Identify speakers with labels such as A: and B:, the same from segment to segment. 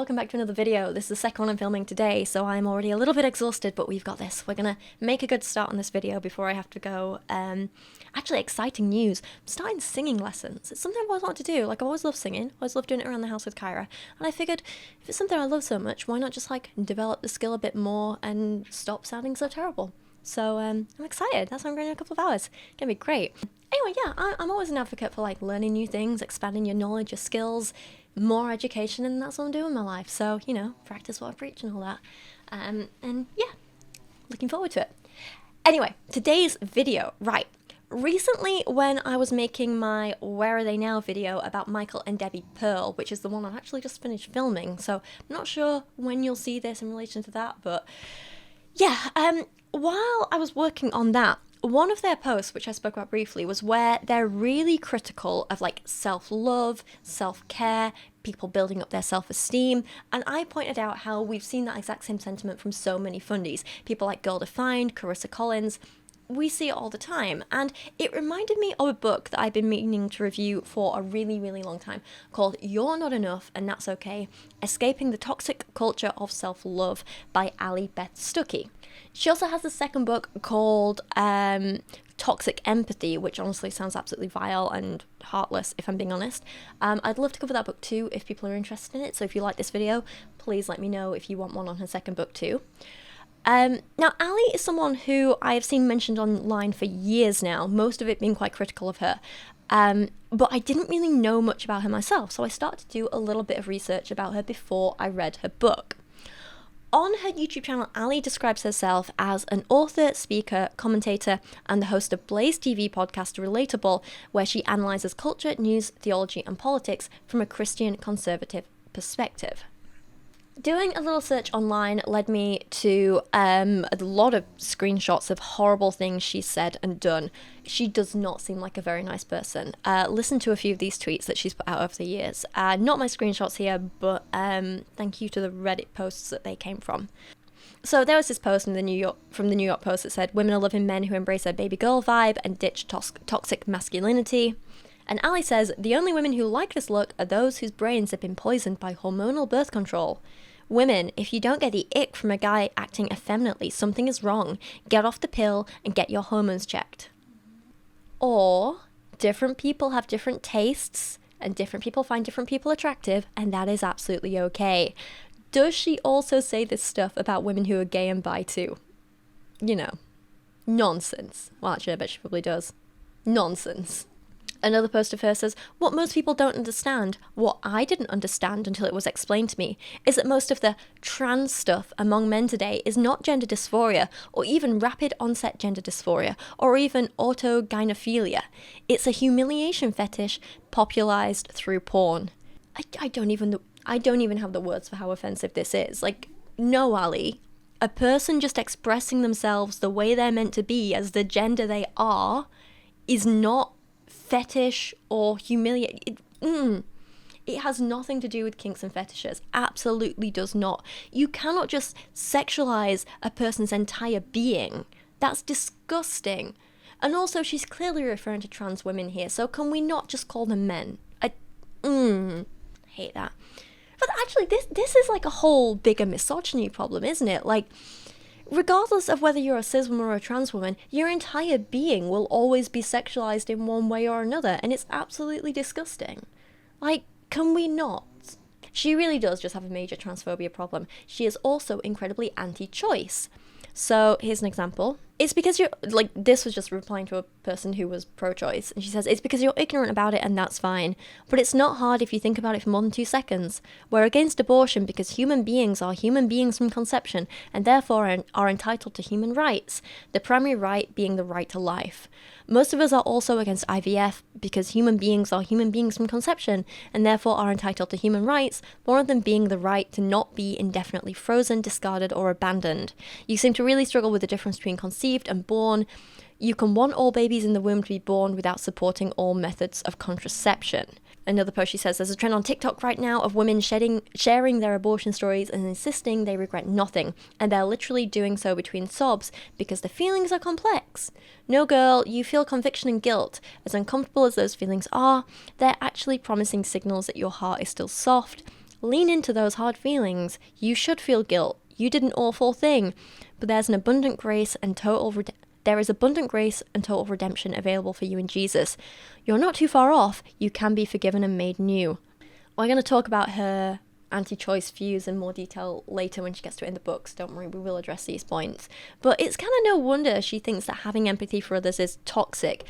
A: welcome back to another video. This is the second one I'm filming today, so I'm already a little bit exhausted, but we've got this. We're gonna make a good start on this video before I have to go. Actually, exciting news. I'm starting singing lessons. It's something I've always wanted to do. Like, I always love singing. I always love doing it around the house with Kyra. And I figured, if it's something I love so much, why not just, like, develop the skill a bit more and stop sounding so terrible? So, I'm excited. That's why I'm going in a couple of hours. It's gonna be great. Anyway, yeah, I'm always an advocate for, like, learning new things, expanding your knowledge, your skills, more education, and that's what I'm doing in my life. So, you know, practice what I preach and all that. And yeah, looking forward to it. Anyway, today's video, right. Recently, when I was making my Where Are They Now video about Michael and Debbie Pearl, which is the one I've actually just finished filming, so I'm not sure when you'll see this in relation to that, but yeah, while I was working on that, one of their posts, which I spoke about briefly, was where they're really critical of, like, self-love, self-care, people building up their self-esteem, and I pointed out how we've seen that exact same sentiment from so many fundies, people like Girl Defined, Carissa Collins. We see it all the time, and it reminded me of a book that I've been meaning to review for a really, really long time called You're Not Enough and That's Okay, Escaping the Toxic Culture of Self-Love by Allie Beth Stuckey. She also has a second book called Toxic Empathy, which honestly sounds absolutely vile and heartless, if I'm being honest. I'd love to cover that book too if people are interested in it, so if you like this video, please let me know if you want one on her second book too. Now, Allie is someone who I have seen mentioned online for years now, most of it being quite critical of her, but I didn't really know much about her myself, so I started to do a little bit of research about her before I read her book. On her YouTube channel, Allie describes herself as an author, speaker, commentator, and the host of Blaze TV podcast Relatable, where she analyses culture, news, theology, and politics from a Christian conservative perspective. Doing a little search online led me to a lot of screenshots of horrible things she's said and done. She does not seem like a very nice person. Listen to a few of these tweets that she's put out over the years. Not my screenshots here, but thank you to the Reddit posts that they came from. So there was this post from the New York Post that said, "Women are loving men who embrace their baby girl vibe and ditch toxic masculinity." And Allie says, "The only women who like this look are those whose brains have been poisoned by hormonal birth control. Women, if you don't get the ick from a guy acting effeminately, something is wrong. Get off the pill and get your hormones checked." Or, different people have different tastes, and different people find different people attractive, and that is absolutely okay. Does she also say this stuff about women who are gay and bi too? You know, nonsense. Well, actually, I bet she probably does. Nonsense. Another post of hers says, "What most people don't understand, what I didn't understand until it was explained to me, is that most of the trans stuff among men today is not gender dysphoria, or even rapid onset gender dysphoria, or even autogynephilia. It's a humiliation fetish popularized through porn." I don't even have the words for how offensive this is. Like, no, Allie. A person just expressing themselves the way they're meant to be as the gender they are is not fetish or humiliate. It has nothing to do with kinks and fetishes. Absolutely does not. You cannot just sexualize a person's entire being. That's disgusting. And also, she's clearly referring to trans women here, so can we not just call them men? I hate that. But actually, this is like a whole bigger misogyny problem, isn't it? Like, regardless of whether you're a cis woman or a trans woman, your entire being will always be sexualized in one way or another, and it's absolutely disgusting. Like, can we not? She really does just have a major transphobia problem. She is also incredibly anti-choice. So, here's an example. "It's because you're," like, this was just replying to a person who was pro-choice, and she says, "It's because you're ignorant about it, and that's fine. But it's not hard if you think about it for more than 2 seconds. We're against abortion because human beings are human beings from conception, and therefore are entitled to human rights, the primary right being the right to life. Most of us are also against IVF because human beings are human beings from conception, and therefore are entitled to human rights, one of them being the right to not be indefinitely frozen, discarded, or abandoned. You seem to really struggle with the difference between conceived and born. You can want all babies in the womb to be born without supporting all methods of contraception." Another post, she says, "There's a trend on TikTok right now of women sharing their abortion stories and insisting they regret nothing, and they're literally doing so between sobs because the feelings are complex. No, girl, you feel conviction and guilt. As uncomfortable as those feelings are, they're actually promising signals that your heart is still soft. Lean into those hard feelings. You should feel guilt. You did an awful thing. But there's an abundant grace and there is abundant grace and total redemption available for you in Jesus. You're not too far off. You can be forgiven and made new. We're going to talk about her anti-choice views in more detail later when she gets to it in the books. Don't worry, we will address these points. But it's kind of no wonder she thinks that having empathy for others is toxic,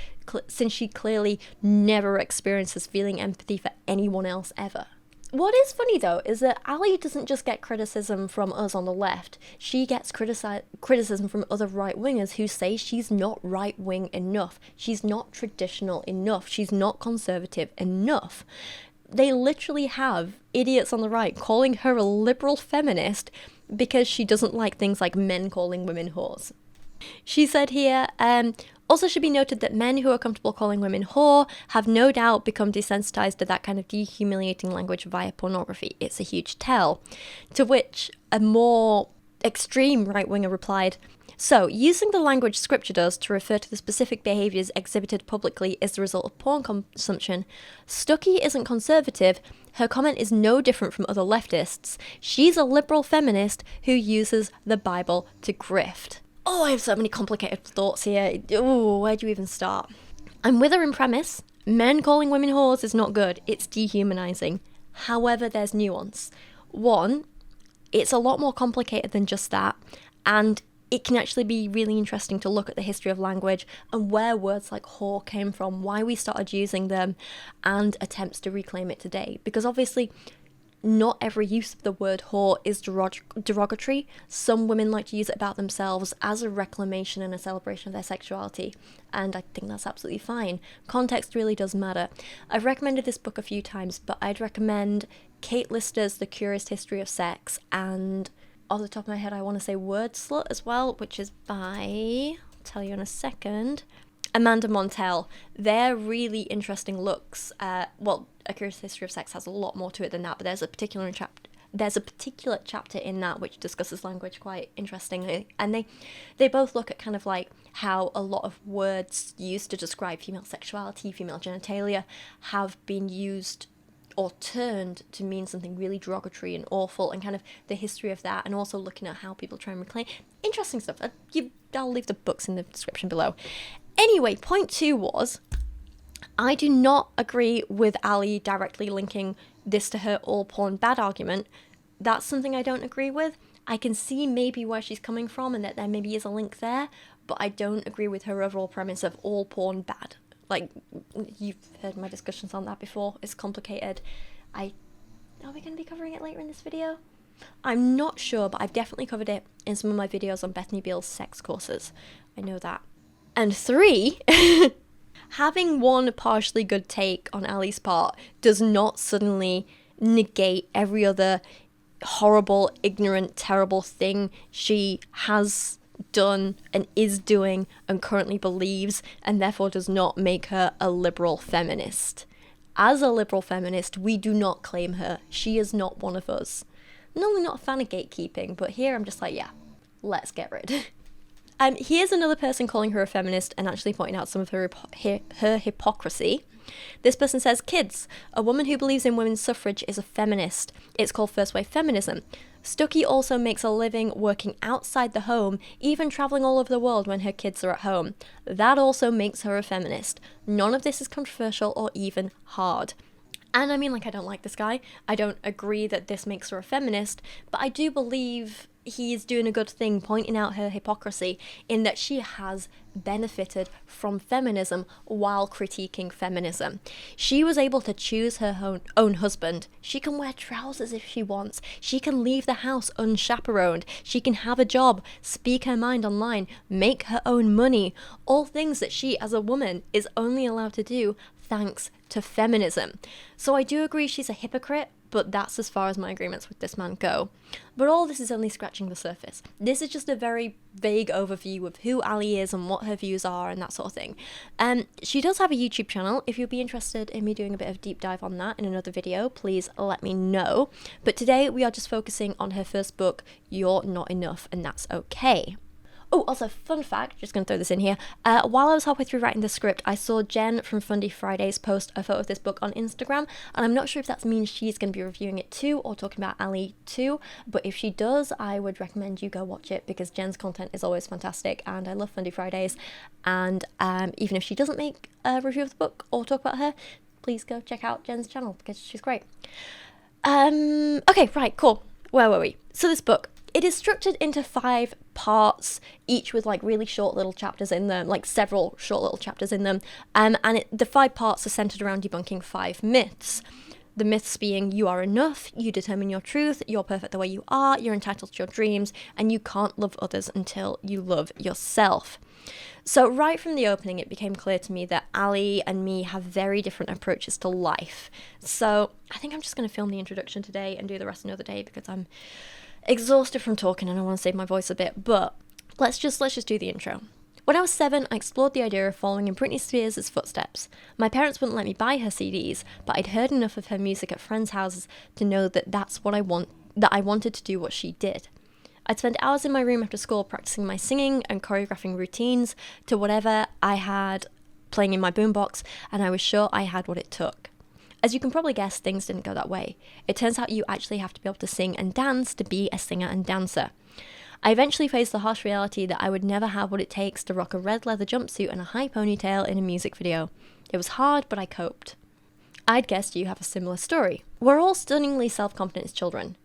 A: since she clearly never experiences feeling empathy for anyone else ever. What is funny though is that Allie doesn't just get criticism from us on the left, she gets criticism from other right-wingers who say she's not right-wing enough, she's not traditional enough, she's not conservative enough. They literally have idiots on the right calling her a liberal feminist because she doesn't like things like men calling women whores. She said here, also should be noted that men who are comfortable calling women whore have no doubt become desensitized to that kind of dehumiliating language via pornography. It's a huge tell. To which a more extreme right-winger replied, so, using the language scripture does to refer to the specific behaviours exhibited publicly as the result of porn consumption, Stuckey isn't conservative, her comment is no different from other leftists. She's a liberal feminist who uses the Bible to grift. Oh, I have so many complicated thoughts here. Oh, where do you even start? I'm with her in premise. Men calling women whores is not good. It's dehumanising. However, there's nuance. One, it's a lot more complicated than just that, and it can actually be really interesting to look at the history of language and where words like whore came from, why we started using them, and attempts to reclaim it today. Because obviously, not every use of the word whore is derogatory. Some women like to use it about themselves as a reclamation and a celebration of their sexuality, and I think that's absolutely fine. Context really does matter. I've recommended this book a few times, but I'd recommend Kate Lister's The Curious History of Sex, and off the top of my head, I want to say wordsl as well, which is by, I'll tell you in a second, Amanda Montell. They're really interesting looks. Well, A Curious History of Sex has a lot more to it than that, but there's a particular chapter in that which discusses language quite interestingly, and they both look at kind of like how a lot of words used to describe female sexuality, female genitalia, have been used or turned to mean something really derogatory and awful, and kind of the history of that, and also looking at how people try and reclaim interesting stuff. I'll leave the books in the description below. Anyway, point 2 was, I do not agree with Allie directly linking this to her all porn bad argument. That's something I don't agree with. I can see maybe where she's coming from and that there maybe is a link there, but I don't agree with her overall premise of all porn bad. Like, you've heard my discussions on that before. It's complicated. Are we going to be covering it later in this video? I'm not sure, but I've definitely covered it in some of my videos on Bethany Beal's sex courses. I know that. And 3, having one partially good take on Allie's part does not suddenly negate every other horrible, ignorant, terrible thing she has done and is doing and currently believes, and therefore does not make her a liberal feminist. As a liberal feminist, we do not claim her. She is not one of us. I'm normally not a fan of gatekeeping, but here I'm just like, yeah, let's get rid. Here's another person calling her a feminist and actually pointing out some of her hypocrisy. This person says, kids, a woman who believes in women's suffrage is a feminist. It's called first wave feminism. Stuckey also makes a living working outside the home, even travelling all over the world when her kids are at home. That also makes her a feminist. None of this is controversial or even hard. And I mean, like, I don't like this guy. I don't agree that this makes her a feminist, but I do believe he is doing a good thing pointing out her hypocrisy in that she has benefited from feminism while critiquing feminism. She was able to choose her own husband. She can wear trousers if she wants. She can leave the house unchaperoned. She can have a job, speak her mind online, make her own money. All things that she as a woman is only allowed to do thanks to feminism. So I do agree she's a hypocrite, but that's as far as my agreements with this man go. But all this is only scratching the surface. This is just a very vague overview of who Allie is and what her views are and that sort of thing. She does have a YouTube channel. If you'd be interested in me doing a bit of deep dive on that in another video, please let me know. But today we are just focusing on her first book, You're Not Enough, and That's Okay. Oh, also, fun fact, just going to throw this in here. While I was halfway through writing the script, I saw Jen from Fundy Fridays post a photo of this book on Instagram, and I'm not sure if that means she's going to be reviewing it too, or talking about Allie too, but if she does, I would recommend you go watch it, because Jen's content is always fantastic, and I love Fundy Fridays, and even if she doesn't make a review of the book or talk about her, please go check out Jen's channel, because she's great. Okay, right, cool. Where were we? So this book, it is structured into 5 parts, each with like really short little chapters in them, like several short little chapters in them. The 5 parts are centered around debunking 5 myths. The myths being you are enough, you determine your truth, you're perfect the way you are, you're entitled to your dreams, and you can't love others until you love yourself. So right from the opening, it became clear to me that Allie and me have very different approaches to life. So I think I'm just going to film the introduction today and do the rest another day, because I'm exhausted from talking and I want to save my voice a bit, but let's just do the intro. When I was 7, I explored the idea of following in Britney Spears' footsteps. My parents wouldn't let me buy her CDs, but I'd heard enough of her music at friends' houses to know that that's what I wanted to do what she did. I'd spend hours in my room after school practicing my singing and choreographing routines to whatever I had playing in my boombox, and I was sure I had what it took. As you can probably guess, things didn't go that way. It turns out you actually have to be able to sing and dance to be a singer and dancer. I eventually faced the harsh reality that I would never have what it takes to rock a red leather jumpsuit and a high ponytail in a music video. It was hard, but I coped. I'd guessed you have a similar story. We're all stunningly self-confident as children.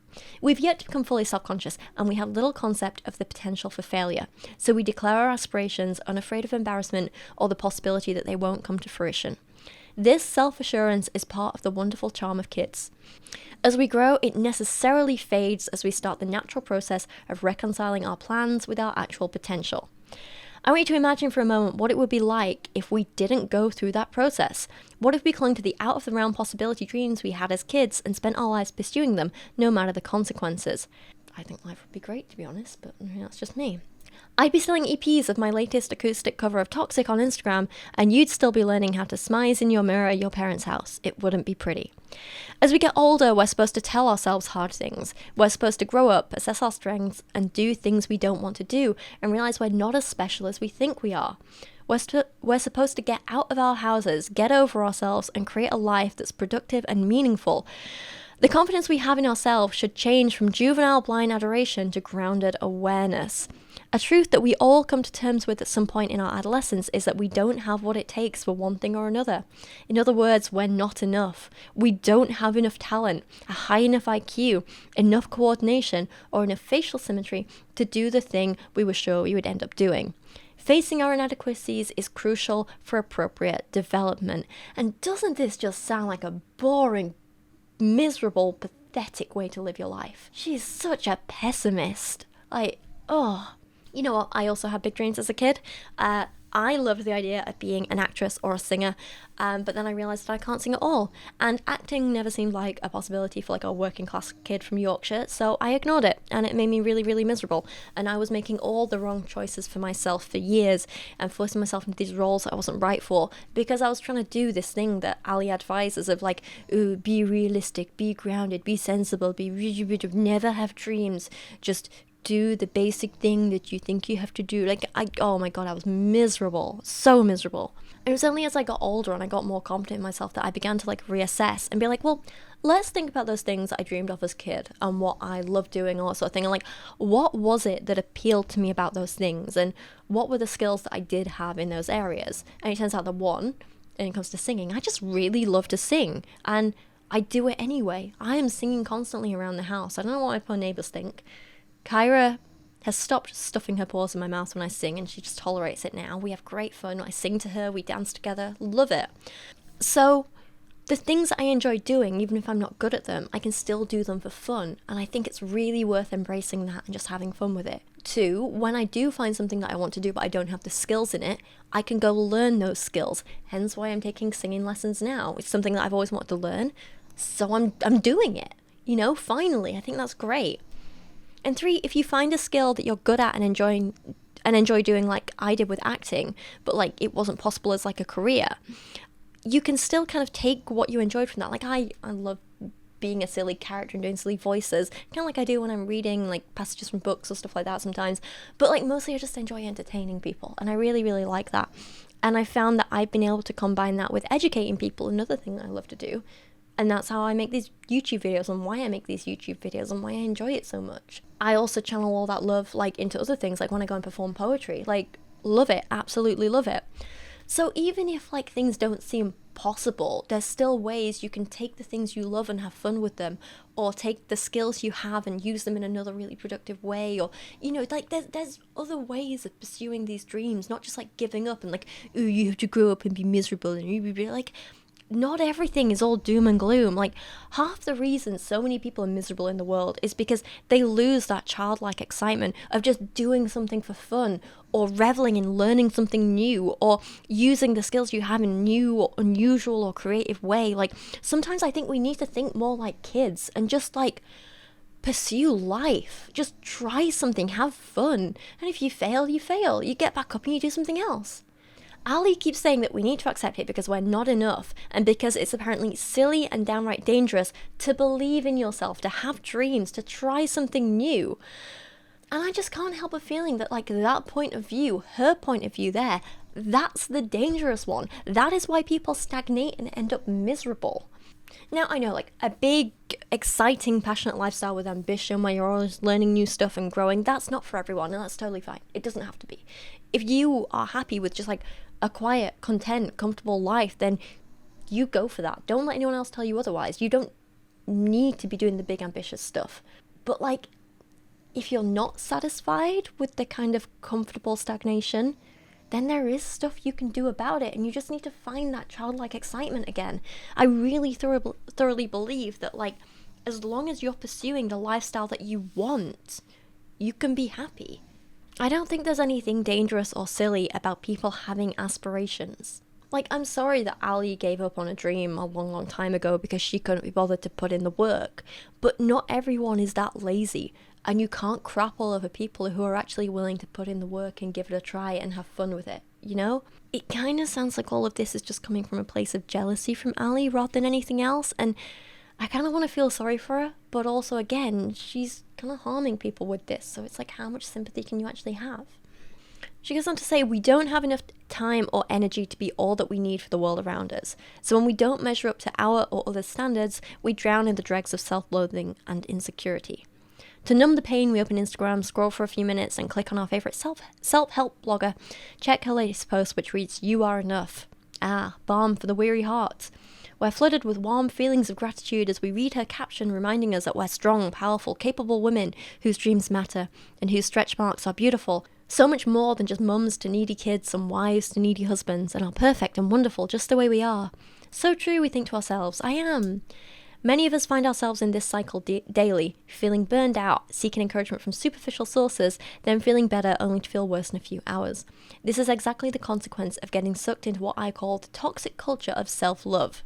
A: We've yet to become fully self-conscious, and we have little concept of the potential for failure, so we declare our aspirations unafraid of embarrassment or the possibility that they won't come to fruition. This self-assurance is part of the wonderful charm of kids. As we grow, it necessarily fades as we start the natural process of reconciling our plans with our actual potential. I want you to imagine for a moment what it would be like if we didn't go through that process. What if we clung to the out-of-the-realm possibility dreams we had as kids and spent our lives pursuing them, no matter the consequences? I think life would be great, to be honest, but that's just me. I'd be selling EPs of my latest acoustic cover of Toxic on Instagram, and you'd still be learning how to smize in your mirror at your parents' house. It wouldn't be pretty. As we get older, we're supposed to tell ourselves hard things. We're supposed to grow up, assess our strengths, and do things we don't want to do, and realize we're not as special as we think we are. We're supposed to get out of our houses, get over ourselves, and create a life that's productive and meaningful. The confidence we have in ourselves should change from juvenile blind adoration to grounded awareness. A truth that we all come to terms with at some point in our adolescence is that we don't have what it takes for one thing or another. In other words, we're not enough. We don't have enough talent, a high enough IQ, enough coordination, or enough facial symmetry to do the thing we were sure we would end up doing. Facing our inadequacies is crucial for appropriate development. And doesn't this just sound like a boring, miserable, pathetic way to live your life? She's such a pessimist. You know what? I also had big dreams as a kid. I loved the idea of being an actress or a singer, but then I realised that I can't sing at all. And acting never seemed like a possibility for like a working class kid from Yorkshire, so I ignored it, and it made me really, really miserable. And I was making all the wrong choices for myself for years, and forcing myself into these roles that I wasn't right for, because I was trying to do this thing that Allie advises of like, ooh, be realistic, be grounded, be sensible, never have dreams, just do the basic thing that you think you have to do. Oh my god, I was miserable, so miserable. It was only as I got older and I got more confident in myself that I began to like reassess and be like, well, let's think about those things that I dreamed of as a kid and what I loved doing, all that sort of thing, and like, what was it that appealed to me about those things, and what were the skills that I did have in those areas. And it turns out that when it comes to singing, I just really love to sing, and I do it anyway. I am singing constantly around the house. I don't know what my poor neighbours think. Kyra has stopped stuffing her paws in my mouth when I sing, and she just tolerates it now. We have great fun. I sing to her, we dance together, love it. So the things I enjoy doing, even if I'm not good at them, I can still do them for fun, and I think it's really worth embracing that and just having fun with it. 2, when I do find something that I want to do but I don't have the skills in it, I can go learn those skills, hence why I'm taking singing lessons now. It's something that I've always wanted to learn, so I'm doing it, finally. I think that's great. And 3, if you find a skill that you're good at and enjoy doing, like I did with acting, but like it wasn't possible as like a career, you can still kind of take what you enjoyed from that. Like I love being a silly character and doing silly voices, kind of like I do when I'm reading like passages from books or stuff like that sometimes. But like mostly I just enjoy entertaining people, and I really, really like that. And I found that I've been able to combine that with educating people, another thing that I love to do. And that's how I make these YouTube videos, and why I make these YouTube videos, and why I enjoy it so much. I also channel all that love like into other things, like when I go and perform poetry. Like, love it, absolutely love it. So even if like things don't seem possible, there's still ways you can take the things you love and have fun with them, or take the skills you have and use them in another really productive way, or you know, like there's other ways of pursuing these dreams, not just like giving up and like, oh, you have to grow up and be miserable, and you be like, not everything is all doom and gloom. Like, half the reason so many people are miserable in the world is because they lose that childlike excitement of just doing something for fun, or reveling in learning something new, or using the skills you have in a new or unusual or creative way. Like, sometimes I think we need to think more like kids and just like pursue life. Just try something, have fun. And if you fail, you fail. You get back up and you do something else. Allie keeps saying that we need to accept it because we're not enough, and because it's apparently silly and downright dangerous to believe in yourself, to have dreams, to try something new. And I just can't help but feeling that like that point of view, her point of view there, that's the dangerous one. That is why people stagnate and end up miserable. Now, I know, like, a big, exciting, passionate lifestyle with ambition where you're always learning new stuff and growing, that's not for everyone, and that's totally fine. It doesn't have to be. If you are happy with just, like, a quiet, content, comfortable life, then you go for that. Don't let anyone else tell you otherwise. You don't need to be doing the big, ambitious stuff. But, like, if you're not satisfied with the kind of comfortable stagnation, then there is stuff you can do about it, and you just need to find that childlike excitement again. I really thoroughly believe that, like, as long as you're pursuing the lifestyle that you want, you can be happy. I don't think there's anything dangerous or silly about people having aspirations. Like, I'm sorry that Allie gave up on a dream a long, long time ago because she couldn't be bothered to put in the work, but not everyone is that lazy. And you can't crap all over people who are actually willing to put in the work and give it a try and have fun with it, you know? It kind of sounds like all of this is just coming from a place of jealousy from Allie rather than anything else, and I kind of want to feel sorry for her, but also, again, she's kind of harming people with this, so it's like, how much sympathy can you actually have? She goes on to say, we don't have enough time or energy to be all that we need for the world around us. So when we don't measure up to our or other standards, we drown in the dregs of self-loathing and insecurity. To numb the pain, we open Instagram, scroll for a few minutes, and click on our favourite self-help blogger. Check her latest post, which reads, "You are enough." Ah, balm for the weary heart. We're flooded with warm feelings of gratitude as we read her caption reminding us that we're strong, powerful, capable women whose dreams matter and whose stretch marks are beautiful. So much more than just mums to needy kids and wives to needy husbands, and are perfect and wonderful just the way we are. So true, we think to ourselves, I am. Many of us find ourselves in this cycle daily, feeling burned out, seeking encouragement from superficial sources, then feeling better only to feel worse in a few hours. This is exactly the consequence of getting sucked into what I call the toxic culture of self-love.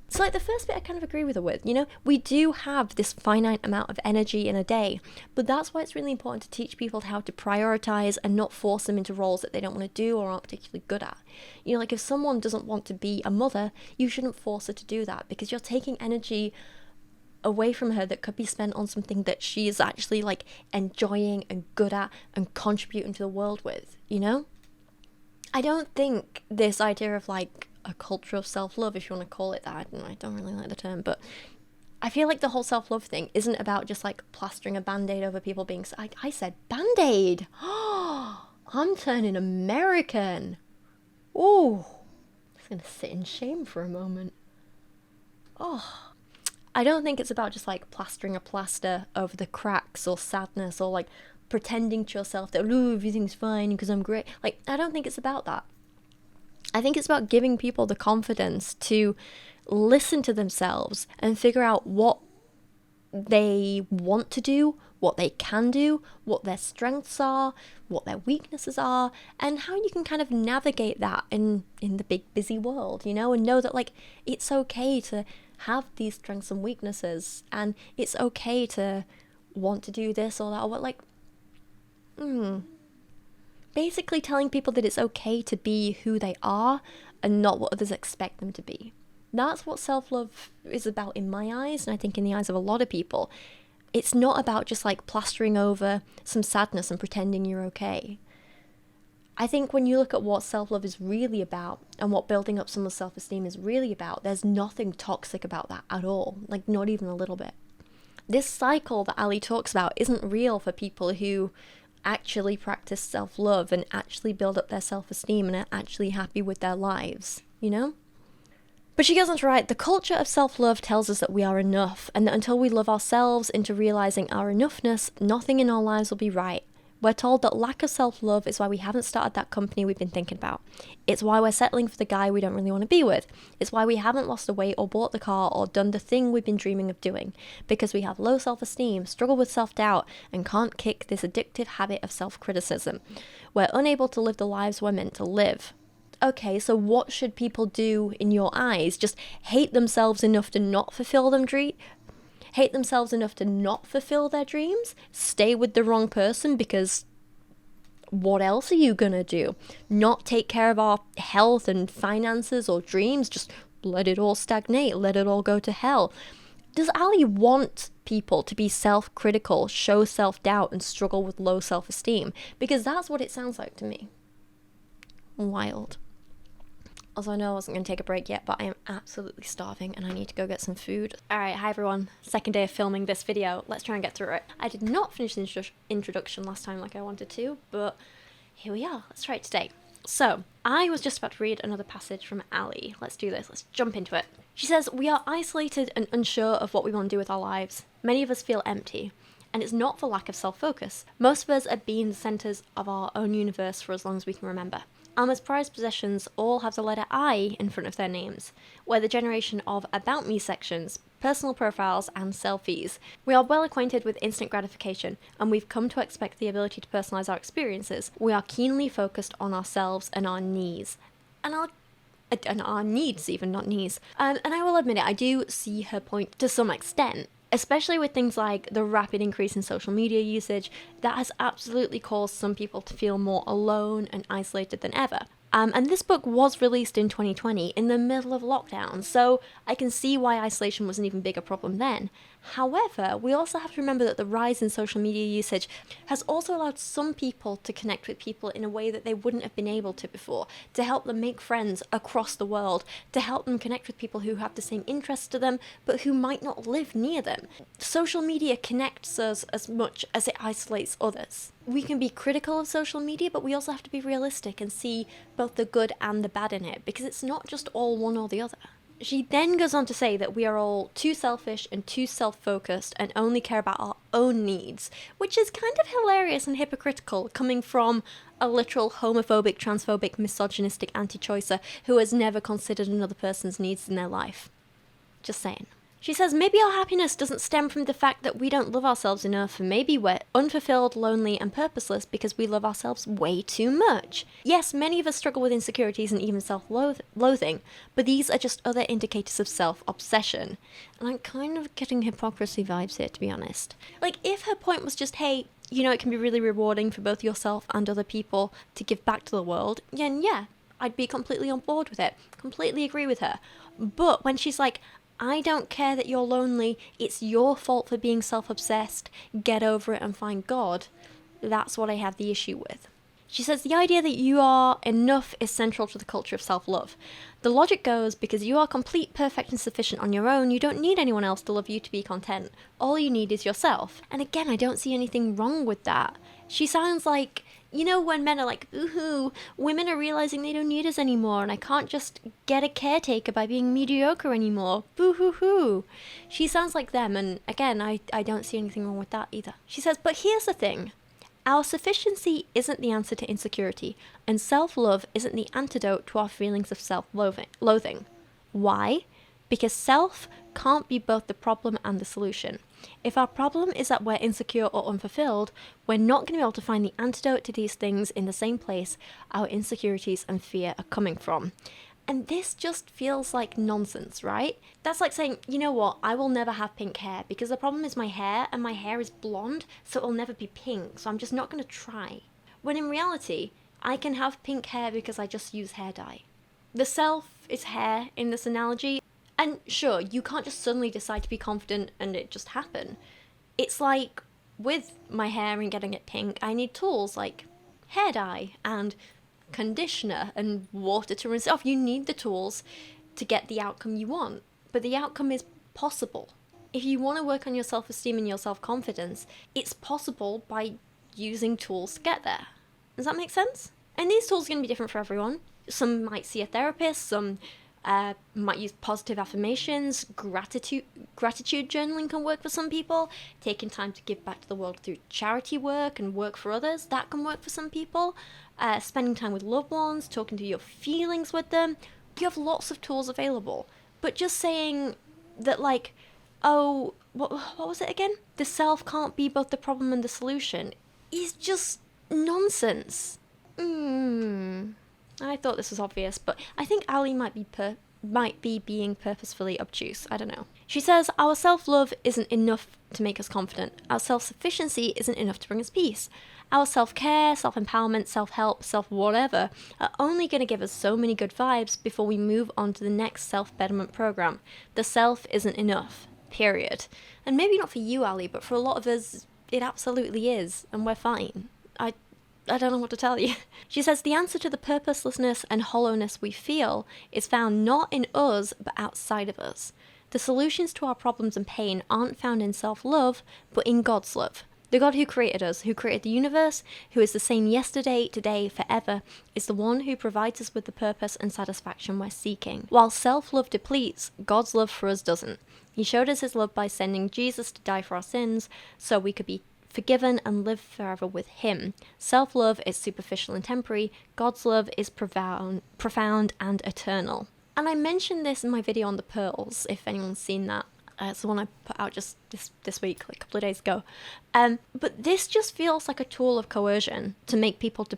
A: So like the first bit I kind of agree with her with, you know, we do have this finite amount of energy in a day, but that's why it's really important to teach people how to prioritize and not force them into roles that they don't want to do or aren't particularly good at. You know, like if someone doesn't want to be a mother, you shouldn't force her to do that, because you're taking energy away from her that could be spent on something that she is actually like enjoying and good at and contributing to the world with, you know? I don't think this idea of like a culture of self-love, if you want to call it that, I don't really like the term, but I feel like the whole self-love thing isn't about just like plastering a band-aid over people being I said band-aid. I'm turning American. Ooh, I'm just gonna sit in shame for a moment. I don't think it's about just like plastering a plaster over the cracks or sadness, or like pretending to yourself that, oh, everything's fine because I'm great. Like, I don't think it's about that. I think it's about giving people the confidence to listen to themselves and figure out what they want to do, what they can do, what their strengths are, what their weaknesses are, and how you can kind of navigate that in the big busy world, you know, and know that like it's okay to have these strengths and weaknesses, and it's okay to want to do this or that, or what, like, basically telling people that it's okay to be who they are and not what others expect them to be. That's what self-love is about in my eyes, and I think in the eyes of a lot of people. It's not about just like plastering over some sadness and pretending you're okay. I think when you look at what self-love is really about and what building up someone's self-esteem is really about, there's nothing toxic about that at all, like not even a little bit. This cycle that Allie talks about isn't real for people who actually practice self-love and actually build up their self-esteem and are actually happy with their lives, you know? But she goes on to write, the culture of self-love tells us that we are enough, and that until we love ourselves into realizing our enoughness, nothing in our lives will be right. We're told that lack of self-love is why we haven't started that company we've been thinking about. It's why we're settling for the guy we don't really want to be with. It's why we haven't lost the weight or bought the car or done the thing we've been dreaming of doing. Because we have low self-esteem, struggle with self-doubt, and can't kick this addictive habit of self-criticism. We're unable to live the lives we're meant to live. Okay, so what should people do in your eyes? Just hate themselves enough to not fulfill them hate themselves enough to not fulfill their dreams? Stay with the wrong person because what else are you gonna do? Not take care of our health and finances or dreams? Just let it all stagnate, let it all go to hell. Does Allie want people to be self-critical, show self-doubt, and struggle with low self-esteem? Because that's what it sounds like to me. Wild. Also, I know I wasn't going to take a break yet, but I am absolutely starving and I need to go get some food. Alright, hi everyone. Second day of filming this video. Let's try and get through it. I did not finish the introduction last time like I wanted to, but here we are. Let's try it today. So, I was just about to read another passage from Allie. Let's do this. Let's jump into it. She says, we are isolated and unsure of what we want to do with our lives. Many of us feel empty. And it's not for lack of self-focus. Most of us are being the centres of our own universe for as long as we can remember. Our most prized possessions all have the letter I in front of their names. We're the generation of About Me sections, personal profiles, and selfies. We are well acquainted with instant gratification, and we've come to expect the ability to personalise our experiences. We are keenly focused on ourselves and our needs. And our needs even, not knees. And I will admit it, I do see her point to some extent. Especially with things like the rapid increase in social media usage, that has absolutely caused some people to feel more alone and isolated than ever. And this book was released in 2020 in the middle of lockdown, so I can see why isolation was an even bigger problem then. However, we also have to remember that the rise in social media usage has also allowed some people to connect with people in a way that they wouldn't have been able to before, to help them make friends across the world, to help them connect with people who have the same interests to them, but who might not live near them. Social media connects us as much as it isolates others. We can be critical of social media, but we also have to be realistic and see both the good and the bad in it, because it's not just all one or the other. She then goes on to say that we are all too selfish and too self-focused and only care about our own needs, which is kind of hilarious and hypocritical coming from a literal homophobic, transphobic, misogynistic anti-choicer who has never considered another person's needs in their life. Just saying. She says maybe our happiness doesn't stem from the fact that we don't love ourselves enough, and maybe we're unfulfilled, lonely, and purposeless because we love ourselves way too much. Yes, many of us struggle with insecurities and even self-loathing, but these are just other indicators of self-obsession. And I'm kind of getting hypocrisy vibes here, to be honest. Like, if her point was just, hey, you know, it can be really rewarding for both yourself and other people to give back to the world, then yeah, I'd be completely on board with it. Completely agree with her. But when she's like, I don't care that you're lonely, it's your fault for being self-obsessed, get over it and find God, that's what I have the issue with. She says the idea that you are enough is central to the culture of self-love. The logic goes, because you are complete, perfect and sufficient on your own, you don't need anyone else to love you to be content. All you need is yourself. And again, I don't see anything wrong with that. She sounds like, you know, when men are like, ooh, women are realizing they don't need us anymore and I can't just get a caretaker by being mediocre anymore. Boo-hoo-hoo. She sounds like them, and again, I don't see anything wrong with that either. She says, but here's the thing. Our sufficiency isn't the answer to insecurity, and self-love isn't the antidote to our feelings of self-loathing. Why? Because self can't be both the problem and the solution. If our problem is that we're insecure or unfulfilled, we're not going to be able to find the antidote to these things in the same place our insecurities and fear are coming from. And this just feels like nonsense, right? That's like saying, you know what, I will never have pink hair because the problem is my hair and my hair is blonde, so it'll never be pink, so I'm just not going to try. When in reality, I can have pink hair because I just use hair dye. The self is hair in this analogy, And sure, you can't just suddenly decide to be confident and it just happen. It's like with my hair and getting it pink, I need tools like hair dye and conditioner and water to rinse it off. You need the tools to get the outcome you want, but the outcome is possible. If you want to work on your self-esteem and your self-confidence, it's possible by using tools to get there. Does that make sense? And these tools are going to be different for everyone. Some might see a therapist, some might use positive affirmations, gratitude journaling can work for some people, taking time to give back to the world through charity work and work for others, that can work for some people, spending time with loved ones, talking to your feelings with them. You have lots of tools available, but just saying that like, oh, what was it again? The self can't be both the problem and the solution is just nonsense. I thought this was obvious, but I think Allie might be being purposefully obtuse. I don't know. She says, our self-love isn't enough to make us confident. Our self-sufficiency isn't enough to bring us peace. Our self-care, self-empowerment, self-help, self-whatever are only going to give us so many good vibes before we move on to the next self-betterment program. The self isn't enough. Period. And maybe not for you, Allie, but for a lot of us, it absolutely is, and we're fine. I don't know what to tell you. She says the answer to the purposelessness and hollowness we feel is found not in us, but outside of us. The solutions to our problems and pain aren't found in self-love, but in God's love. The God who created us, who created the universe, who is the same yesterday, today, forever, is the one who provides us with the purpose and satisfaction we're seeking. While self-love depletes, God's love for us doesn't. He showed us his love by sending Jesus to die for our sins, so we could be forgiven and live forever with him. Self-love is superficial and temporary. God's love is profound and eternal. And I mentioned this in my video on the pearls, if anyone's seen that. It's the one I put out just this week, like a couple of days ago. But this just feels like a tool of coercion to make people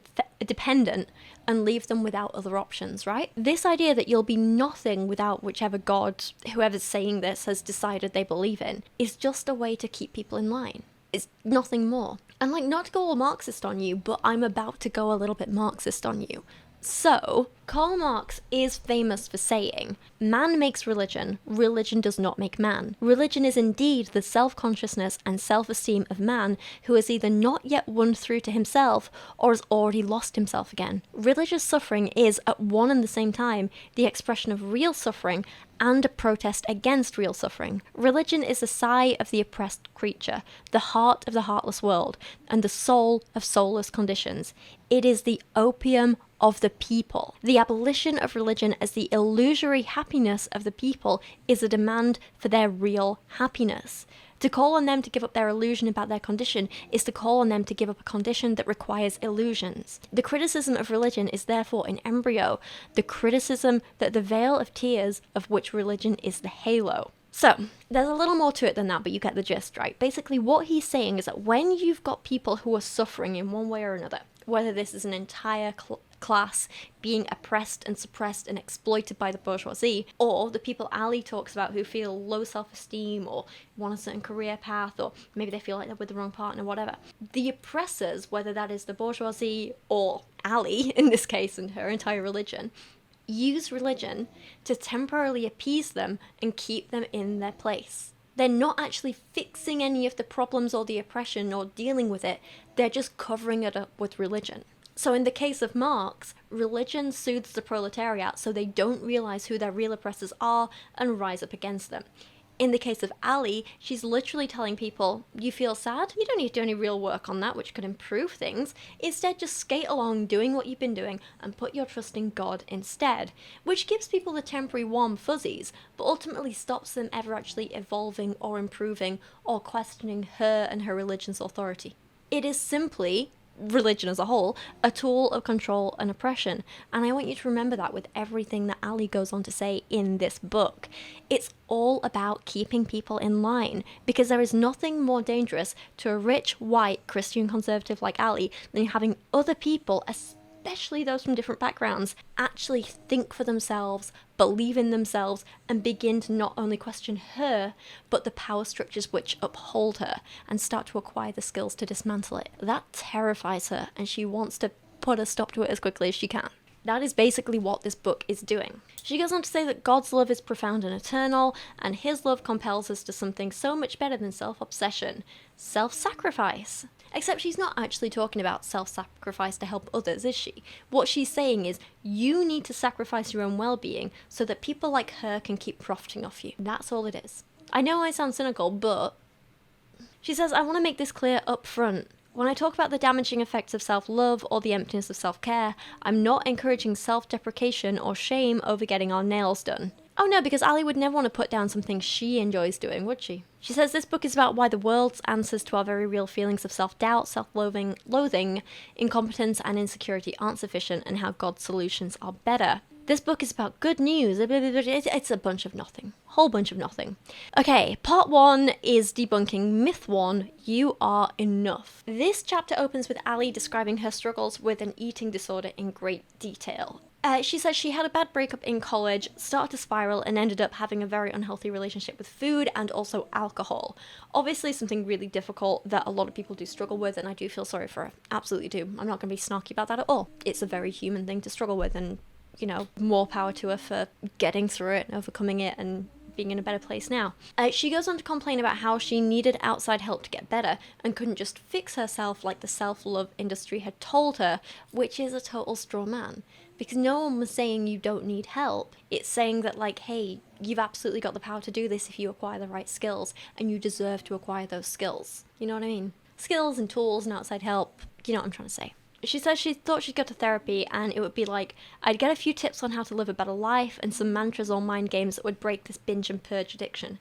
A: dependent and leave them without other options, right? This idea that you'll be nothing without whichever God, whoever's saying this, has decided they believe in, is just a way to keep people in line. It's nothing more. And like, not to go all Marxist on you, but I'm about to go a little bit Marxist on you. So, Karl Marx is famous for saying, man makes religion, religion does not make man. Religion is indeed the self-consciousness and self-esteem of man who has either not yet won through to himself or has already lost himself again. Religious suffering is, at one and the same time, the expression of real suffering and a protest against real suffering. Religion is the sigh of the oppressed creature, the heart of the heartless world, and the soul of soulless conditions. It is the opium of the people. The abolition of religion as the illusory happiness of the people is a demand for their real happiness. To call on them to give up their illusion about their condition is to call on them to give up a condition that requires illusions. The criticism of religion is therefore in embryo the criticism that the veil of tears of which religion is the halo. So, there's a little more to it than that, but you get the gist, right? Basically, what he's saying is that when you've got people who are suffering in one way or another, whether this is an entire class being oppressed and suppressed and exploited by the bourgeoisie, or the people Allie talks about who feel low self-esteem or want a certain career path, or maybe they feel like they're with the wrong partner, whatever. The oppressors, whether that is the bourgeoisie or Allie, in this case, and her entire religion, use religion to temporarily appease them and keep them in their place. They're not actually fixing any of the problems or the oppression or dealing with it, they're just covering it up with religion. So in the case of Marx, religion soothes the proletariat so they don't realize who their real oppressors are and rise up against them. In the case of Allie, she's literally telling people, you feel sad? You don't need to do any real work on that, which could improve things. Instead, just skate along doing what you've been doing and put your trust in God instead, which gives people the temporary warm fuzzies, but ultimately stops them ever actually evolving or improving or questioning her and her religion's authority. It is simply, religion as a whole, a tool of control and oppression. And I want you to remember that with everything that Allie goes on to say in this book. It's all about keeping people in line, because there is nothing more dangerous to a rich, white, Christian conservative like Allie than having other people, especially those from different backgrounds, actually think for themselves, believe in themselves, and begin to not only question her, but the power structures which uphold her, and start to acquire the skills to dismantle it. That terrifies her, and she wants to put a stop to it as quickly as she can. That is basically what this book is doing. She goes on to say that God's love is profound and eternal, and his love compels us to something so much better than self-obsession, self-sacrifice. Except she's not actually talking about self-sacrifice to help others, is she? What she's saying is, you need to sacrifice your own well-being so that people like her can keep profiting off you. That's all it is. I know I sound cynical, but... She says, I want to make this clear up front. When I talk about the damaging effects of self-love or the emptiness of self-care, I'm not encouraging self-deprecation or shame over getting our nails done. Oh no, because Allie would never want to put down something she enjoys doing, would she? She says this book is about why the world's answers to our very real feelings of self-doubt, self-loathing, incompetence, and insecurity aren't sufficient, and how God's solutions are better. This book is about good news. It's a bunch of nothing. Whole bunch of nothing. Okay, part 1 is debunking myth 1, you are enough. This chapter opens with Allie describing her struggles with an eating disorder in great detail. She says she had a bad breakup in college, started to spiral, and ended up having a very unhealthy relationship with food and also alcohol. Obviously something really difficult that a lot of people do struggle with, and I do feel sorry for her. Absolutely do. I'm not going to be snarky about that at all. It's a very human thing to struggle with, and, you know, more power to her for getting through it and overcoming it and being in a better place now. She goes on to complain about how she needed outside help to get better and couldn't just fix herself like the self-love industry had told her, which is a total straw man. Because no one was saying you don't need help. It's saying that, like, hey, you've absolutely got the power to do this if you acquire the right skills, and you deserve to acquire those skills. You know what I mean? Skills and tools and outside help, you know what I'm trying to say. She says she thought she'd go to therapy and it would be like, I'd get a few tips on how to live a better life and some mantras or mind games that would break this binge and purge addiction.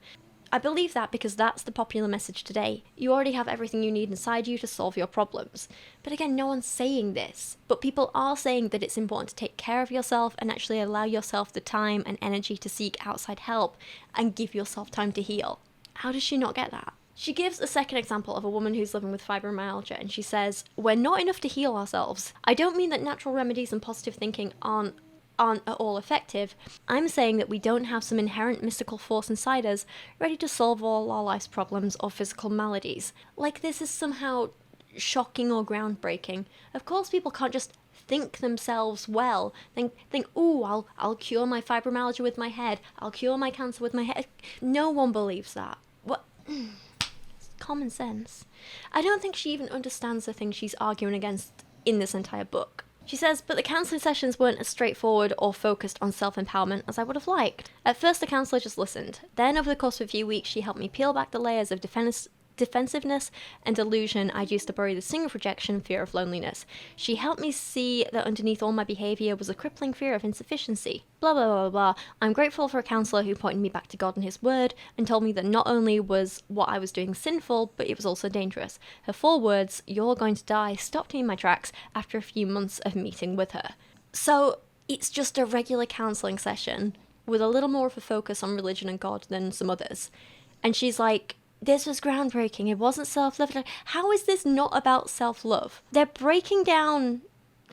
A: I believe that because that's the popular message today. You already have everything you need inside you to solve your problems. But again, no one's saying this. But people are saying that it's important to take care of yourself and actually allow yourself the time and energy to seek outside help and give yourself time to heal. How does she not get that? She gives a second example of a woman who's living with fibromyalgia, and she says, we're not enough to heal ourselves. I don't mean that natural remedies and positive thinking aren't at all effective. I'm saying that we don't have some inherent mystical force inside us ready to solve all our life's problems or physical maladies. Like this is somehow shocking or groundbreaking. Of course people can't just think themselves well, think, ooh, I'll cure my fibromyalgia with my head, I'll cure my cancer with my head. No one believes that. What? Common sense. I don't think she even understands the thing she's arguing against in this entire book. She says, but the counselling sessions weren't as straightforward or focused on self-empowerment as I would have liked. At first the counsellor just listened. Then over the course of a few weeks she helped me peel back the layers of defensiveness and delusion I'd used to bury the sting of rejection and fear of loneliness. She helped me see that underneath all my behaviour was a crippling fear of insufficiency. Blah blah blah blah. I'm grateful for a counsellor who pointed me back to God and his word and told me that not only was what I was doing sinful, but it was also dangerous. Her 4 words, "You're going to die," stopped me in my tracks after a few months of meeting with her. So it's just a regular counselling session with a little more of a focus on religion and God than some others. And she's like, this was groundbreaking. It wasn't self-love. How is this not about self-love? They're breaking down,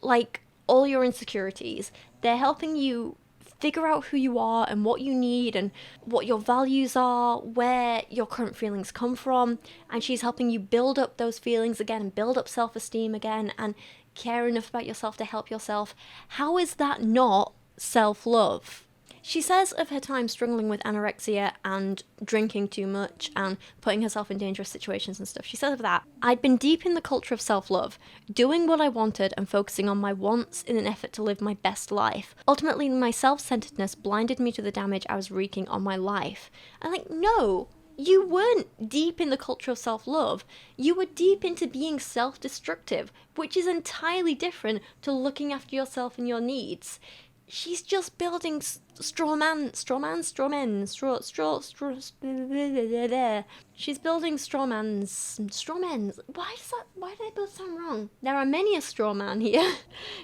A: like, all your insecurities. They're helping you figure out who you are and what you need and what your values are, where your current feelings come from. And she's helping you build up those feelings again and build up self-esteem again and care enough about yourself to help yourself. How is that not self-love? She says of her time struggling with anorexia and drinking too much and putting herself in dangerous situations and stuff. She says of that, I'd been deep in the culture of self-love, doing what I wanted and focusing on my wants in an effort to live my best life. Ultimately, my self-centeredness blinded me to the damage I was wreaking on my life. And like, no, you weren't deep in the culture of self-love. You were deep into being self-destructive, which is entirely different to looking after yourself and your needs. She's just building She's building strawmans. Why do they both sound wrong? There are many a straw man here.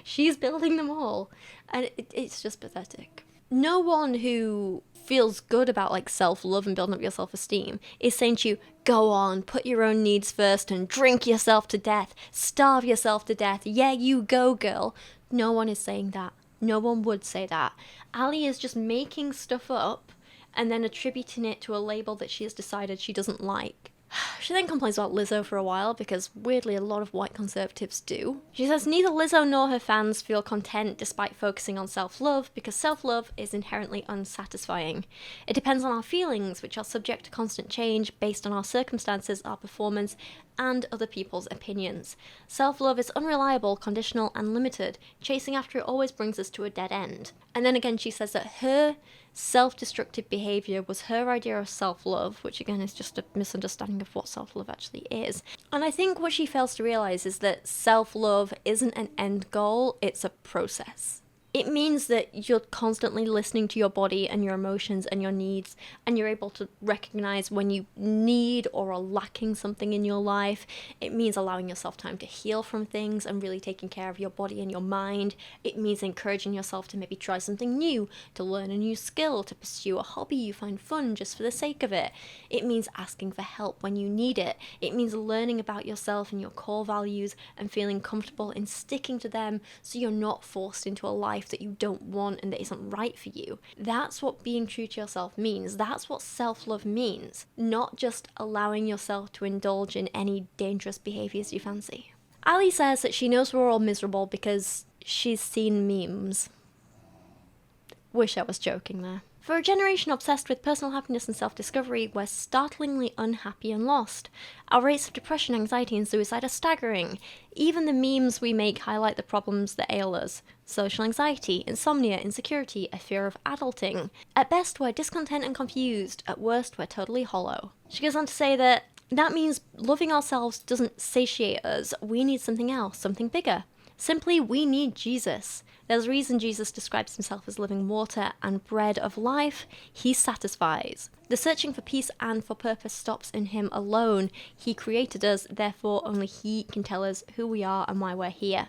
A: She's building them all. And it's just pathetic. No one who feels good about like self-love and building up your self-esteem is saying to you, go on, put your own needs first and drink yourself to death, starve yourself to death. Yeah, you go, girl. No one is saying that. No one would say that. Allie is just making stuff up and then attributing it to a label that she has decided she doesn't like. She then complains about Lizzo for a while, because weirdly a lot of white conservatives do. She says neither Lizzo nor her fans feel content despite focusing on self-love, because self-love is inherently unsatisfying. It depends on our feelings, which are subject to constant change based on our circumstances, our performance, and other people's opinions. Self-love is unreliable, conditional, and limited. Chasing after it always brings us to a dead end. And then again she says that her self-destructive behaviour was her idea of self-love, which again is just a misunderstanding of what self-love actually is. And I think what she fails to realise is that self-love isn't an end goal, it's a process. It means that you're constantly listening to your body and your emotions and your needs, and you're able to recognize when you need or are lacking something in your life. It means allowing yourself time to heal from things and really taking care of your body and your mind. It means encouraging yourself to maybe try something new, to learn a new skill, to pursue a hobby you find fun just for the sake of it. It means asking for help when you need it. It means learning about yourself and your core values and feeling comfortable in sticking to them, so you're not forced into a life that you don't want and that isn't right for you. That's what being true to yourself means. That's what self-love means. Not just allowing yourself to indulge in any dangerous behaviours you fancy. Allie says that she knows we're all miserable because she's seen memes. Wish I was joking there. For a generation obsessed with personal happiness and self-discovery, we're startlingly unhappy and lost. Our rates of depression, anxiety, and suicide are staggering. Even the memes we make highlight the problems that ail us. Social anxiety, insomnia, insecurity, a fear of adulting. At best, we're discontent and confused. At worst, we're totally hollow. She goes on to say that means loving ourselves doesn't satiate us. We need something else, something bigger. Simply, we need Jesus. There's a reason Jesus describes himself as living water and bread of life. He satisfies. The searching for peace and for purpose stops in him alone. He created us, therefore only he can tell us who we are and why we're here.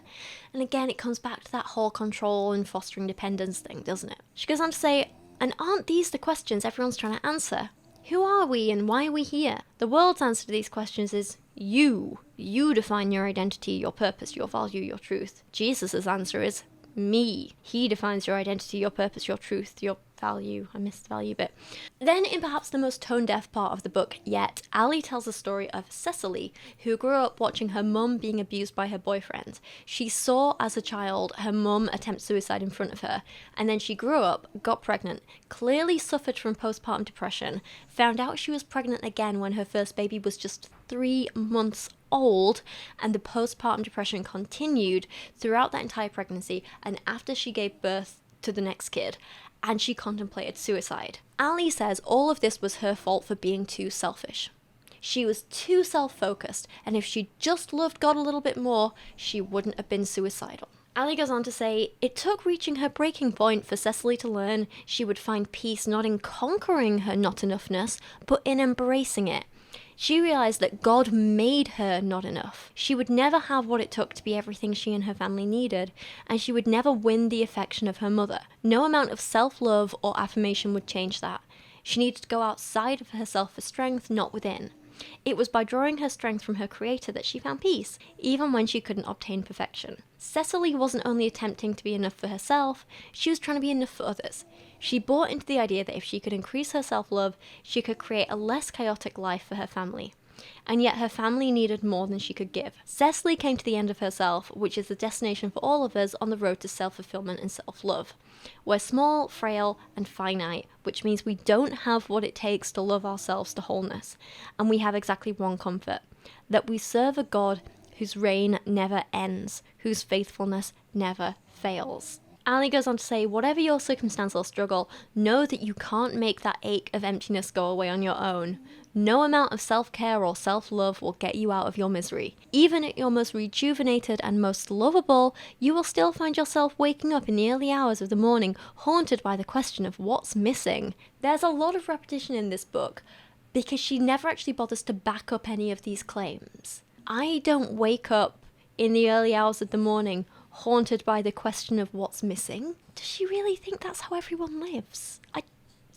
A: And again, it comes back to that whole control and fostering dependence thing, doesn't it? She goes on to say, and aren't these the questions everyone's trying to answer? Who are we and why are we here? The world's answer to these questions is you. You define your identity, your purpose, your value, your truth. Jesus' answer is me. He defines your identity, your purpose, your truth, your value. I missed the value bit. Then, in perhaps the most tone-deaf part of the book yet, Allie tells the story of Cecily, who grew up watching her mum being abused by her boyfriend. She saw as a child her mum attempt suicide in front of her, and then she grew up, got pregnant, clearly suffered from postpartum depression, found out she was pregnant again when her first baby was just 3 months old, and the postpartum depression continued throughout that entire pregnancy and after she gave birth to the next kid, and she contemplated suicide. Allie says all of this was her fault for being too selfish. She was too self-focused, and if she just loved God a little bit more, she wouldn't have been suicidal. Allie goes on to say, it took reaching her breaking point for Cecily to learn she would find peace not in conquering her not-enoughness, but in embracing it. She realised that God made her not enough. She would never have what it took to be everything she and her family needed, and she would never win the affection of her mother. No amount of self-love or affirmation would change that. She needed to go outside of herself for strength, not within. It was by drawing her strength from her creator that she found peace, even when she couldn't obtain perfection. Cecily wasn't only attempting to be enough for herself, she was trying to be enough for others. She bought into the idea that if she could increase her self-love, she could create a less chaotic life for her family. And yet her family needed more than she could give. Cecily came to the end of herself, which is the destination for all of us on the road to self-fulfillment and self-love. We're small, frail, and finite, which means we don't have what it takes to love ourselves to wholeness. And we have exactly one comfort, that we serve a God whose reign never ends, whose faithfulness never fails. Allie goes on to say, whatever your circumstance or struggle, know that you can't make that ache of emptiness go away on your own. No amount of self-care or self-love will get you out of your misery. Even at your most rejuvenated and most lovable, you will still find yourself waking up in the early hours of the morning, haunted by the question of what's missing. There's a lot of repetition in this book, because she never actually bothers to back up any of these claims. I don't wake up in the early hours of the morning haunted by the question of what's missing. Does she really think that's how everyone lives?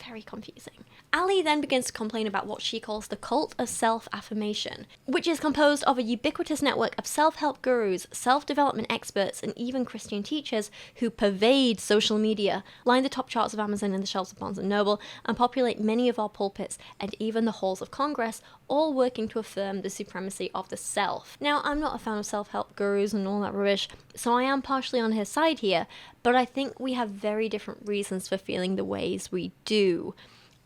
A: Very confusing. Allie then begins to complain about what she calls the cult of self-affirmation, which is composed of a ubiquitous network of self-help gurus, self-development experts, and even Christian teachers who pervade social media, line the top charts of Amazon and the shelves of Barnes & Noble, and populate many of our pulpits and even the halls of Congress, all working to affirm the supremacy of the self. Now, I'm not a fan of self-help gurus and all that rubbish, so I am partially on his side here, but I think we have very different reasons for feeling the ways we do.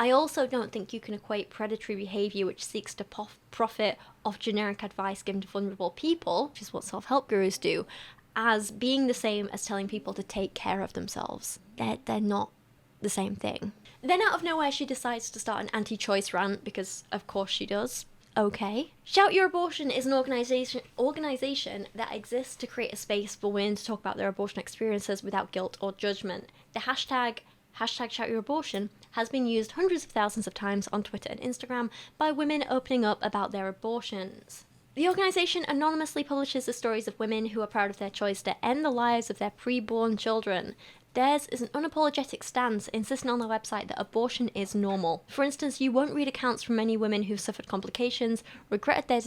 A: I also don't think you can equate predatory behaviour which seeks to profit off generic advice given to vulnerable people, which is what self-help gurus do, as being the same as telling people to take care of themselves. They're not the same thing. Then out of nowhere she decides to start an anti-choice rant, because of course she does. Okay. Shout Your Abortion is an organisation that exists to create a space for women to talk about their abortion experiences without guilt or judgment. The hashtag Shout Your Abortion has been used hundreds of thousands of times on Twitter and Instagram by women opening up about their abortions. The organisation anonymously publishes the stories of women who are proud of their choice to end the lives of their preborn children. Theirs is an unapologetic stance, insisting on their website that abortion is normal. For instance, you won't read accounts from many women who've suffered complications, regretted their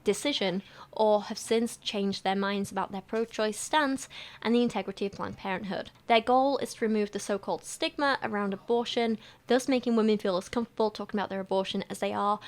A: decision, or have since changed their minds about their pro-choice stance and the integrity of Planned Parenthood. Their goal is to remove the so-called stigma around abortion, thus making women feel as comfortable talking about their abortion as they are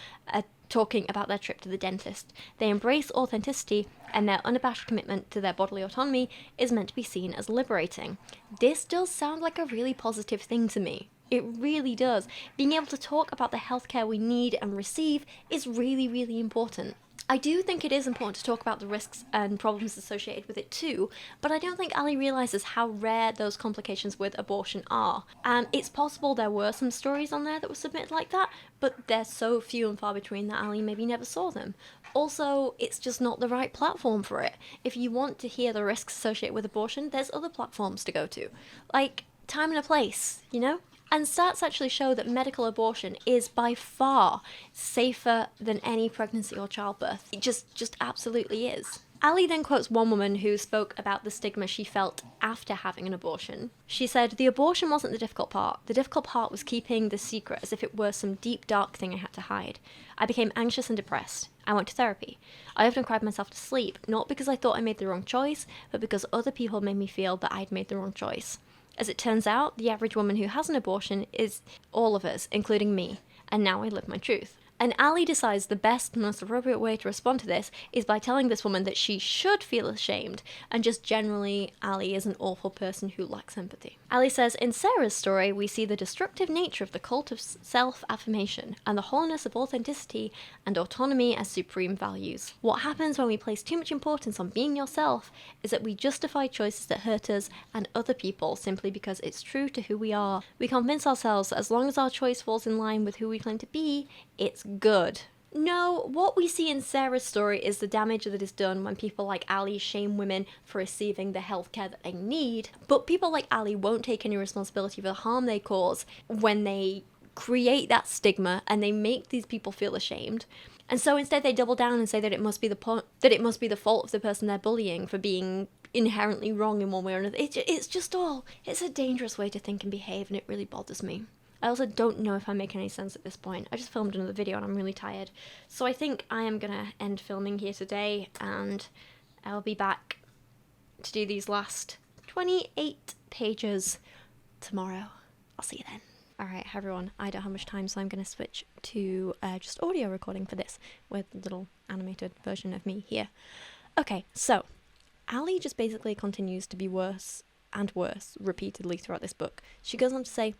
A: talking about their trip to the dentist. They embrace authenticity, and their unabashed commitment to their bodily autonomy is meant to be seen as liberating. This does sound like a really positive thing to me. It really does. Being able to talk about the healthcare we need and receive is really, really important. I do think it is important to talk about the risks and problems associated with it too, but I don't think Allie realises how rare those complications with abortion are. It's possible there were some stories on there that were submitted like that, but they're so few and far between that Allie maybe never saw them. Also, it's just not the right platform for it. If you want to hear the risks associated with abortion, there's other platforms to go to. Like, time and a place, you know? And stats actually show that medical abortion is by far safer than any pregnancy or childbirth. It just absolutely is. Allie then quotes one woman who spoke about the stigma she felt after having an abortion. She said, "The abortion wasn't the difficult part. The difficult part was keeping the secret as if it were some deep, dark thing I had to hide. I became anxious and depressed. I went to therapy. I often cried myself to sleep, not because I thought I made the wrong choice, but because other people made me feel that I'd made the wrong choice. As it turns out, the average woman who has an abortion is all of us, including me, and now I live my truth." And Allie decides the best and most appropriate way to respond to this is by telling this woman that she should feel ashamed, and just generally, Allie is an awful person who lacks empathy. Allie says, "In Sarah's story, we see the destructive nature of the cult of self-affirmation, and the wholeness of authenticity and autonomy as supreme values. What happens when we place too much importance on being yourself is that we justify choices that hurt us and other people simply because it's true to who we are. We convince ourselves that as long as our choice falls in line with who we claim to be, it's good." No, what we see in Sarah's story is the damage that is done when people like Allie shame women for receiving the healthcare that they need, but people like Allie won't take any responsibility for the harm they cause when they create that stigma and they make these people feel ashamed. And so instead they double down and say that it must be the fault of the person they're bullying for being inherently wrong in one way or another. It's a dangerous way to think and behave, and it really bothers me. I also don't know if I'm making any sense at this point. I just filmed another video and I'm really tired. So I think I am gonna end filming here today, and I'll be back to do these last 28 pages tomorrow. I'll see you then. Alright, everyone, I don't have much time, so I'm going to switch to just audio recording for this, with a little animated version of me here. Okay, so, Allie just basically continues to be worse and worse repeatedly throughout this book. She goes on to say,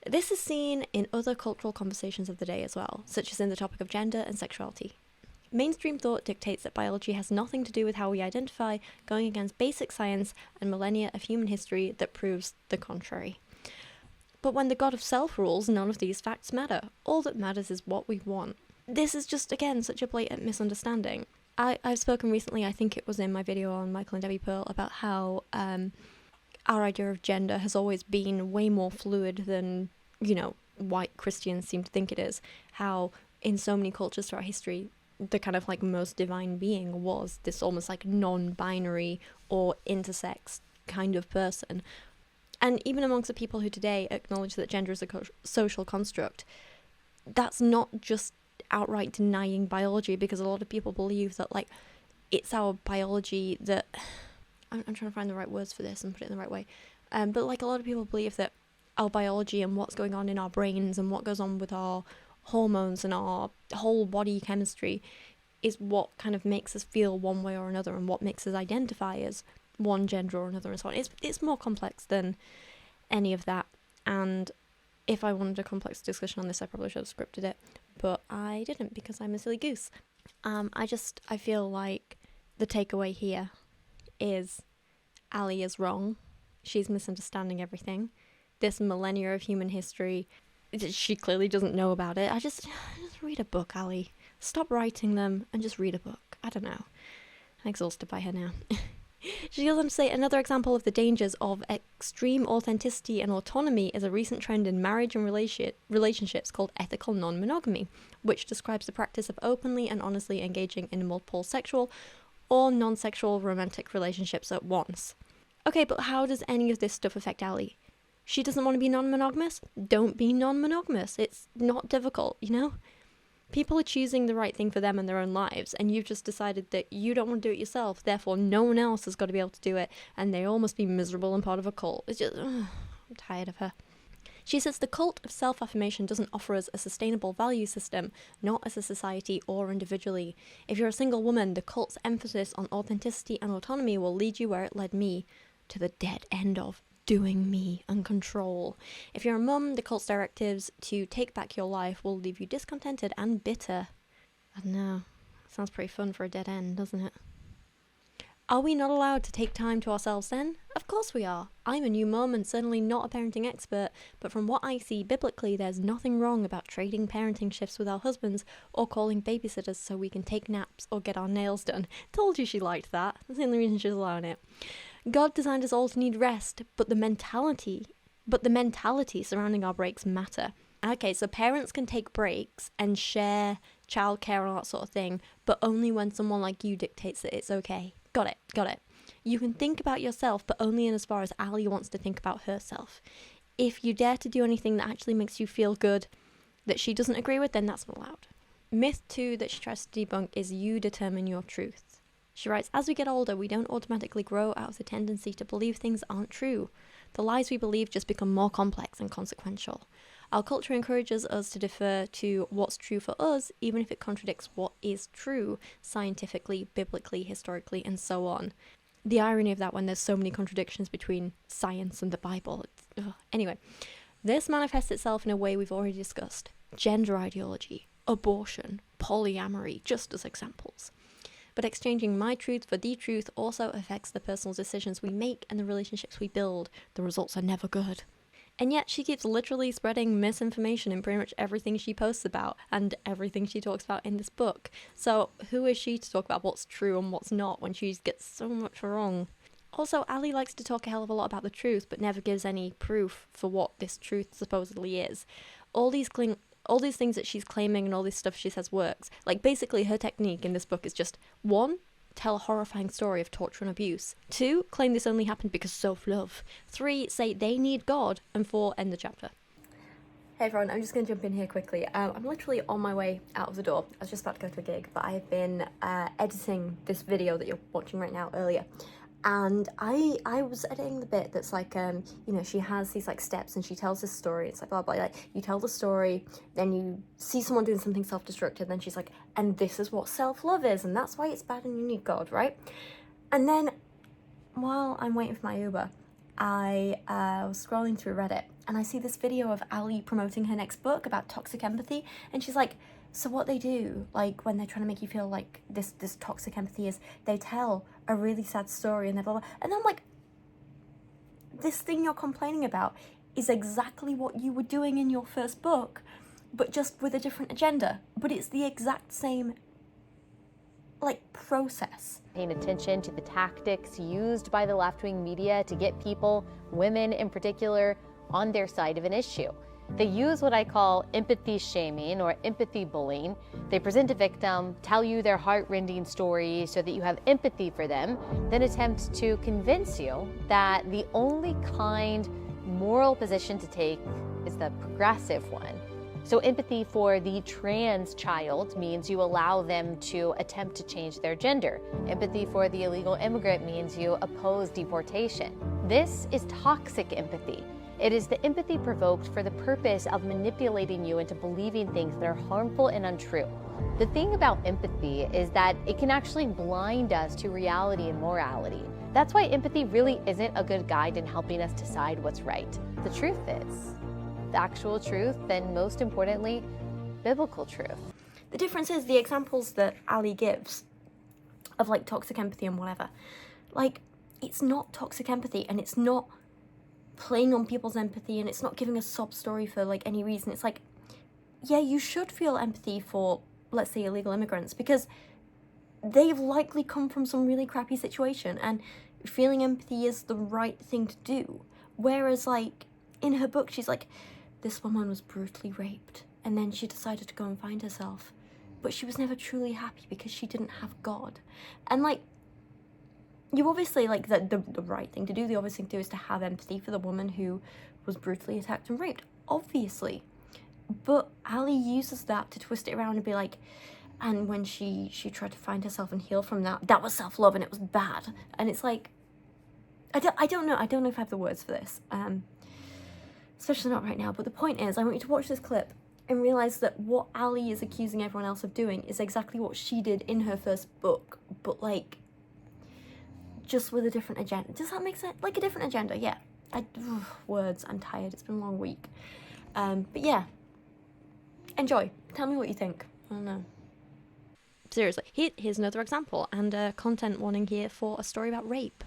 A: "This is seen in other cultural conversations of the day as well, such as in the topic of gender and sexuality. Mainstream thought dictates that biology has nothing to do with how we identify, going against basic science and millennia of human history that proves the contrary. But when the god of self rules, none of these facts matter. All that matters is what we want." This is just, again, such a blatant misunderstanding. I've spoken recently, I think it was in my video on Michael and Debbie Pearl, about how our idea of gender has always been way more fluid than, white Christians seem to think it is. How in so many cultures throughout history, the kind of most divine being was this almost non-binary or intersex kind of person. And even amongst the people who today acknowledge that gender is a social construct, that's not just outright denying biology, because a lot of people believe that, like, it's our biology that... I'm trying to find the right words for this and put it in the right way. But, like, a lot of people believe that our biology and what's going on in our brains and what goes on with our hormones and our whole body chemistry is what kind of makes us feel one way or another, and what makes us identify as one gender or another, and so on. It's more complex than any of that. And if I wanted a complex discussion on this, I probably should have scripted it, but I didn't, because I'm a silly goose. I feel like the takeaway here is Allie is wrong. She's misunderstanding everything. This millennia of human history, she clearly doesn't know about it. Just read a book, Allie. Stop writing them and just read a book. I don't know. I'm exhausted by her now. She goes on to say, another example of the dangers of extreme authenticity and autonomy is a recent trend in marriage and relationships called ethical non-monogamy, which describes the practice of openly and honestly engaging in multiple sexual or non-sexual romantic relationships at once. Okay, but how does any of this stuff affect Allie? She doesn't want to be non-monogamous? Don't be non-monogamous. It's not difficult, you know? People are choosing the right thing for them in their own lives, and you've just decided that you don't want to do it yourself, therefore no one else has got to be able to do it, and they all must be miserable and part of a cult. It's just... I'm tired of her. She says the cult of self-affirmation doesn't offer us a sustainable value system, not as a society or individually. If you're a single woman, the cult's emphasis on authenticity and autonomy will lead you where it led me, to the dead end of doing me and control. If you're a mum, the cult's directives to take back your life will leave you discontented and bitter. I don't know. Sounds pretty fun for a dead end, doesn't it? Are we not allowed to take time to ourselves then? Of course we are. I'm a new mum and certainly not a parenting expert, but from what I see biblically, there's nothing wrong about trading parenting shifts with our husbands or calling babysitters so we can take naps or get our nails done. Told you she liked that. That's the only reason she's allowing it. God designed us all to need rest, but the mentality surrounding our breaks matter. Okay, so parents can take breaks and share childcare and all that sort of thing, but only when someone like you dictates that it's okay. Got it. You can think about yourself, but only in as far as Allie wants to think about herself. If you dare to do anything that actually makes you feel good that she doesn't agree with, then that's not allowed. Myth 2 that she tries to debunk is you determine your truth. She writes, as we get older, we don't automatically grow out of the tendency to believe things aren't true. The lies we believe just become more complex and consequential. Our culture encourages us to defer to what's true for us, even if it contradicts what is true, scientifically, biblically, historically, and so on. The irony of that when there's so many contradictions between science and the Bible. Anyway, this manifests itself in a way we've already discussed. Gender ideology, abortion, polyamory, just as examples. But exchanging my truth for the truth also affects the personal decisions we make and the relationships we build. The results are never good. And yet she keeps literally spreading misinformation in pretty much everything she posts about and everything she talks about in this book. So who is she to talk about what's true and what's not when she gets so much wrong? Also, Allie likes to talk a hell of a lot about the truth, but never gives any proof for what this truth supposedly is. All these things that she's claiming and all this stuff she says works. Like, basically her technique in this book is just 1, tell a horrifying story of torture and abuse. 2, claim this only happened because self-love. 3, say they need God. And 4, end the chapter. Hey everyone, I'm just going to jump in here quickly. I'm literally on my way out of the door. I was just about to go to a gig, but I have been editing this video that you're watching right now earlier. And I was editing the bit that's like, she has these like steps and she tells this story. It's like blah, blah, like you tell the story, then you see someone doing something self-destructive, then she's like, and this is what self-love is, and that's why it's bad and you need God, right? And then while I'm waiting for my Uber, I was scrolling through Reddit and I see this video of Allie promoting her next book about toxic empathy, and she's like, so what they do, like when they're trying to make you feel like this toxic empathy is they tell a really sad story and blah, blah, blah. And I'm like, this thing you're complaining about is exactly what you were doing in your first book, but just with a different agenda. But it's the exact same, like, process.
B: Paying attention to the tactics used by the left-wing media to get people, women in particular, on their side of an issue. They use what I call empathy shaming or empathy bullying. They present a victim, tell you their heart-rending story so that you have empathy for them, then attempt to convince you that the only kind moral position to take is the progressive one. So empathy for the trans child means you allow them to attempt to change their gender. Empathy for the illegal immigrant means you oppose deportation. This is toxic empathy. It is the empathy provoked for the purpose of manipulating you into believing things that are harmful and untrue. The thing about empathy is that it can actually blind us to reality and morality. That's why empathy really isn't a good guide in helping us decide what's right. The truth is the actual truth, and most importantly, biblical truth.
A: The difference is the examples that Allie gives of like toxic empathy and whatever. Like, it's not toxic empathy, and it's not playing on people's empathy, and it's not giving a sob story for like any reason. It's like, yeah, you should feel empathy for, let's say, illegal immigrants, because they've likely come from some really crappy situation, and feeling empathy is the right thing to do. Whereas, like, in her book, she's like, this woman was brutally raped, and then she decided to go and find herself, but she was never truly happy because she didn't have God. And, like, you obviously, like, the right thing to do, the obvious thing to do is to have empathy for the woman who was brutally attacked and raped, obviously. But Allie uses that to twist it around and be like, and when she tried to find herself and heal from that was self-love and it was bad. And it's like, I don't know if I have the words for this, especially not right now, but the point is, I want you to watch this clip and realize that what Allie is accusing everyone else of doing is exactly what she did in her first book, but like, just with a different agenda. Does that make sense? Like a different agenda, yeah. Words, I'm tired, it's been a long week. But yeah, enjoy. Tell me what you think. I don't know. Seriously, here's another example, and a content warning here for a story about rape.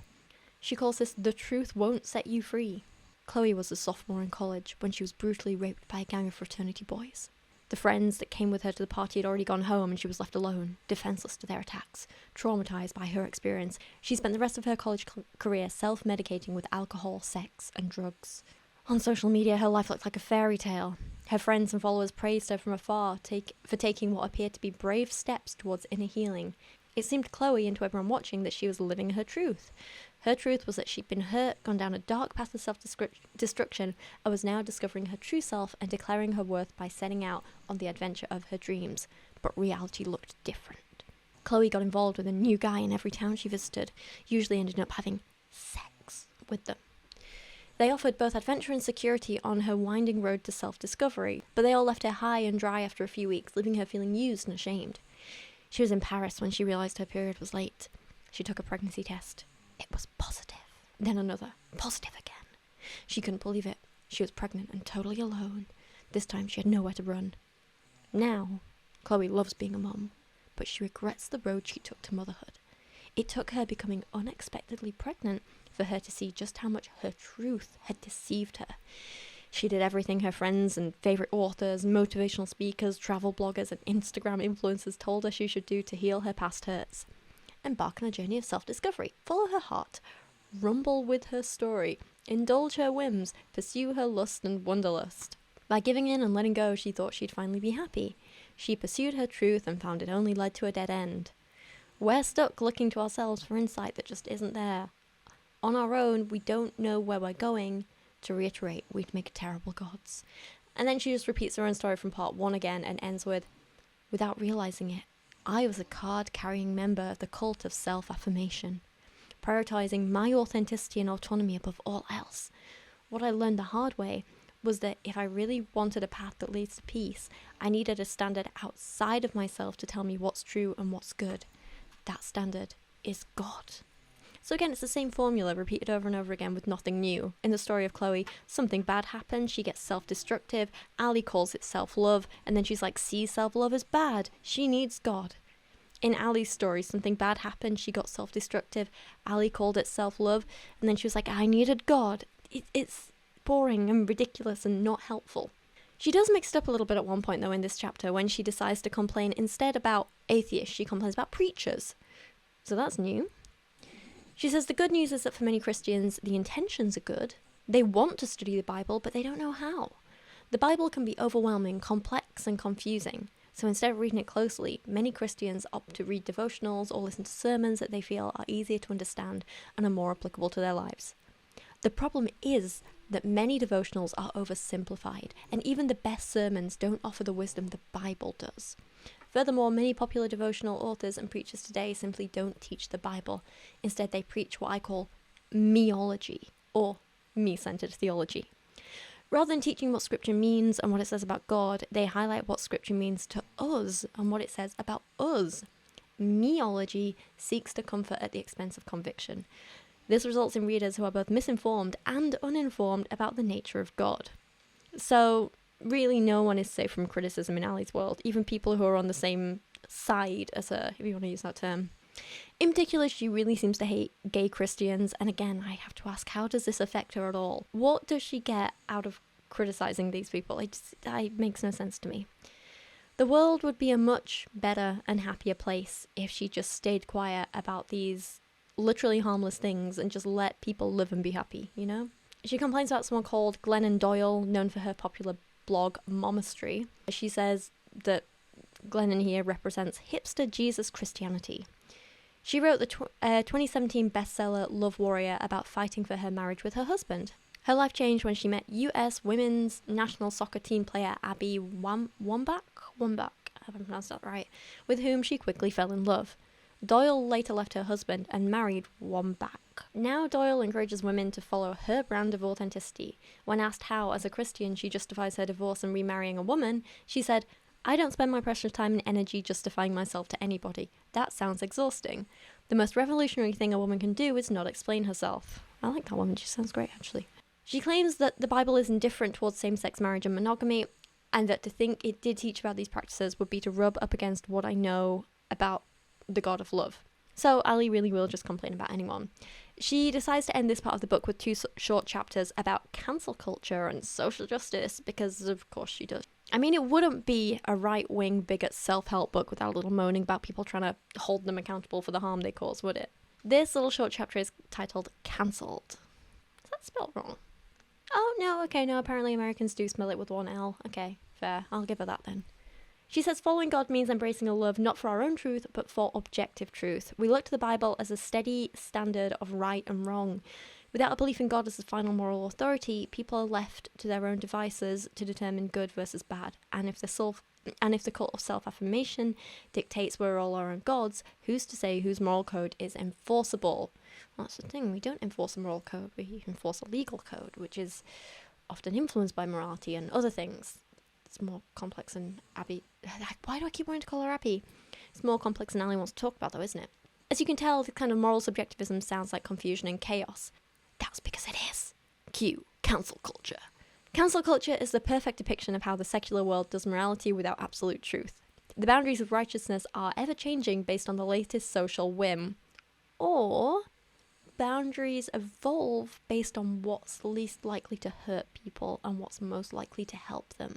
A: She calls this "The Truth Won't Set You Free." Chloe was a sophomore in college when she was brutally raped by a gang of fraternity boys. The friends that came with her to the party had already gone home, and she was left alone, defenseless to their attacks. Traumatized by her experience, she spent the rest of her college career self-medicating with alcohol, sex, and drugs. On social media, her life looked like a fairy tale. Her friends and followers praised her from afar for taking what appeared to be brave steps towards inner healing. It seemed to Chloe and to everyone watching that she was living her truth. Her truth was that she'd been hurt, gone down a dark path of self-destruction, and was now discovering her true self and declaring her worth by setting out on the adventure of her dreams. But reality looked different. Chloe got involved with a new guy in every town she visited, usually ended up having sex with them. They offered both adventure and security on her winding road to self-discovery, but they all left her high and dry after a few weeks, leaving her feeling used and ashamed. She was in Paris when she realised her period was late. She took a pregnancy test. It was positive. Then another. Positive again. She couldn't believe it. She was pregnant and totally alone. This time she had nowhere to run. Now, Chloe loves being a mum, but she regrets the road she took to motherhood. It took her becoming unexpectedly pregnant for her to see just how much her truth had deceived her. She did everything her friends and favourite authors, motivational speakers, travel bloggers, and Instagram influencers told her she should do to heal her past hurts. Embark on a journey of self-discovery, follow her heart, rumble with her story, indulge her whims, pursue her lust and wanderlust. By giving in and letting go, she thought she'd finally be happy. She pursued her truth and found it only led to a dead end. We're stuck looking to ourselves for insight that just isn't there. On our own, we don't know where we're going. To reiterate, we'd make terrible gods. And then she just repeats her own story from part 1 again and ends with, without realising it, I was a card-carrying member of the cult of self-affirmation, prioritising my authenticity and autonomy above all else. What I learned the hard way was that if I really wanted a path that leads to peace, I needed a standard outside of myself to tell me what's true and what's good. That standard is God. So again, it's the same formula repeated over and over again with nothing new. In the story of Chloe, something bad happens, she gets self-destructive, Allie calls it self-love, and then she's like, see, self-love is bad, she needs God. In Allie's story, something bad happened, she got self-destructive, Allie called it self-love, and then she was like, I needed God. It's boring and ridiculous and not helpful. She does mix it up a little bit at one point though in this chapter when she decides to complain instead about atheists, she complains about preachers. So that's new. She says the good news is that for many Christians, the intentions are good. They want to study the Bible, but they don't know how. The Bible can be overwhelming, complex, and confusing. So instead of reading it closely, many Christians opt to read devotionals or listen to sermons that they feel are easier to understand and are more applicable to their lives. The problem is that many devotionals are oversimplified, and even the best sermons don't offer the wisdom the Bible does. Furthermore, many popular devotional authors and preachers today simply don't teach the Bible. Instead, they preach what I call meology, or me-centered theology. Rather than teaching what Scripture means and what it says about God, they highlight what Scripture means to us and what it says about us. Meology seeks to comfort at the expense of conviction. This results in readers who are both misinformed and uninformed about the nature of God. So, really no one is safe from criticism in Allie's world, even people who are on the same side as her, if you want to use that term. In particular, she really seems to hate gay Christians, and again, I have to ask, how does this affect her at all? What does she get out of criticizing these people? It makes no sense to me. The world would be a much better and happier place if she just stayed quiet about these literally harmless things and just let people live and be happy, you know? She complains about someone called Glennon Doyle, known for her popular blog Momastery. She says that Glennon here represents hipster Jesus Christianity. She wrote the 2017 bestseller Love Warrior about fighting for her marriage with her husband. Her life changed when she met US women's national soccer team player Abby Wambach, I haven't pronounced that right, with whom she quickly fell in love. Doyle later left her husband and married Wambach. Now Doyle encourages women to follow her brand of authenticity. When asked how, as a Christian, she justifies her divorce and remarrying a woman, she said, "I don't spend my precious time and energy justifying myself to anybody. That sounds exhausting. The most revolutionary thing a woman can do is not explain herself." I like that woman, she sounds great actually. She claims that the Bible is indifferent towards same-sex marriage and monogamy, and that to think it did teach about these practices would be to rub up against what I know about the God of love. So Allie really will just complain about anyone. She decides to end this part of the book with 2 short chapters about cancel culture and social justice, because of course she does. I mean, it wouldn't be a right-wing bigot self-help book without a little moaning about people trying to hold them accountable for the harm they cause, would it? This little short chapter is titled Cancelled. Is that spelled wrong? Oh, no, okay, no, apparently Americans do spell it with 1 L. Okay, fair, I'll give her that then. She says following God means embracing a love not for our own truth, but for objective truth. We look to the Bible as a steady standard of right and wrong. Without a belief in God as the final moral authority, people are left to their own devices to determine good versus bad. And if the cult of self-affirmation dictates we're all our own gods, who's to say whose moral code is enforceable? That's the thing, we don't enforce a moral code, we enforce a legal code, which is often influenced by morality and other things. It's more complex than Abby... Why do I keep wanting to call her Abby? It's more complex than Allie wants to talk about though, isn't it? As you can tell, the kind of moral subjectivism sounds like confusion and chaos. That's because it is. Cue cancel culture. Cancel culture is the perfect depiction of how the secular world does morality without absolute truth. The boundaries of righteousness are ever-changing based on the latest social whim. Or boundaries evolve based on what's least likely to hurt people and what's most likely to help them.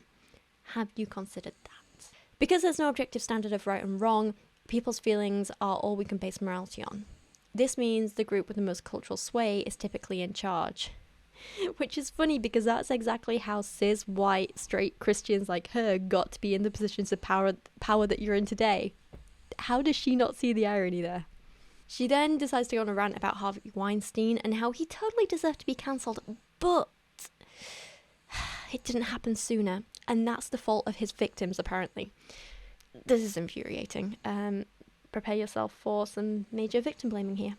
A: Have you considered that? Because there's no objective standard of right and wrong, people's feelings are all we can base morality on. This means the group with the most cultural sway is typically in charge. Which is funny because that's exactly how cis, white, straight Christians like her got to be in the positions of power that you're in today. How does she not see the irony there? She then decides to go on a rant about Harvey Weinstein and how he totally deserved to be cancelled, but it didn't happen sooner, and that's the fault of his victims, apparently. This is infuriating. Prepare yourself for some major victim blaming here.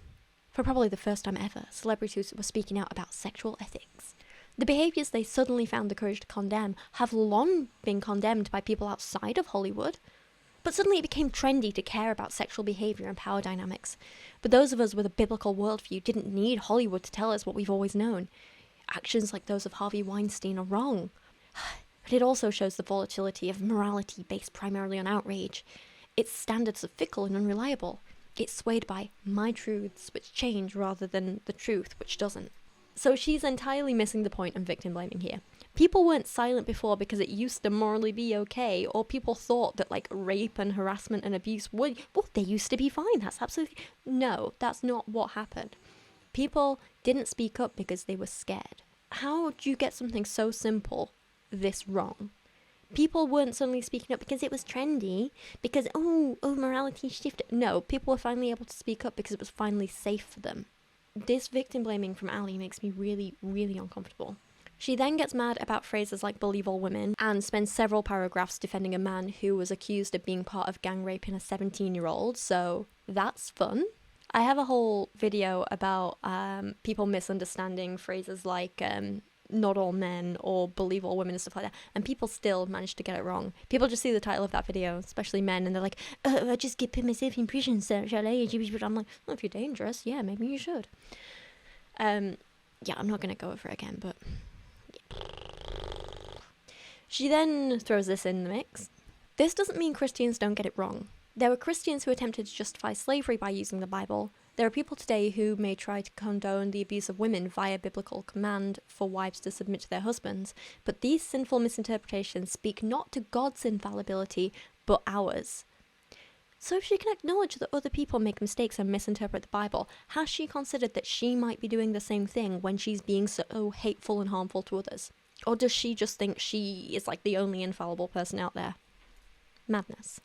A: For probably the first time ever, celebrities were speaking out about sexual ethics. The behaviours they suddenly found the courage to condemn have long been condemned by people outside of Hollywood. But suddenly it became trendy to care about sexual behaviour and power dynamics. But those of us with a biblical worldview didn't need Hollywood to tell us what we've always known. Actions like those of Harvey Weinstein are wrong. But it also shows the volatility of morality based primarily on outrage. Its standards are fickle and unreliable. It's swayed by my truths, which change, rather than the truth, which doesn't. So she's entirely missing the point of victim blaming here. People weren't silent before because it used to morally be okay, or people thought that like rape and harassment and abuse would, well, they used to be fine. That's absolutely, no, that's not what happened. People didn't speak up because they were scared. How do you get something so simple this wrong? People weren't suddenly speaking up because it was trendy, because, morality shifted. No, people were finally able to speak up because it was finally safe for them. This victim blaming from Allie makes me really, really uncomfortable. She then gets mad about phrases like believe all women and spends several paragraphs defending a man who was accused of being part of gang raping a 17-year-old, so that's fun. I have a whole video about people misunderstanding phrases like not all men or believe all women and stuff like that, and people still manage to get it wrong. People just see the title of that video, especially men, and they're like, I just get put myself in prison, so shall I? I'm like, well, if you're dangerous, yeah, maybe you should. Yeah, I'm not going to go over it again, but... She then throws this in the mix. This doesn't mean Christians don't get it wrong. There were Christians who attempted to justify slavery by using the Bible. There are people today who may try to condone the abuse of women via biblical command for wives to submit to their husbands, but these sinful misinterpretations speak not to God's infallibility, but ours. So if she can acknowledge that other people make mistakes and misinterpret the Bible, has she considered that she might be doing the same thing when she's being so hateful and harmful to others? Or does she just think she is like the only infallible person out there? Madness.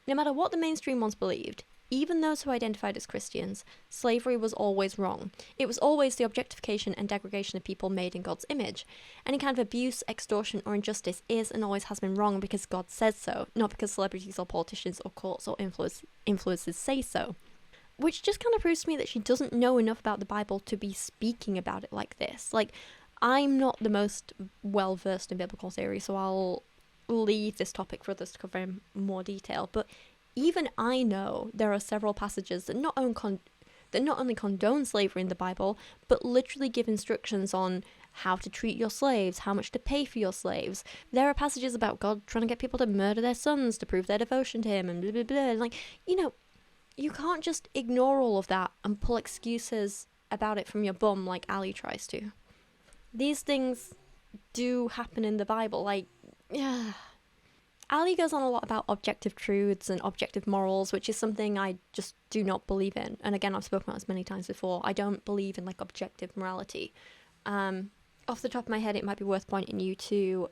A: No matter what the mainstream once believed, even those who identified as Christians, slavery was always wrong. It was always the objectification and degradation of people made in God's image. Any kind of abuse, extortion, or injustice is and always has been wrong because God says so, not because celebrities or politicians or courts or influencers say so. Which just kind of proves to me that she doesn't know enough about the Bible to be speaking about it like this. Like, I'm not the most well-versed in biblical theory, so I'll leave this topic for others to cover in more detail, but even I know there are several passages that not only condone slavery in the Bible, but literally give instructions on how to treat your slaves, how much to pay for your slaves. There are passages about God trying to get people to murder their sons to prove their devotion to him, and blah, blah, blah. And like, you know, you can't just ignore all of that and pull excuses about it from your bum like Allie tries to. These things do happen in the Bible, like, yeah. Allie goes on a lot about objective truths and objective morals, which is something I just do not believe in. And again, I've spoken about this many times before. I don't believe in, like, objective morality. Off the top of my head, it might be worth pointing you to,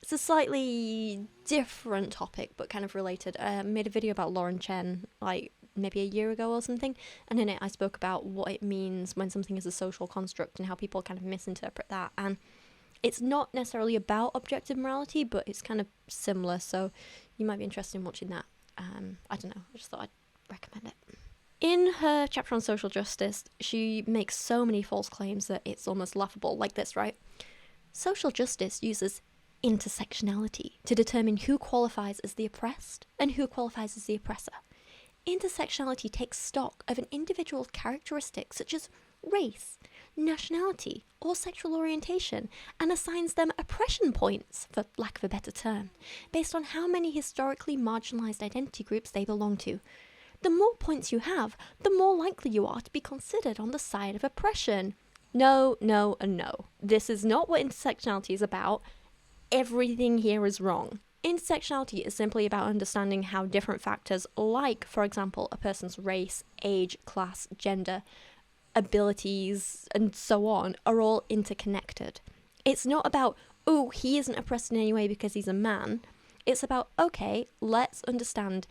A: it's a slightly different topic, but kind of related. I made a video about Lauren Chen, like, maybe a year ago or something, and in it I spoke about what it means when something is a social construct and how people kind of misinterpret that. And it's not necessarily about objective morality, but it's kind of similar, so you might be interested in watching that. I don't know, I just thought I'd recommend it. In her chapter on social justice, she makes so many false claims that it's almost laughable, like this, right? Social justice uses intersectionality to determine who qualifies as the oppressed and who qualifies as the oppressor. Intersectionality takes stock of an individual's characteristics such as race, nationality, or sexual orientation, and assigns them oppression points, for lack of a better term, based on how many historically marginalised identity groups they belong to. The more points you have, the more likely you are to be considered on the side of oppression. No, no, and no. This is not what intersectionality is about. Everything here is wrong. Intersectionality is simply about understanding how different factors, like, for example, a person's race, age, class, gender, abilities, and so on, are all interconnected. It's not about, oh, he isn't oppressed in any way because he's a man. It's about, okay, let's understand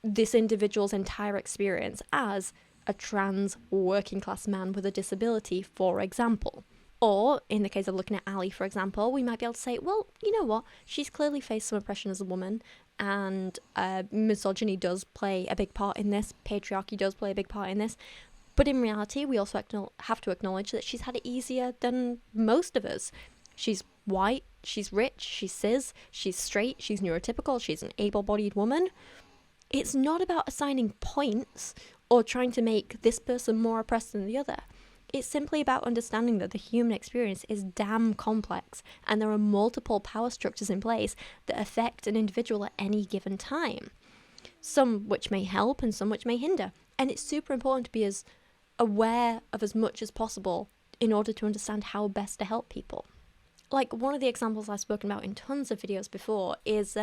A: this individual's entire experience as a trans working class man with a disability, for example. Or, in the case of looking at Allie, for example, we might be able to say, well, you know what, she's clearly faced some oppression as a woman, and misogyny does play a big part in this, patriarchy does play a big part in this, but in reality, we also have to acknowledge that she's had it easier than most of us. She's white, she's rich, she's cis, she's straight, she's neurotypical, she's an able-bodied woman. It's not about assigning points or trying to make this person more oppressed than the other. It's simply about understanding that the human experience is damn complex and there are multiple power structures in place that affect an individual at any given time. Some which may help and some which may hinder. And it's super important to be as aware of as much as possible in order to understand how best to help people. Like, one of the examples I've spoken about in tons of videos before is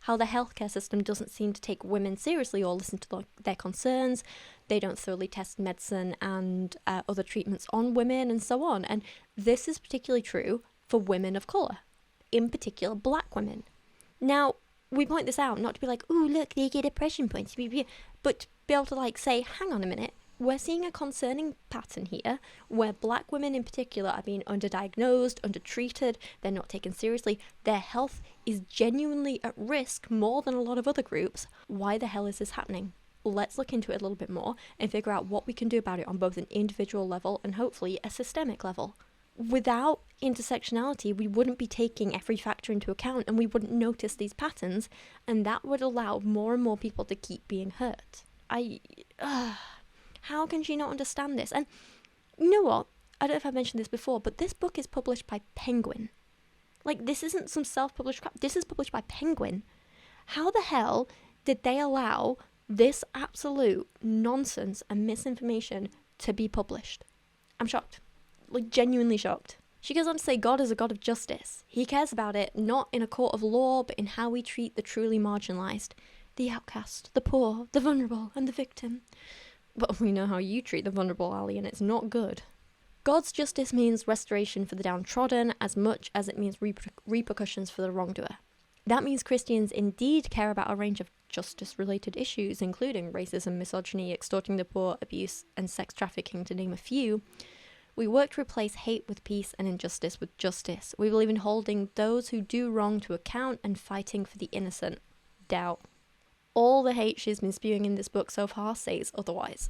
A: how the healthcare system doesn't seem to take women seriously or listen to their concerns. They don't thoroughly test medicine and other treatments on women and so on. And this is particularly true for women of colour, in particular black women. Now, we point this out not to be like, ooh, look, they get oppression points, but to be able to, like, say, hang on a minute, we're seeing a concerning pattern here where black women in particular are being underdiagnosed, undertreated, they're not taken seriously, their health is genuinely at risk more than a lot of other groups. Why the hell is this happening? Let's look into it a little bit more and figure out what we can do about it on both an individual level and hopefully a systemic level. Without intersectionality, we wouldn't be taking every factor into account and we wouldn't notice these patterns, and that would allow more and more people to keep being hurt. How can she not understand this? And you know what? I don't know if I mentioned this before, but this book is published by Penguin. Like, this isn't some self-published crap. This is published by Penguin. How the hell did they allow this absolute nonsense and misinformation to be published? I'm shocked. Like, genuinely shocked. She goes on to say God is a God of justice. He cares about it not in a court of law, but in how we treat the truly marginalised. The outcast, the poor, the vulnerable, and the victim. But we know how you treat the vulnerable, Allie, and it's not good. God's justice means restoration for the downtrodden as much as it means repercussions for the wrongdoer. That means Christians indeed care about a range of justice-related issues, including racism, misogyny, extorting the poor, abuse, and sex trafficking, to name a few. We work to replace hate with peace and injustice with justice. We believe in holding those who do wrong to account and fighting for the innocent. Doubt. All the hate she's been spewing in this book so far says otherwise.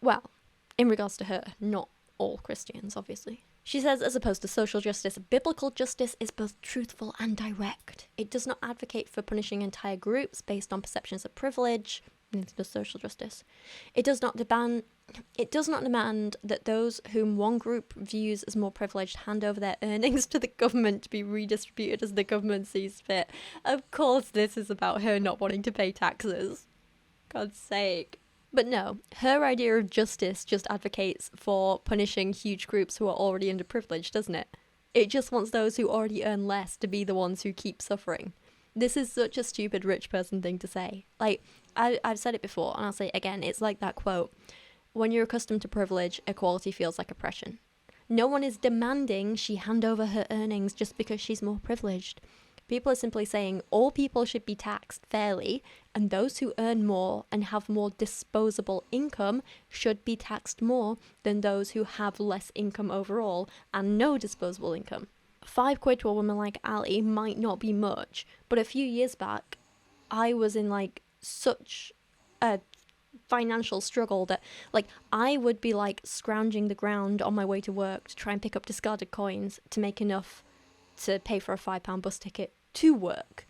A: Well, in regards to her, not all Christians, obviously. She says, as opposed to social justice, biblical justice is both truthful and direct. It does not advocate for punishing entire groups based on perceptions of privilege, neither does social justice. It does not demand that those whom one group views as more privileged hand over their earnings to the government to be redistributed as the government sees fit. Of course this is about her not wanting to pay taxes. God's sake. But no, her idea of justice just advocates for punishing huge groups who are already underprivileged, doesn't it? It just wants those who already earn less to be the ones who keep suffering. This is such a stupid rich person thing to say. Like, I've said it before, and I'll say it again. It's like that quote, when you're accustomed to privilege, equality feels like oppression. No one is demanding she hand over her earnings just because she's more privileged. People are simply saying all people should be taxed fairly, and those who earn more and have more disposable income should be taxed more than those who have less income overall and no disposable income. £5 to a woman like Allie might not be much, but a few years back, I was in like such a financial struggle that like I would be like scrounging the ground on my way to work to try and pick up discarded coins to make enough to pay for a £5 bus ticket to work.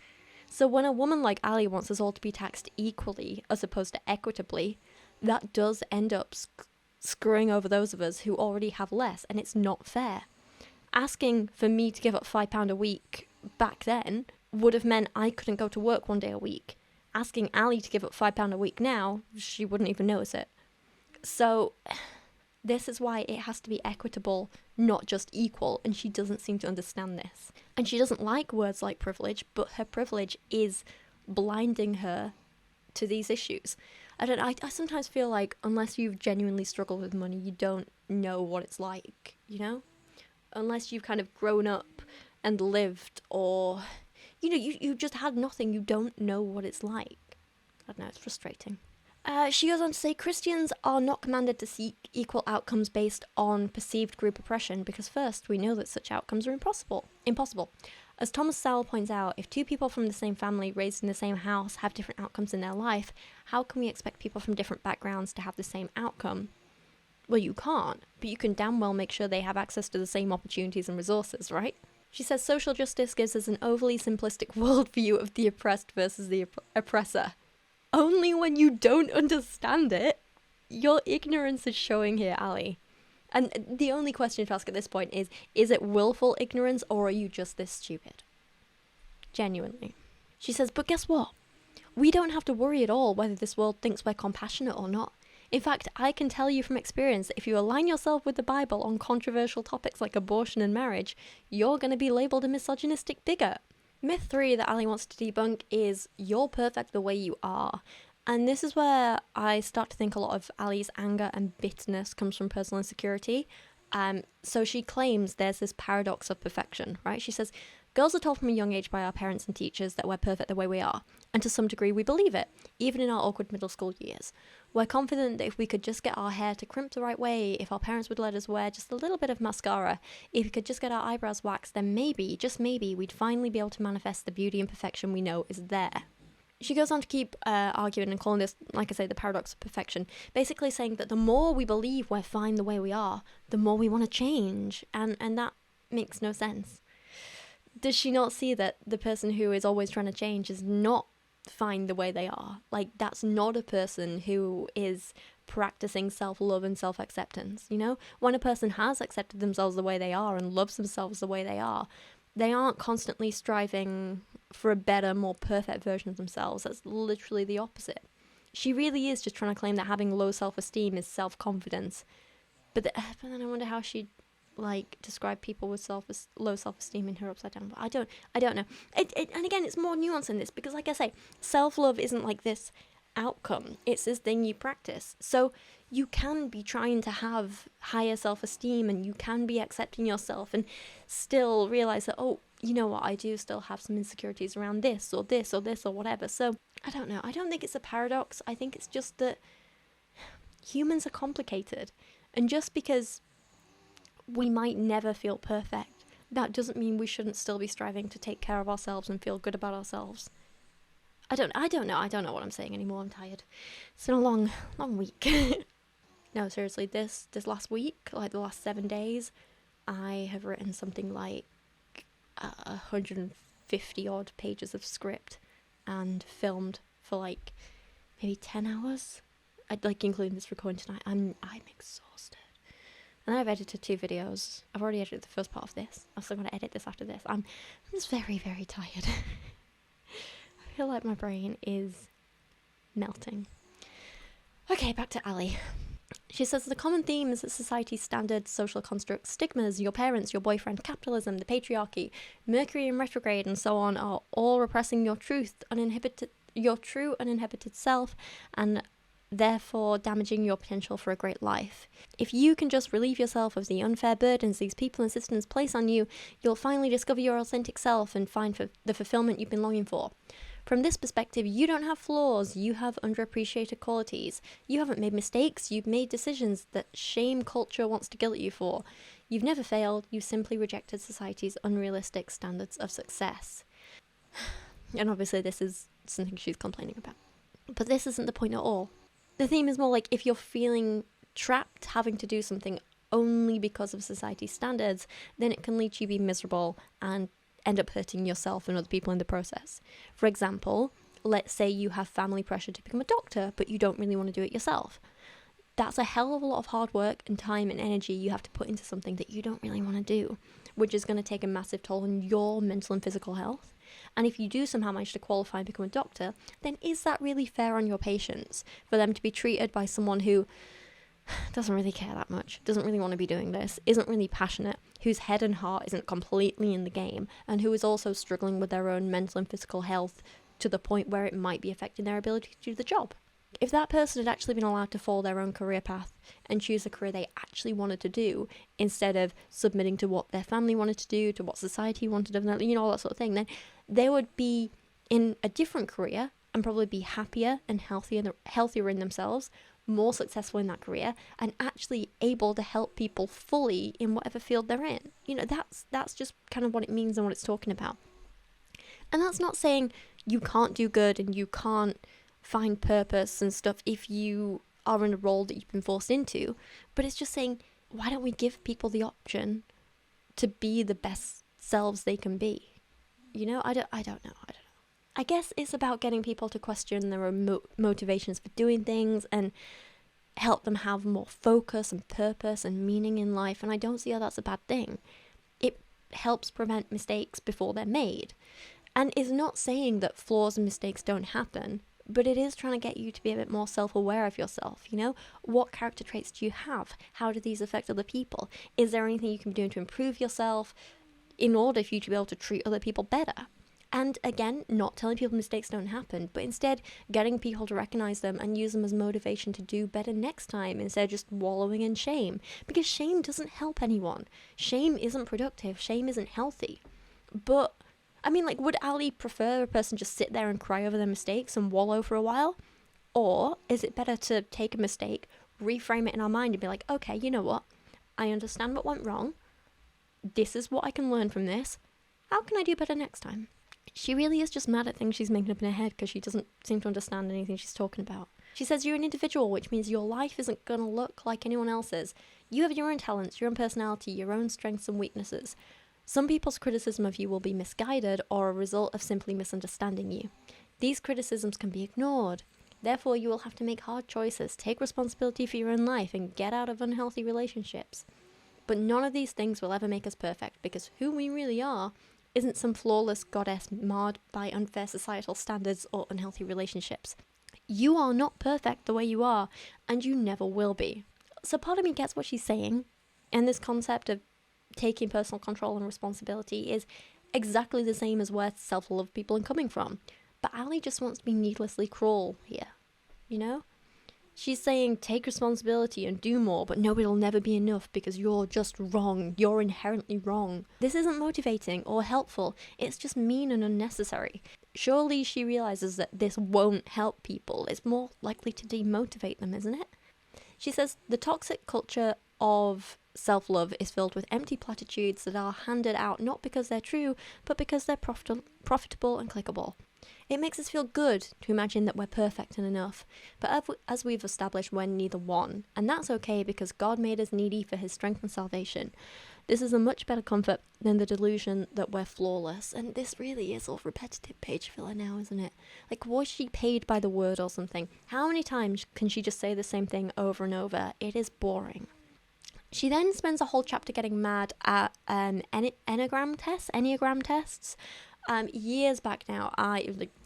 A: So when a woman like Allie wants us all to be taxed equally as opposed to equitably, that does end up screwing over those of us who already have less, and it's not fair. Asking for me to give up £5 a week back then would have meant I couldn't go to work one day a week. Asking Allie to give up £5 a week now, she wouldn't even notice it. So this is why it has to be equitable, not just equal, and she doesn't seem to understand this. And she doesn't like words like privilege, but her privilege is blinding her to these issues. I sometimes feel like unless you've genuinely struggled with money, you don't know what it's like, you know? Unless you've kind of grown up and lived, or you know, you just had nothing, you don't know what it's like. I don't know, it's frustrating. She goes on to say, Christians are not commanded to seek equal outcomes based on perceived group oppression, because first, we know that such outcomes are impossible. As Thomas Sowell points out, if two people from the same family raised in the same house have different outcomes in their life, how can we expect people from different backgrounds to have the same outcome? Well, you can't, but you can damn well make sure they have access to the same opportunities and resources, right? She says social justice gives us an overly simplistic worldview of the oppressed versus the oppressor. Only when you don't understand it, your ignorance is showing here, Allie. And the only question to ask at this point is it willful ignorance, or are you just this stupid? Genuinely. She says, but guess what? We don't have to worry at all whether this world thinks we're compassionate or not. In fact, I can tell you from experience that if you align yourself with the Bible on controversial topics like abortion and marriage, you're going to be labelled a misogynistic bigot. Myth 3 that Allie wants to debunk is you're perfect the way you are. And this is where I start to think a lot of Allie's anger and bitterness comes from personal insecurity. So she claims there's this paradox of perfection, right? She says, Girls are told from a young age by our parents and teachers that we're perfect the way we are, and to some degree we believe it, even in our awkward middle school years. We're confident that if we could just get our hair to crimp the right way, if our parents would let us wear just a little bit of mascara, if we could just get our eyebrows waxed, then maybe, just maybe, we'd finally be able to manifest the beauty and perfection we know is there. She goes on to keep arguing and calling this, like I say, the paradox of perfection, basically saying that the more we believe we're fine the way we are, the more we want to change, and that makes no sense. Does she not see that the person who is always trying to change is not fine the way they are? Like, that's not a person who is practicing self-love and self-acceptance, you know? When a person has accepted themselves the way they are and loves themselves the way they aren't constantly striving for a better, more perfect version of themselves. That's literally the opposite. She really is just trying to claim that having low self-esteem is self-confidence. But then I wonder how she'd describe people with low self-esteem in her Upside Down. But I don't know. And again, it's more nuanced than this, because like I say, self-love isn't like this outcome. It's this thing you practice. So you can be trying to have higher self-esteem, and you can be accepting yourself and still realize that, oh, you know what, I do still have some insecurities around this or this or this or whatever. So I don't know. I don't think it's a paradox. I think it's just that humans are complicated. And just because we might never feel perfect, that doesn't mean we shouldn't still be striving to take care of ourselves and feel good about ourselves. I don't know what I'm saying anymore. I'm tired. It's been a long week. No, seriously, this last week, like the last 7 days, I have written something like 150 odd pages of script and filmed for like maybe 10 hours. I'd including this recording tonight. I'm exhausted. And then I've edited 2 videos. I've already edited the first part of this. I'm still going to edit this after this. I'm just very, very tired. I feel like my brain is melting. Okay, back to Allie. She says the common theme is that society's standards, social constructs, stigmas, your parents, your boyfriend, capitalism, the patriarchy, Mercury in retrograde, and so on are all repressing your your true uninhibited self, and therefore damaging your potential for a great life. If you can just relieve yourself of the unfair burdens these people and systems place on you, you'll finally discover your authentic self and find the fulfillment you've been longing for. From this perspective, you don't have flaws, you have underappreciated qualities. You haven't made mistakes, you've made decisions that shame culture wants to guilt you for. You've never failed, you've simply rejected society's unrealistic standards of success. And obviously this is something she's complaining about. But this isn't the point at all. The theme is more like, if you're feeling trapped having to do something only because of society's standards, then it can lead you to be miserable and end up hurting yourself and other people in the process. For example, let's say you have family pressure to become a doctor, but you don't really want to do it yourself. That's a hell of a lot of hard work and time and energy you have to put into something that you don't really want to do, which is going to take a massive toll on your mental and physical health. And if you do somehow manage to qualify and become a doctor, then is that really fair on your patients for them to be treated by someone who doesn't really care that much, doesn't really want to be doing this, isn't really passionate, whose head and heart isn't completely in the game, and who is also struggling with their own mental and physical health to the point where it might be affecting their ability to do the job? If that person had actually been allowed to follow their own career path and choose a career they actually wanted to do, instead of submitting to what their family wanted to do, to what society wanted of them, all that sort of thing, then they would be in a different career and probably be happier and healthier in themselves, more successful in that career, and actually able to help people fully in whatever field they're in. That's just kind of what it means and what it's talking about. And that's not saying you can't do good and you can't find purpose and stuff if you are in a role that you've been forced into, but it's just saying, why don't we give people the option to be the best selves they can be? I don't know. I guess it's about getting people to question their own motivations for doing things and help them have more focus and purpose and meaning in life. And I don't see how that's a bad thing. It helps prevent mistakes before they're made. And is not saying that flaws and mistakes don't happen, but it is trying to get you to be a bit more self-aware of yourself. What character traits do you have? How do these affect other people? Is there anything you can be doing to improve yourself in order for you to be able to treat other people better? And again, not telling people mistakes don't happen, but instead getting people to recognize them and use them as motivation to do better next time, instead of just wallowing in shame. Because shame doesn't help anyone. Shame isn't productive. Shame isn't healthy. But I mean, like, would Allie prefer a person just sit there and cry over their mistakes and wallow for a while? Or is it better to take a mistake, reframe it in our mind and be like, okay, you know what? I understand what went wrong. This is what I can learn from this. How can I do better next time? She really is just mad at things she's making up in her head because she doesn't seem to understand anything she's talking about. She says you're an individual, which means your life isn't going to look like anyone else's. You have your own talents, your own personality, your own strengths and weaknesses. Some people's criticism of you will be misguided or a result of simply misunderstanding you. These criticisms can be ignored. Therefore, you will have to make hard choices, take responsibility for your own life, and get out of unhealthy relationships. But none of these things will ever make us perfect, because who we really are isn't some flawless goddess marred by unfair societal standards or unhealthy relationships. You are not perfect the way you are, and you never will be. So part of me gets what she's saying, and this concept of taking personal control and responsibility is exactly the same as where self-love people are coming from. But Allie just wants to be needlessly cruel here, you know? She's saying take responsibility and do more, but no, it'll never be enough because you're just wrong. You're inherently wrong. This isn't motivating or helpful. It's just mean and unnecessary. Surely she realizes that this won't help people. It's more likely to demotivate them, isn't it? She says the toxic culture of self-love is filled with empty platitudes that are handed out not because they're true, but because they're profitable and clickable. It makes us feel good to imagine that we're perfect and enough, but as we've established, we're neither one, and that's okay because God made us needy for his strength and salvation. This is a much better comfort than the delusion that we're flawless, and this really is all repetitive page filler now, isn't it? Like, was she paid by the word or something? How many times can she just say the same thing over and over? It is boring. She then spends a whole chapter getting mad at Enneagram tests. Years back now,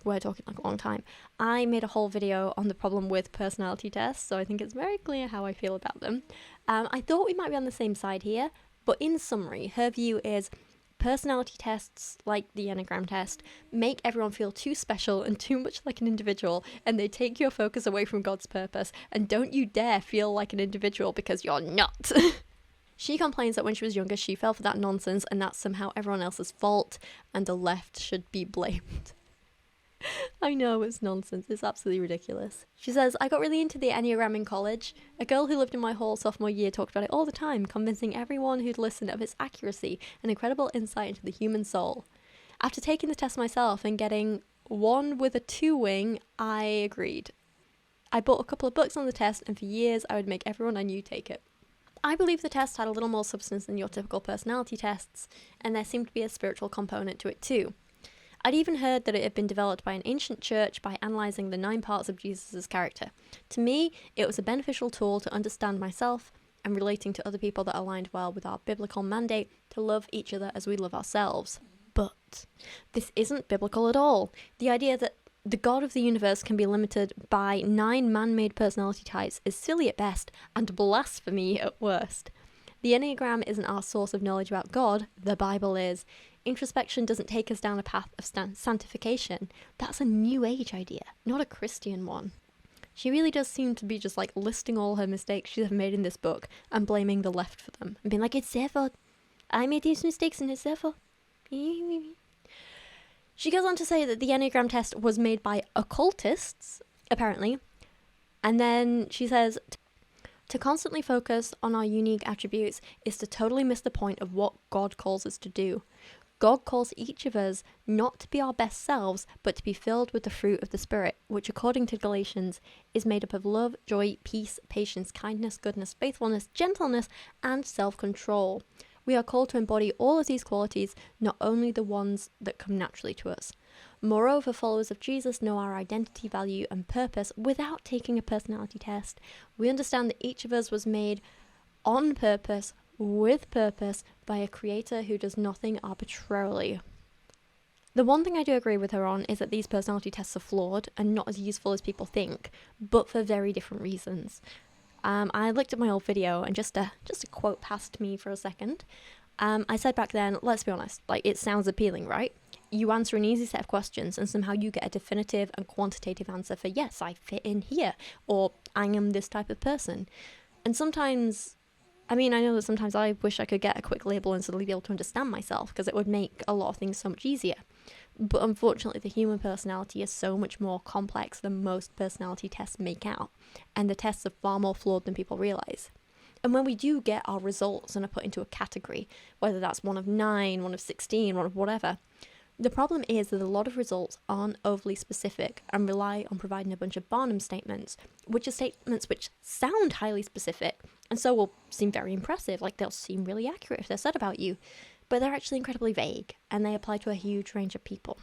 A: we're talking like a long time, I made a whole video on the problem with personality tests, so I think it's very clear how I feel about them. I thought we might be on the same side here, but in summary, her view is personality tests, like the Enneagram test, make everyone feel too special and too much like an individual, and they take your focus away from God's purpose, and don't you dare feel like an individual because you're not. She complains that when she was younger, she fell for that nonsense and that's somehow everyone else's fault and the left should be blamed. I know, it's nonsense. It's absolutely ridiculous. She says, I got really into the Enneagram in college. A girl who lived in my hall sophomore year talked about it all the time, convincing everyone who'd listen of its accuracy and incredible insight into the human soul. After taking the test myself and getting one with a 2 wing, I agreed. I bought a couple of books on the test and for years I would make everyone I knew take it. I believe the test had a little more substance than your typical personality tests, and there seemed to be a spiritual component to it too. I'd even heard that it had been developed by an ancient church by analysing the 9 parts of Jesus' character. To me, it was a beneficial tool to understand myself and relating to other people that aligned well with our biblical mandate to love each other as we love ourselves. But this isn't biblical at all. The idea that the God of the universe can be limited by 9 man-made personality types is silly at best and blasphemy at worst. The Enneagram isn't our source of knowledge about God, the Bible is. Introspection doesn't take us down a path of sanctification. That's a New Age idea, not a Christian one. She really does seem to be just like listing all her mistakes she's ever made in this book and blaming the left for them. And being like, it's their fault. I made these mistakes and it's their fault. She goes on to say that the Enneagram test was made by occultists, apparently. And then she says, to constantly focus on our unique attributes is to totally miss the point of what God calls us to do. God calls each of us not to be our best selves, but to be filled with the fruit of the Spirit, which according to Galatians is made up of love, joy, peace, patience, kindness, goodness, faithfulness, gentleness, and self-control. We are called to embody all of these qualities, not only the ones that come naturally to us. Moreover, followers of Jesus know our identity, value, and purpose without taking a personality test. We understand that each of us was made on purpose, with purpose, by a creator who does nothing arbitrarily. The one thing I do agree with her on is that these personality tests are flawed and not as useful as people think, but for very different reasons. I looked at my old video and just a quote passed me for a second. I said back then, let's be honest, like it sounds appealing, right? You answer an easy set of questions and somehow you get a definitive and quantitative answer for yes, I fit in here, or I am this type of person. And sometimes, I know that sometimes I wish I could get a quick label and suddenly be able to understand myself because it would make a lot of things so much easier. But unfortunately, the human personality is so much more complex than most personality tests make out, and the tests are far more flawed than people realise. And when we do get our results and are put into a category, whether that's 1 of 9, 1 of 16, 1 of whatever, the problem is that a lot of results aren't overly specific and rely on providing a bunch of Barnum statements, which are statements which sound highly specific and so will seem very impressive, like they'll seem really accurate if they're said about you, but they're actually incredibly vague and they apply to a huge range of people.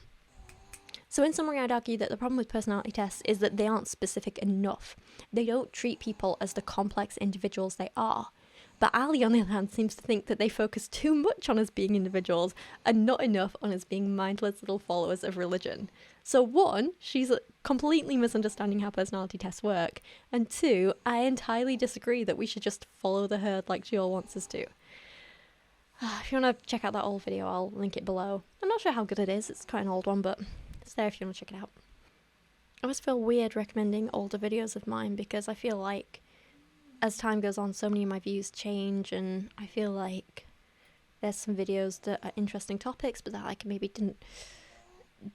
A: So in summary, I'd argue that the problem with personality tests is that they aren't specific enough. They don't treat people as the complex individuals they are. But Allie, on the other hand, seems to think that they focus too much on us being individuals and not enough on us being mindless little followers of religion. So 1, she's completely misunderstanding how personality tests work, and 2, I entirely disagree that we should just follow the herd like she all wants us to. If you want to check out that old video, I'll link it below. I'm not sure how good it is, it's quite an old one, but it's there if you want to check it out. I always feel weird recommending older videos of mine because I feel like as time goes on, so many of my views change, and I feel like there's some videos that are interesting topics, but that I maybe didn't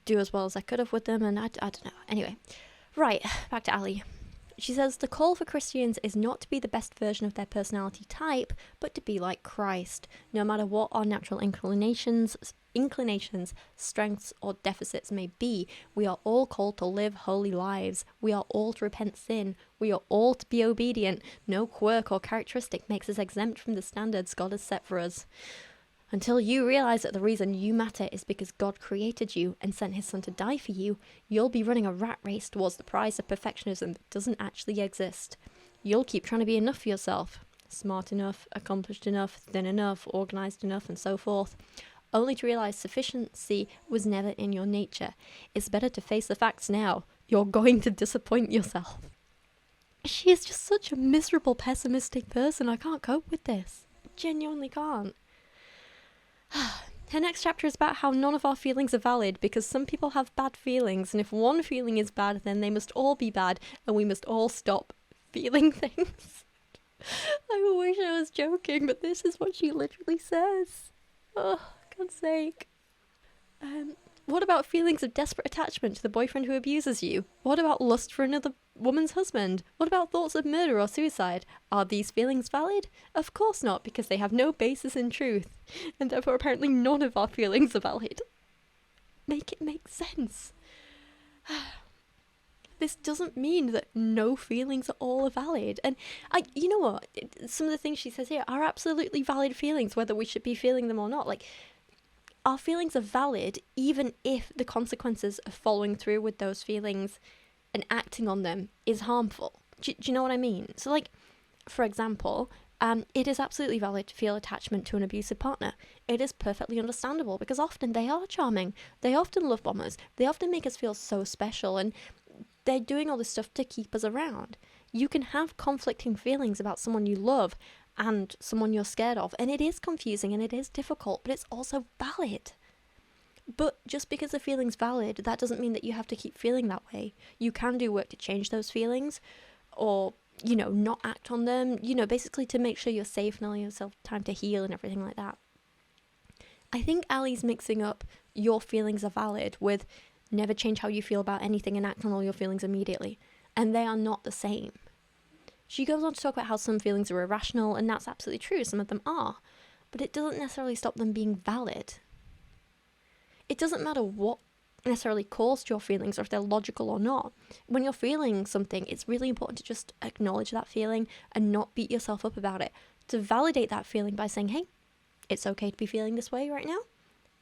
A: do as well as I could have with them, and I don't know. Anyway, right, back to Allie. She says, the call for Christians is not to be the best version of their personality type, but to be like Christ, no matter what our natural inclinations, strengths, or deficits may be. We are all called to live holy lives. We are all to repent sin. We are all to be obedient. No quirk or characteristic makes us exempt from the standards God has set for us. Until you realize that the reason you matter is because God created you and sent his son to die for you, you'll be running a rat race towards the prize of perfectionism that doesn't actually exist. You'll keep trying to be enough for yourself. Smart enough, accomplished enough, thin enough, organized enough, and so forth. Only to realize sufficiency was never in your nature. It's better to face the facts now. You're going to disappoint yourself. She is just such a miserable, pessimistic person. I can't cope with this. I genuinely can't. Her next chapter is about how none of our feelings are valid because some people have bad feelings, and if one feeling is bad, then they must all be bad, and we must all stop feeling things. I wish I was joking, but this is what she literally says. Oh, God's sake. What about feelings of desperate attachment to the boyfriend who abuses you? What about lust for another woman's husband? What about thoughts of murder or suicide? Are these feelings valid? Of course not, because they have no basis in truth, and therefore apparently none of our feelings are valid. Make it make sense. This doesn't mean that no feelings at all are valid. And you know what? Some of the things she says here are absolutely valid feelings, whether we should be feeling them or not. Like, our feelings are valid even if the consequences of following through with those feelings and acting on them is harmful. Do you know what I mean? So, like, for example, it is absolutely valid to feel attachment to an abusive partner. It is perfectly understandable because often they are charming. They often love bomb us. They often make us feel so special, and they're doing all this stuff to keep us around. You can have conflicting feelings about someone you love and someone you're scared of, and it is confusing and it is difficult, but it's also valid. But just because the feeling's valid, that doesn't mean that you have to keep feeling that way. You can do work to change those feelings, or, you know, not act on them, you know, basically to make sure you're safe and allow yourself time to heal and everything like that. I think Allie's mixing up your feelings are valid with never change how you feel about anything and act on all your feelings immediately, and they are not the same. She goes on to talk about how some feelings are irrational, and that's absolutely true, some of them are, but it doesn't necessarily stop them being valid. It doesn't matter what necessarily caused your feelings or if they're logical or not. When you're feeling something, it's really important to just acknowledge that feeling and not beat yourself up about it. To validate that feeling by saying, hey, it's okay to be feeling this way right now.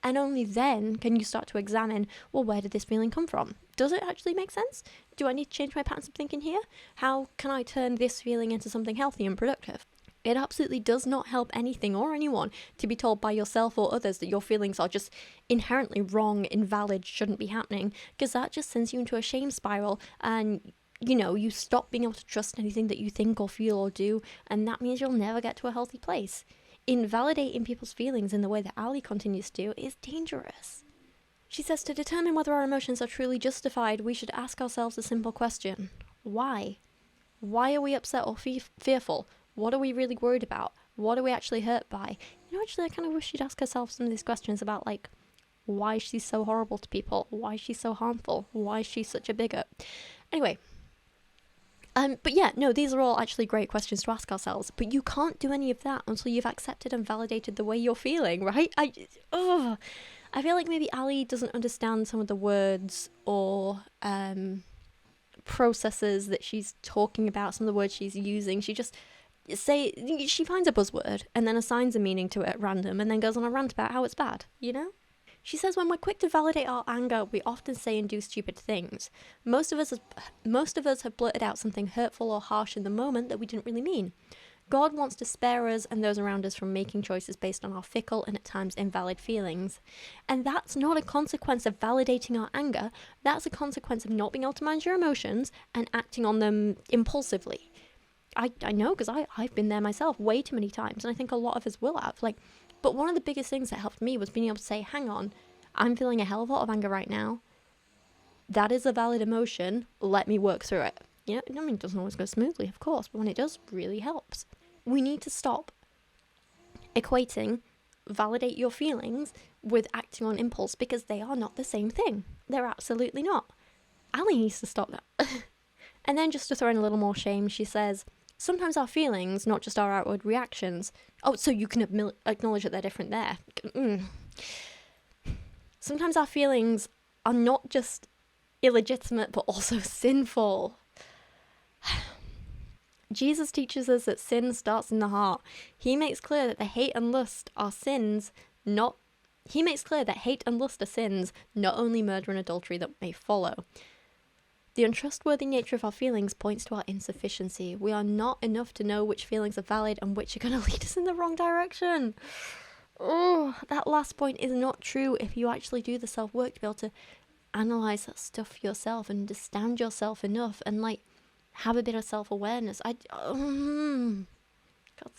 A: And only then can you start to examine, well, where did this feeling come from? Does it actually make sense? Do I need to change my patterns of thinking here? How can I turn this feeling into something healthy and productive? It absolutely does not help anything or anyone to be told by yourself or others that your feelings are just inherently wrong, invalid, shouldn't be happening, because that just sends you into a shame spiral, and you know, you stop being able to trust anything that you think or feel or do, and that means you'll never get to a healthy place. Invalidating people's feelings in the way that Allie continues to do is dangerous. She says to determine whether our emotions are truly justified, we should ask ourselves a simple question. Why? Why are we upset or fearful? What are we really worried about? What are we actually hurt by? You know, actually, I kind of wish she'd ask herself some of these questions about, like, why she's so horrible to people, why she's so harmful, why she's such a bigot. Anyway, but yeah, no, these are all actually great questions to ask ourselves, but you can't do any of that until you've accepted and validated the way you're feeling, right? I feel like maybe Allie doesn't understand some of the words or processes that she's talking about, some of the words she's using. She finds a buzzword and then assigns a meaning to it at random and then goes on a rant about how it's bad, you know? She says, when we're quick to validate our anger, we often say and do stupid things. Most of us have blurted out something hurtful or harsh in the moment that we didn't really mean. God wants to spare us and those around us from making choices based on our fickle and at times invalid feelings. And that's not a consequence of validating our anger. That's a consequence of not being able to manage your emotions and acting on them impulsively. I know, because I've been there myself way too many times, and I think a lot of us will have. But one of the biggest things that helped me was being able to say, hang on, I'm feeling a hell of a lot of anger right now. That is a valid emotion. Let me work through it. You know, I mean, it doesn't always go smoothly, of course, but when it does, really helps. We need to stop equating validate your feelings with acting on impulse, because they are not the same thing. They're absolutely not. Allie needs to stop that. And then just to throw in a little more shame, she says, sometimes our feelings, not just our outward reactions. Oh, so you can acknowledge that they're different there. Sometimes our feelings are not just illegitimate, but also sinful. Jesus teaches us that sin starts in the heart. He makes clear that hate and lust are sins, not only murder and adultery that may follow. The untrustworthy nature of our feelings points to our insufficiency. We are not enough to know which feelings are valid and which are going to lead us in the wrong direction. Oh, that last point is not true if you actually do the self-work to be able to analyze that stuff yourself and understand yourself enough and have a bit of self-awareness. God's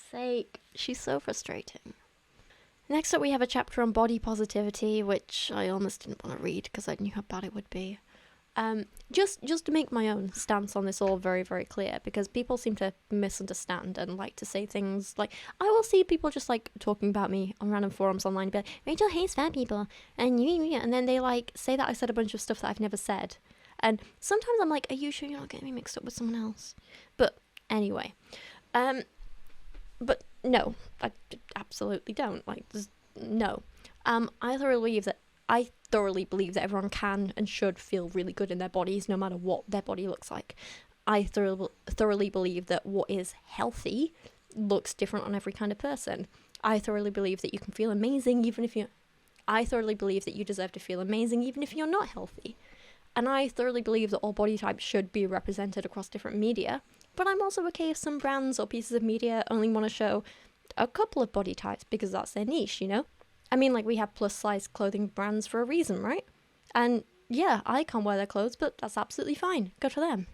A: sake, she's so frustrating. Next up, we have a chapter on body positivity, which I almost didn't want to read because I knew how bad it would be. Just to make my own stance on this all very, very clear, because people seem to misunderstand and like to say things like, I will see people just talking about me on random forums online and be like, Rachel hates fat people, and then they say that I said a bunch of stuff that I've never said. And sometimes I'm like, are you sure you're not getting me mixed up with someone else? But anyway, but no, I absolutely don't. No. I thoroughly believe that everyone can and should feel really good in their bodies, no matter what their body looks like. I thoroughly believe that what is healthy looks different on every kind of person. I thoroughly believe that you can feel amazing I thoroughly believe that you deserve to feel amazing even if you're not healthy. And I thoroughly believe that all body types should be represented across different media, but I'm also okay if some brands or pieces of media only want to show a couple of body types because that's their niche, you know? I mean, we have plus-size clothing brands for a reason, right? And yeah, I can't wear their clothes, but that's absolutely fine. Good for them.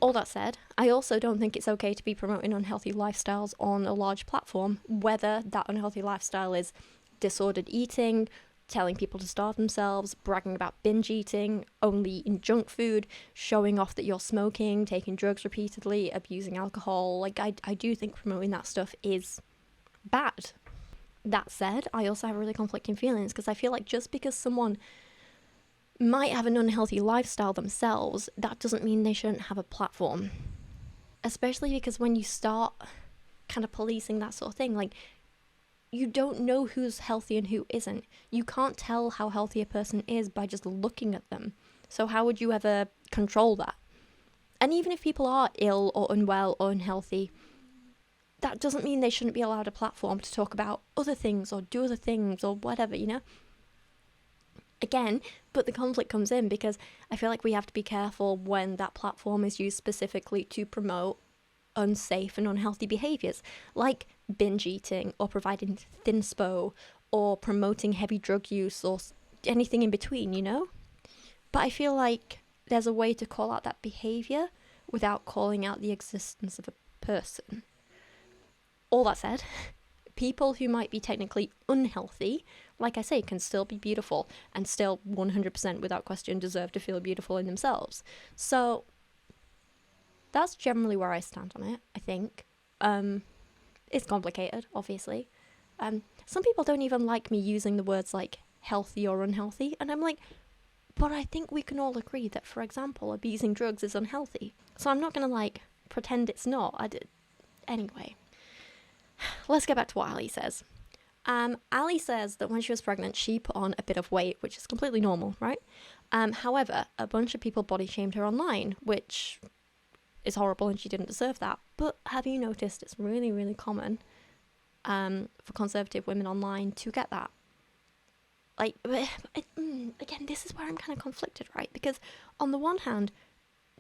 A: All that said, I also don't think it's okay to be promoting unhealthy lifestyles on a large platform, whether that unhealthy lifestyle is disordered eating, telling people to starve themselves, bragging about binge eating, only eating junk food, showing off that you're smoking, taking drugs repeatedly, abusing alcohol. I do think promoting that stuff is bad. That said, I also have really conflicting feelings, because I feel like just because someone might have an unhealthy lifestyle themselves, that doesn't mean they shouldn't have a platform. Especially because when you start kind of policing that sort of thing, you don't know who's healthy and who isn't. You can't tell how healthy a person is by just looking at them. So how would you ever control that? And even if people are ill or unwell or unhealthy, that doesn't mean they shouldn't be allowed a platform to talk about other things or do other things or whatever, you know? Again, but the conflict comes in because I feel like we have to be careful when that platform is used specifically to promote unsafe and unhealthy behaviours, like binge eating or providing thinspo or promoting heavy drug use or anything in between, you know? But I feel like there's a way to call out that behaviour without calling out the existence of a person. All that said, people who might be technically unhealthy, like I say, can still be beautiful and still 100% without question deserve to feel beautiful in themselves. So that's generally where I stand on it, I think. It's complicated, obviously. Some people don't even like me using the words healthy or unhealthy. And I'm like, but I think we can all agree that, for example, abusing drugs is unhealthy. So I'm not going to, like, pretend it's not. Anyway, let's get back to what Allie says. Allie says that when she was pregnant, she put on a bit of weight, which is completely normal, right? However, a bunch of people body shamed her online, which is horrible and she didn't deserve that. But have you noticed it's really, really common for conservative women online to get that? Like, again, this is where I'm kind of conflicted, right? Because on the one hand,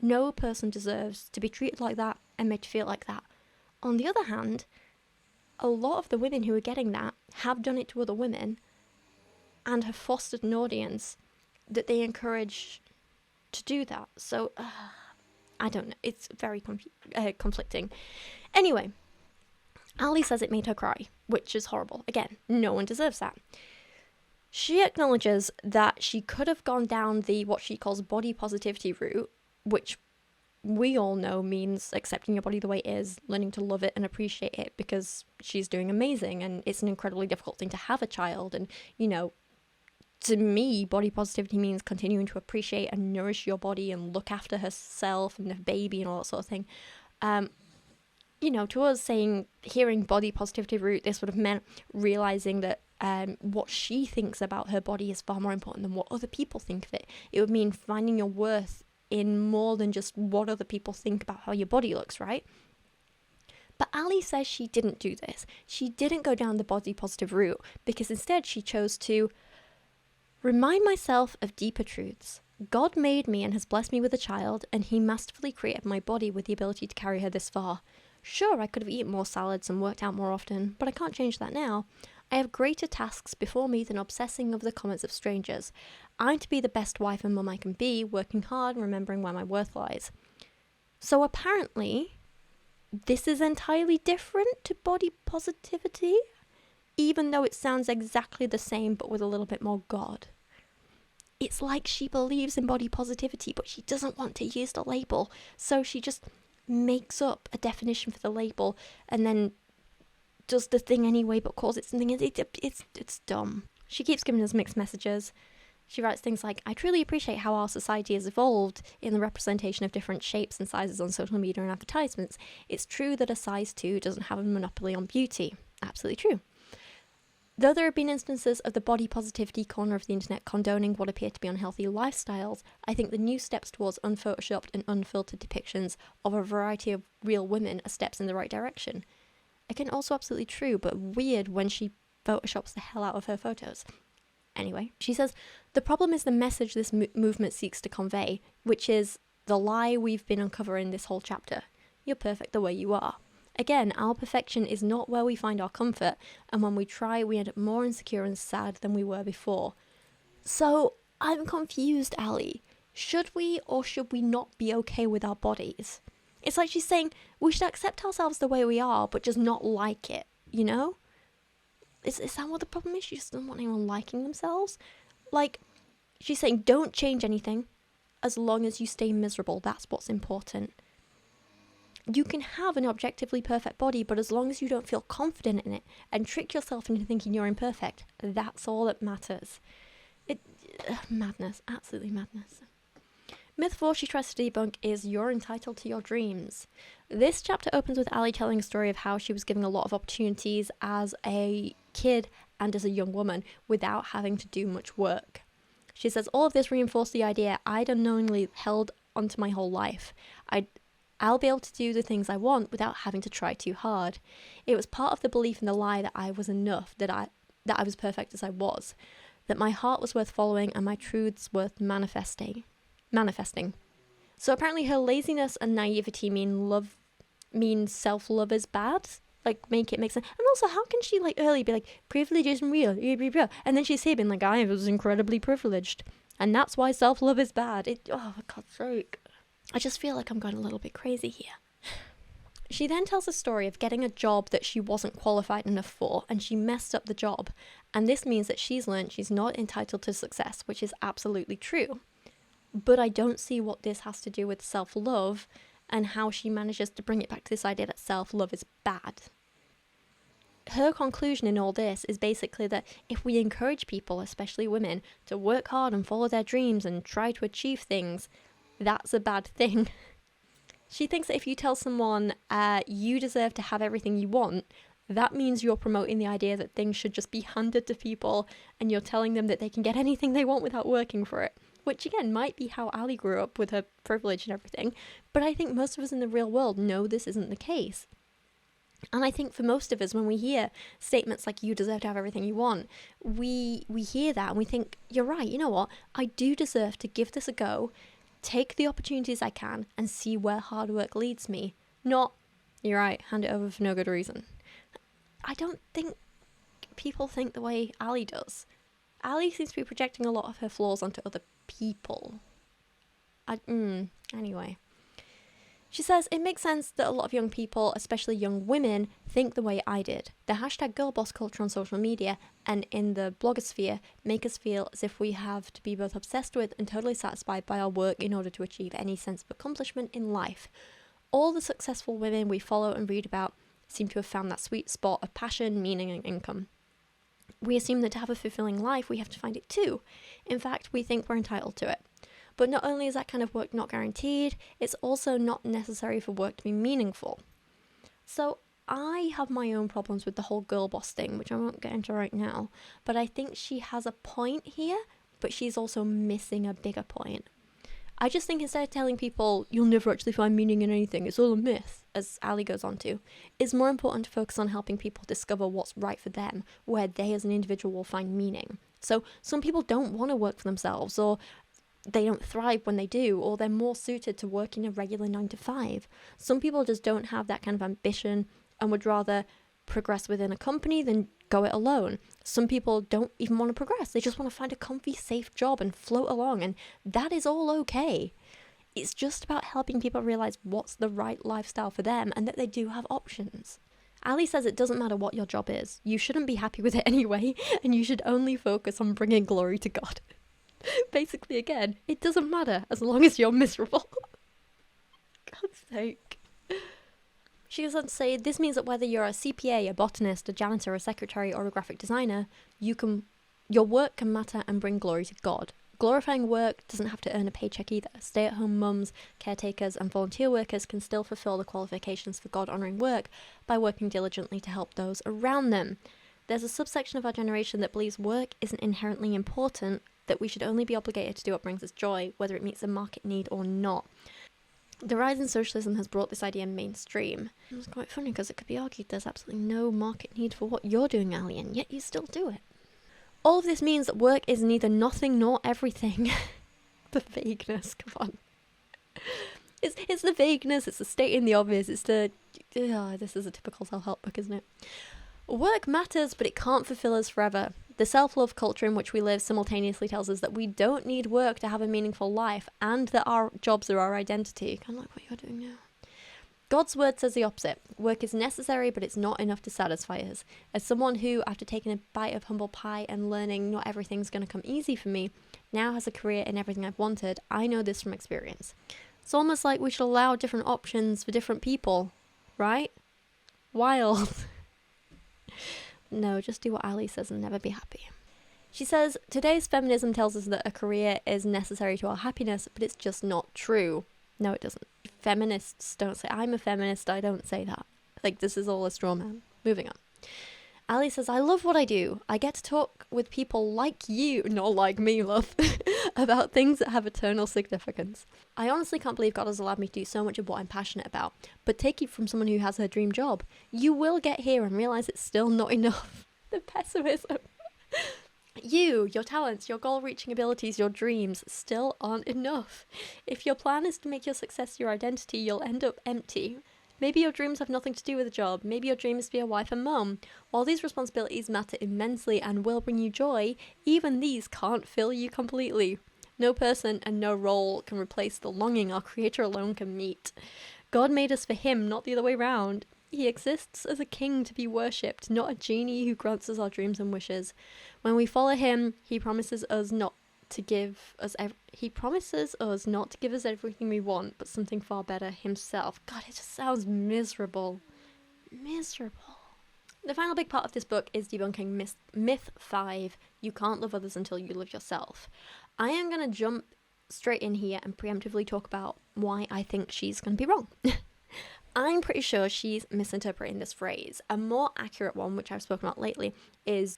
A: no person deserves to be treated like that and made to feel like that. On the other hand, a lot of the women who are getting that have done it to other women and have fostered an audience that they encourage to do that. So, I don't know. It's very conflicting. Anyway, Allie says it made her cry, which is horrible. Again, no one deserves that. She acknowledges that she could have gone down the what she calls body positivity route, which we all know means accepting your body the way it is, learning to love it and appreciate it, because she's doing amazing and it's an incredibly difficult thing to have a child. And, you know, to me, body positivity means continuing to appreciate and nourish your body and look after herself and the baby and all that sort of thing. You know, to us hearing body positivity route, this would have meant realizing that what she thinks about her body is far more important than what other people think of it. It would mean finding your worth in more than just what other people think about how your body looks, right? But Allie says she didn't do this. She didn't go down the body positive route because instead she chose to remind myself of deeper truths. God made me and has blessed me with a child, and he masterfully created my body with the ability to carry her this far. Sure, I could have eaten more salads and worked out more often, but I can't change that now. I have greater tasks before me than obsessing over the comments of strangers. I'm to be the best wife and mum I can be, working hard and remembering where my worth lies. So apparently, this is entirely different to body positivity, even though it sounds exactly the same but with a little bit more God. It's like she believes in body positivity, but she doesn't want to use the label, so she just makes up a definition for the label and then does the thing anyway but calls it something. It's dumb. She keeps giving us mixed messages. She writes things like, I truly appreciate how our society has evolved in the representation of different shapes and sizes on social media and advertisements. It's true that a size 2 doesn't have a monopoly on beauty. Absolutely true. Though there have been instances of the body positivity corner of the internet condoning what appear to be unhealthy lifestyles, I think the new steps towards unphotoshopped and unfiltered depictions of a variety of real women are steps in the right direction. Again, also absolutely true, but weird when she photoshops the hell out of her photos. Anyway, she says, the problem is the message this movement seeks to convey, which is the lie we've been uncovering this whole chapter. You're perfect the way you are. Again, our perfection is not where we find our comfort, and when we try, we end up more insecure and sad than we were before. So, I'm confused, Allie. Should we or should we not be okay with our bodies? It's like she's saying we should accept ourselves the way we are, but just not like it, you know? Is that what the problem is? She just doesn't want anyone liking themselves? Like, she's saying don't change anything as long as you stay miserable. That's what's important. You can have an objectively perfect body, but as long as you don't feel confident in it and trick yourself into thinking you're imperfect, that's all that matters. Madness. Absolutely madness. Myth 4 she tries to debunk is you're entitled to your dreams. This chapter opens with Allie telling a story of how she was given a lot of opportunities as a kid and as a young woman without having to do much work. She says, all of this reinforced the idea I'd unknowingly held onto my whole life. I'll be able to do the things I want without having to try too hard. It was part of the belief in the lie that I was enough, that I was perfect as I was, that my heart was worth following and my truths worth manifesting. So apparently her laziness and naivety mean self-love is bad. Like, make it make sense. And also, how can she, like, early be like, privilege isn't real, and then she's here being like, I was incredibly privileged, and that's why self-love is bad. Oh, for God's sake. I just feel like I'm going a little bit crazy here. She then tells a story of getting a job that she wasn't qualified enough for, and she messed up the job. And this means that she's learned she's not entitled to success, which is absolutely true. But I don't see what this has to do with self-love and how she manages to bring it back to this idea that self-love is bad. her conclusion in all this is basically that if we encourage people, especially women, to work hard and follow their dreams and try to achieve things, that's a bad thing. She thinks that if you tell someone you deserve to have everything you want, that means you're promoting the idea that things should just be handed to people and you're telling them that they can get anything they want without working for it. Which again might be how Allie grew up with her privilege and everything, but I think most of us in the real world know this isn't the case. And I think for most of us, when we hear statements like you deserve to have everything you want, we hear that and we think, you're right, you know what, I do deserve to give this a go, take the opportunities I can and see where hard work leads me. Not, you're right, hand it over for no good reason. I don't think people think the way Allie does. Allie seems to be projecting a lot of her flaws onto other people. Anyway. She says, it makes sense that a lot of young people, especially young women, think the way I did. The hashtag girlboss culture on social media and in the blogosphere make us feel as if we have to be both obsessed with and totally satisfied by our work in order to achieve any sense of accomplishment in life. All the successful women we follow and read about seem to have found that sweet spot of passion, meaning and income. We assume that to have a fulfilling life, we have to find it too. In fact, we think we're entitled to it. But not only is that kind of work not guaranteed, it's also not necessary for work to be meaningful. So I have my own problems with the whole girl boss thing, which I won't get into right now, but I think she has a point here, but she's also missing a bigger point. I just think instead of telling people, you'll never actually find meaning in anything, it's all a myth, as Allie goes on to, it's more important to focus on helping people discover what's right for them, where they as an individual will find meaning. So some people don't want to work for themselves, or they don't thrive when they do, or they're more suited to working a regular 9-to-5. Some people just don't have that kind of ambition and would rather progress within a company than go it alone. Some people don't even want to progress. They just want to find a comfy, safe job and float along, and that is all okay. It's just about helping people realize what's the right lifestyle for them and that they do have options. Allie says it doesn't matter what your job is. You shouldn't be happy with it anyway, and you should only focus on bringing glory to God. Basically, again, it doesn't matter as long as you're miserable. God's sake. She goes on to say, this means that whether you're a CPA, a botanist, a janitor, a secretary, or a graphic designer, your work can matter and bring glory to God. Glorifying work doesn't have to earn a paycheck either. Stay-at-home mums, caretakers, and volunteer workers can still fulfill the qualifications for God-honouring work by working diligently to help those around them. There's a subsection of our generation that believes work isn't inherently important, that we should only be obligated to do what brings us joy, whether it meets a market need or not. The rise in socialism has brought this idea mainstream. It's quite funny because it could be argued there's absolutely no market need for what you're doing, Allie, and yet you still do it. All of this means that work is neither nothing nor everything. The vagueness, come on. It's the vagueness, it's the stating the obvious, it's the... this is a typical self-help book, isn't it? Work matters, but it can't fulfill us forever. The self-love culture in which we live simultaneously tells us that we don't need work to have a meaningful life and that our jobs are our identity. Kind of like what you're doing now. God's word says the opposite. Work is necessary, but it's not enough to satisfy us. As someone who, after taking a bite of humble pie and learning not everything's going to come easy for me, now has a career in everything I've wanted, I know this from experience. It's almost like we should allow different options for different people, right? Wild. No, just do what Allie says and never be happy. She says, today's feminism tells us that a career is necessary to our happiness, but it's just not true. No, it doesn't. Feminists don't say, I'm a feminist, I don't say that. Like, this is all a straw man. Moving on. Allie says, I love what I do. I get to talk with people like you, not like me, love, about things that have eternal significance. I honestly can't believe God has allowed me to do so much of what I'm passionate about. But take it from someone who has her dream job. You will get here and realize it's still not enough. The pessimism. You, your talents, your goal-reaching abilities, your dreams still aren't enough. If your plan is to make your success your identity, you'll end up empty. Maybe your dreams have nothing to do with a job. Maybe your dream is to be a wife and mum. While these responsibilities matter immensely and will bring you joy, even these can't fill you completely. No person and no role can replace the longing our Creator alone can meet. God made us for Him, not the other way round. He exists as a king to be worshipped, not a genie who grants us our dreams and wishes. When we follow Him, He promises us not to give us everything we want, but something far better, Himself. God, it just sounds miserable. Miserable. The final big part of this book is debunking myth 5, you can't love others until you love yourself. I am going to jump straight in here and preemptively talk about why I think she's going to be wrong. I'm pretty sure she's misinterpreting this phrase. A more accurate one, which I've spoken about lately, is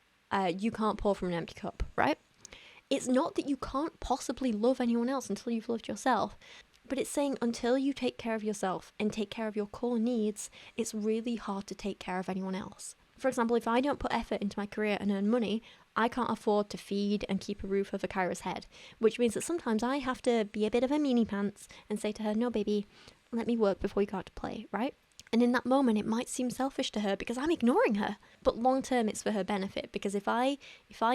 A: you can't pour from an empty cup, right? It's not that you can't possibly love anyone else until you've loved yourself, but it's saying until you take care of yourself and take care of your core needs, it's really hard to take care of anyone else. For example, if I don't put effort into my career and earn money, I can't afford to feed and keep a roof over Kyra's head, which means that sometimes I have to be a bit of a meanie pants and say to her, no baby, let me work before you go out to play, right? And in that moment, it might seem selfish to her because I'm ignoring her. But long term, it's for her benefit, because if I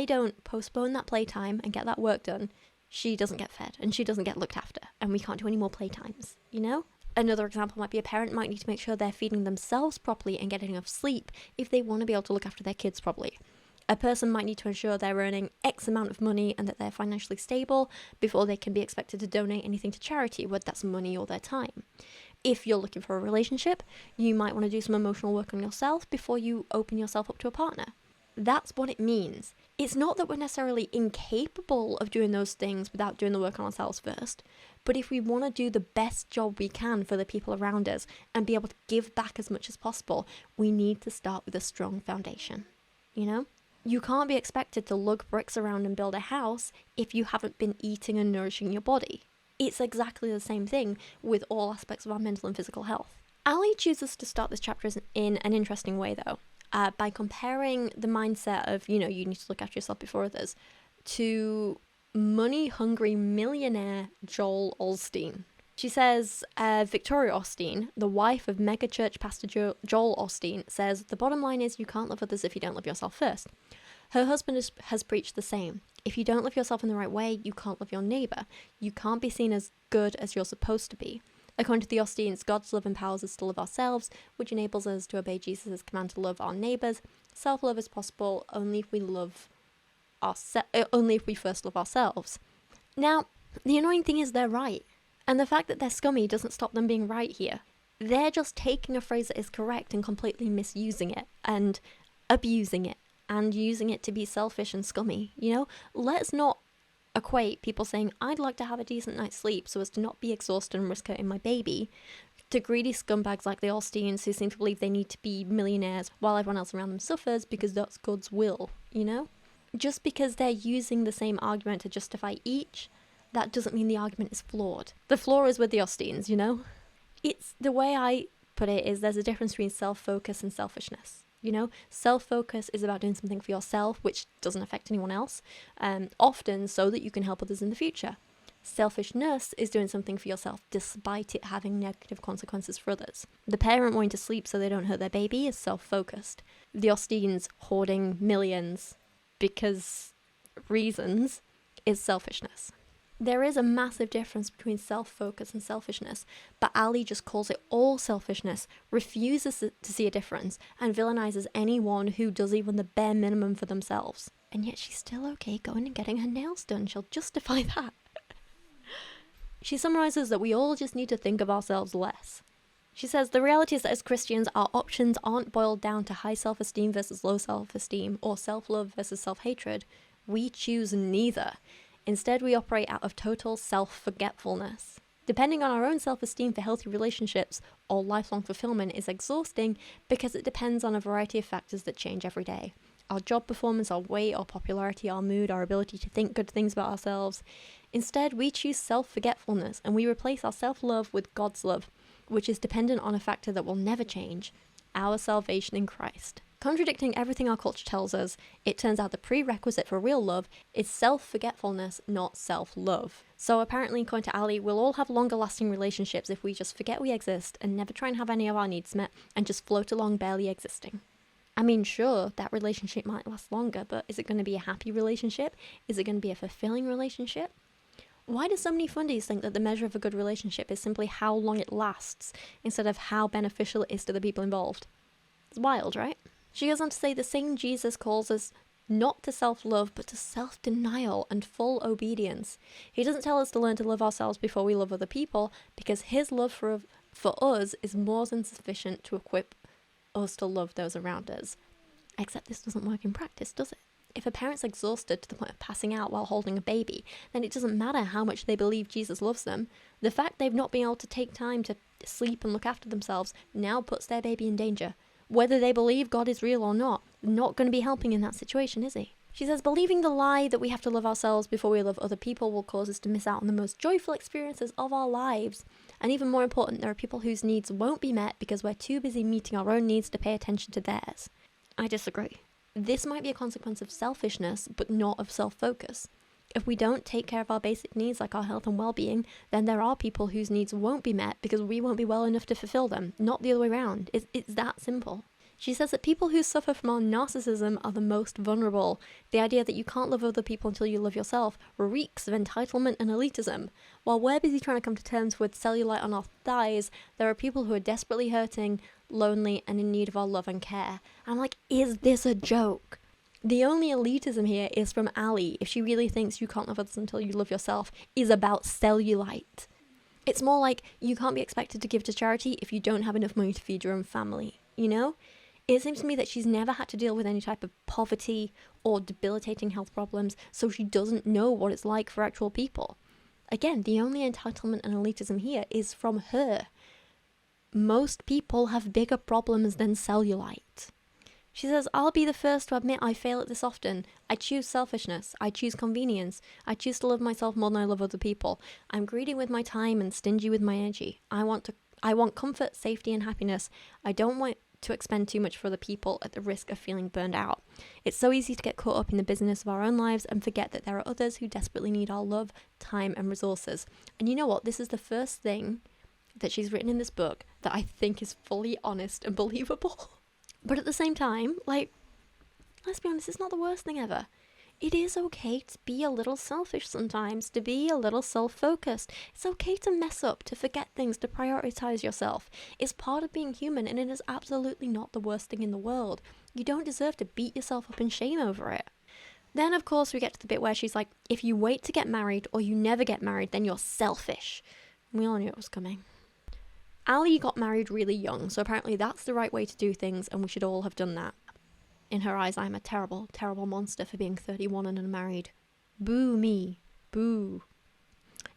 A: don't postpone that playtime and get that work done, she doesn't get fed and she doesn't get looked after, and we can't do any more playtimes, you know? Another example might be a parent might need to make sure they're feeding themselves properly and getting enough sleep if they want to be able to look after their kids properly. A person might need to ensure they're earning X amount of money and that they're financially stable before they can be expected to donate anything to charity, whether that's money or their time. If you're looking for a relationship, you might want to do some emotional work on yourself before you open yourself up to a partner. That's what it means. It's not that we're necessarily incapable of doing those things without doing the work on ourselves first, but if we want to do the best job we can for the people around us and be able to give back as much as possible, we need to start with a strong foundation, you know? You can't be expected to lug bricks around and build a house if you haven't been eating and nourishing your body. It's exactly the same thing with all aspects of our mental and physical health. Allie chooses to start this chapter in an interesting way, though, by comparing the mindset of, you need to look after yourself before others, to money-hungry millionaire Joel Osteen. She says, Victoria Osteen, the wife of mega-church pastor Joel Osteen, says, the bottom line is you can't love others if you don't love yourself first. Her husband has preached the same. If you don't love yourself in the right way, you can't love your neighbour. You can't be seen as good as you're supposed to be. According to the Osteens, God's love empowers us to love ourselves, which enables us to obey Jesus' command to love our neighbours. Self-love is possible only if we first love ourselves. Now, the annoying thing is they're right. And the fact that they're scummy doesn't stop them being right here. They're just taking a phrase that is correct and completely misusing it and abusing it and using it to be selfish and scummy, Let's not equate people saying, I'd like to have a decent night's sleep so as to not be exhausted and risk hurting my baby, to greedy scumbags like the Osteens who seem to believe they need to be millionaires while everyone else around them suffers because that's God's will, Just because they're using the same argument to justify each, that doesn't mean the argument is flawed. The flaw is with the Osteens, It's the way I put it is there's a difference between self-focus and selfishness. Self-focus is about doing something for yourself, which doesn't affect anyone else, often so that you can help others in the future. Selfishness is doing something for yourself despite it having negative consequences for others. The parent wanting to sleep so they don't hurt their baby is self-focused. The Osteens hoarding millions because reasons is selfishness. There is a massive difference between self-focus and selfishness, but Allie just calls it all selfishness, refuses to see a difference, and villainizes anyone who does even the bare minimum for themselves. And yet she's still okay going and getting her nails done. She'll justify that. She summarizes that we all just need to think of ourselves less. She says, the reality is that as Christians, our options aren't boiled down to high self-esteem versus low self-esteem, or self-love versus self-hatred. We choose neither. Instead, we operate out of total self-forgetfulness. Depending on our own self-esteem for healthy relationships or lifelong fulfillment is exhausting because it depends on a variety of factors that change every day. Our job performance, our weight, our popularity, our mood, our ability to think good things about ourselves. Instead, we choose self-forgetfulness and we replace our self-love with God's love, which is dependent on a factor that will never change, our salvation in Christ. Contradicting everything our culture tells us, it turns out the prerequisite for real love is self-forgetfulness, not self-love. So apparently, according to Allie, we'll all have longer-lasting relationships if we just forget we exist and never try and have any of our needs met and just float along barely existing. I mean, sure, that relationship might last longer, but is it going to be a happy relationship? Is it going to be a fulfilling relationship? Why do so many fundies think that the measure of a good relationship is simply how long it lasts instead of how beneficial it is to the people involved? It's wild, right? She goes on to say the same Jesus calls us not to self-love, but to self-denial and full obedience. He doesn't tell us to learn to love ourselves before we love other people, because his love for us is more than sufficient to equip us to love those around us. Except this doesn't work in practice, does it? If a parent's exhausted to the point of passing out while holding a baby, then it doesn't matter how much they believe Jesus loves them. The fact they've not been able to take time to sleep and look after themselves now puts their baby in danger. Whether they believe God is real or not going to be helping in that situation, is he? She says, believing the lie that we have to love ourselves before we love other people will cause us to miss out on the most joyful experiences of our lives. And even more important, there are people whose needs won't be met because we're too busy meeting our own needs to pay attention to theirs. I disagree. This might be a consequence of selfishness, but not of self-focus. If we don't take care of our basic needs like our health and well-being, then there are people whose needs won't be met because we won't be well enough to fulfill them, not the other way around. It's that simple. She says that people who suffer from our narcissism are the most vulnerable. The idea that you can't love other people until you love yourself reeks of entitlement and elitism. While we're busy trying to come to terms with cellulite on our thighs, there are people who are desperately hurting, lonely, and in need of our love and care. And I'm like, is this a joke? The only elitism here is from Allie, if she really thinks you can't love others until you love yourself, is about cellulite. It's more like you can't be expected to give to charity if you don't have enough money to feed your own family, you know? It seems to me that she's never had to deal with any type of poverty or debilitating health problems, so she doesn't know what it's like for actual people. Again, the only entitlement and elitism here is from her. Most people have bigger problems than cellulite. She says, I'll be the first to admit I fail at this often. I choose selfishness. I choose convenience. I choose to love myself more than I love other people. I'm greedy with my time and stingy with my energy. I want comfort, safety, and happiness. I don't want to expend too much for other people at the risk of feeling burned out. It's so easy to get caught up in the business of our own lives and forget that there are others who desperately need our love, time, and resources. And you know what? This is the first thing that she's written in this book that I think is fully honest and believable. But at the same time, like, let's be honest, it's not the worst thing ever. It is okay to be a little selfish sometimes, to be a little self-focused. It's okay to mess up, to forget things, to prioritize yourself. It's part of being human, and it is absolutely not the worst thing in the world. You don't deserve to beat yourself up in shame over it. Then, of course, we get to the bit where she's like, if you wait to get married or you never get married, then you're selfish. We all knew it was coming. Allie got married really young, so apparently that's the right way to do things, and we should all have done that. In her eyes, I'm a terrible, terrible monster for being 31 and unmarried. Boo me. Boo.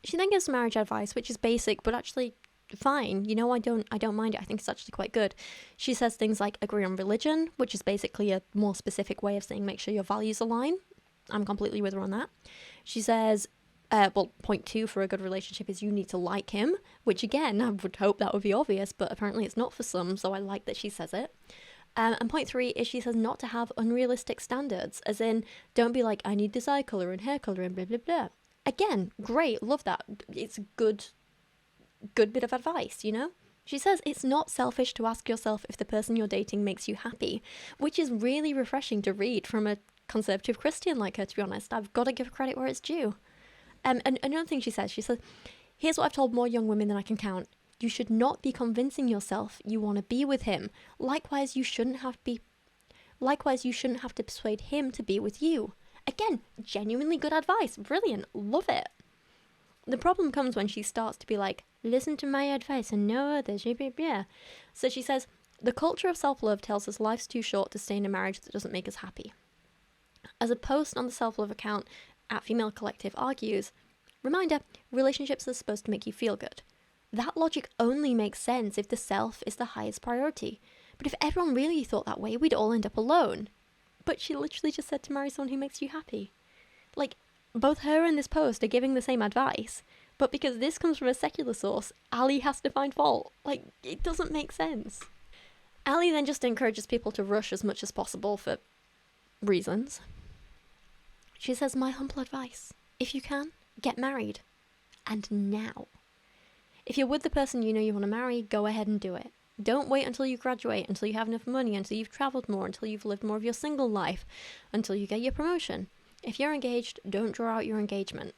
A: She then gives some marriage advice, which is basic, but actually fine. You know, I don't mind it. I think it's actually quite good. She says things like agree on religion, which is basically a more specific way of saying make sure your values align. I'm completely with her on that. She says, point 2 for a good relationship is you need to like him, which again, I would hope that would be obvious, but apparently it's not for some, so I like that she says it. And point 3 is she says not to have unrealistic standards, as in, don't be like, I need this eye colour and hair colour and blah, blah, blah. Again, great, love that. It's a good bit of advice, you know? She says it's not selfish to ask yourself if the person you're dating makes you happy, which is really refreshing to read from a conservative Christian like her, to be honest. I've got to give her credit where it's due. And another thing she says, here's what I've told more young women than I can count. You should not be convincing yourself you want to be with him. Likewise, you shouldn't have to persuade him to be with you. Again, genuinely good advice. Brilliant. Love it. The problem comes when she starts to be like, listen to my advice and no others. So she says, the culture of self-love tells us life's too short to stay in a marriage that doesn't make us happy. As a post on the self-love account at Female Collective argues, reminder, relationships are supposed to make you feel good. That logic only makes sense if the self is the highest priority. But if everyone really thought that way, we'd all end up alone. But she literally just said to marry someone who makes you happy. Like, both her and this post are giving the same advice, but because this comes from a secular source, Allie has to find fault. Like, it doesn't make sense. Allie then just encourages people to rush as much as possible for reasons. She says, my humble advice, if you can, get married. And now. If you're with the person you know you want to marry, go ahead and do it. Don't wait until you graduate, until you have enough money, until you've travelled more, until you've lived more of your single life, until you get your promotion. If you're engaged, don't draw out your engagement.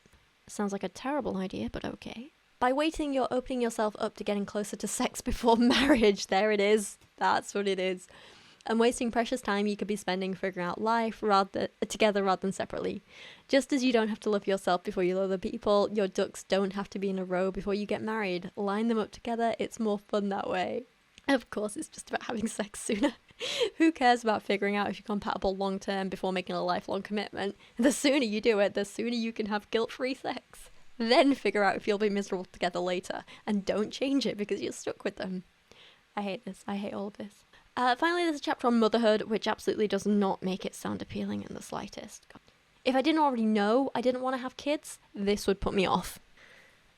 A: Sounds like a terrible idea, but okay. By waiting, you're opening yourself up to getting closer to sex before marriage. There it is. That's what it is. And wasting precious time you could be spending figuring out life together rather than separately. Just as you don't have to love yourself before you love other people, your ducks don't have to be in a row before you get married. Line them up together, it's more fun that way. And of course, it's just about having sex sooner. Who cares about figuring out if you're compatible long term before making a lifelong commitment? The sooner you do it, the sooner you can have guilt-free sex. Then figure out if you'll be miserable together later, and don't change it because you're stuck with them. I hate this. I hate all of this. Finally, there's a chapter on motherhood, which absolutely does not make it sound appealing in the slightest. If I didn't already know I didn't want to have kids, this would put me off.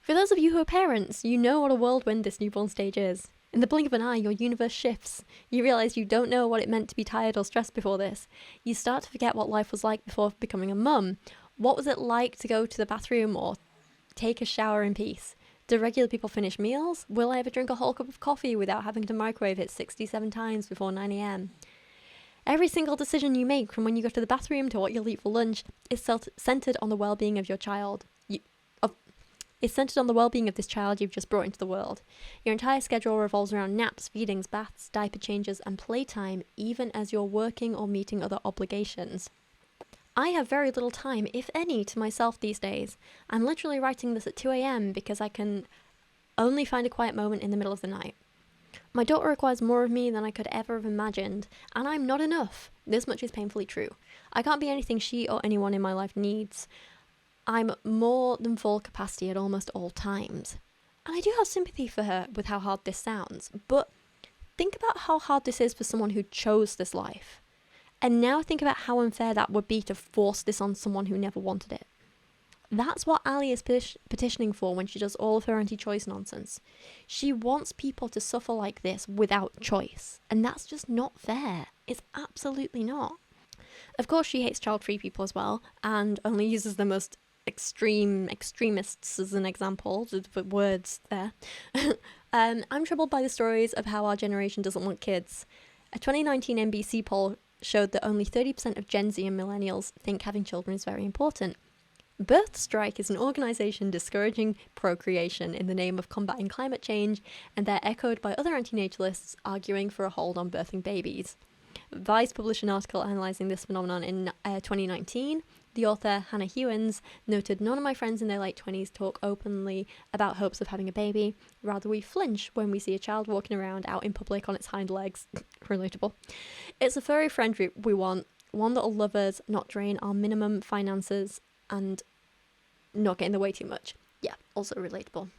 A: For those of you who are parents, you know what a whirlwind this newborn stage is. In the blink of an eye, your universe shifts. You realise you don't know what it meant to be tired or stressed before this. You start to forget what life was like before becoming a mum. What was it like to go to the bathroom or take a shower in peace? Do regular people finish meals? Will I ever drink a whole cup of coffee without having to microwave it 67 times before 9 a.m? Every single decision you make, from when you go to the bathroom to what you'll eat for lunch, is centred on the well-being of your child. It's centred on the well-being of this child you've just brought into the world. Your entire schedule revolves around naps, feedings, baths, diaper changes, and playtime, even as you're working or meeting other obligations. I have very little time, if any, to myself these days. I'm literally writing this at 2 a.m. because I can only find a quiet moment in the middle of the night. My daughter requires more of me than I could ever have imagined, and I'm not enough. This much is painfully true. I can't be anything she or anyone in my life needs. I'm more than full capacity at almost all times. And I do have sympathy for her with how hard this sounds, but think about how hard this is for someone who chose this life. And now think about how unfair that would be to force this on someone who never wanted it. That's what Allie is petitioning for when she does all of her anti-choice nonsense. She wants people to suffer like this without choice, and that's just not fair. It's absolutely not. Of course, she hates child-free people as well, and only uses the most extremists as an example, the words there. I'm troubled by the stories of how our generation doesn't want kids. A 2019 NBC poll showed that only 30% of Gen Z and millennials think having children is very important. Birth Strike is an organisation discouraging procreation in the name of combating climate change, and they're echoed by other anti-natalists arguing for a hold on birthing babies. Vice published an article analysing this phenomenon in 2019. The author, Hannah Hewins, noted, "None of my friends in their late 20s talk openly about hopes of having a baby. Rather, we flinch when we see a child walking around out in public on its hind legs." Relatable. "It's a furry friend we want, one that'll love us, not drain our minimum finances, and not get in the way too much." Yeah, also relatable.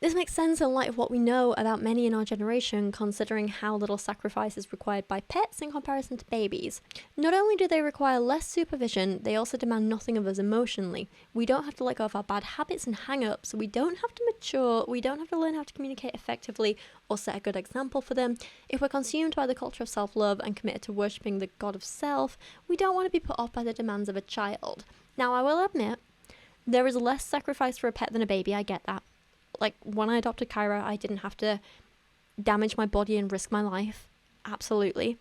A: This makes sense in light of what we know about many in our generation, considering how little sacrifice is required by pets in comparison to babies. Not only do they require less supervision, they also demand nothing of us emotionally. We don't have to let go of our bad habits and hang-ups, we don't have to mature, we don't have to learn how to communicate effectively or set a good example for them. If we're consumed by the culture of self-love and committed to worshipping the god of self, we don't want to be put off by the demands of a child. Now, I will admit, there is less sacrifice for a pet than a baby, I get that. Like, when I adopted Kyra, I didn't have to damage my body and risk my life. Absolutely.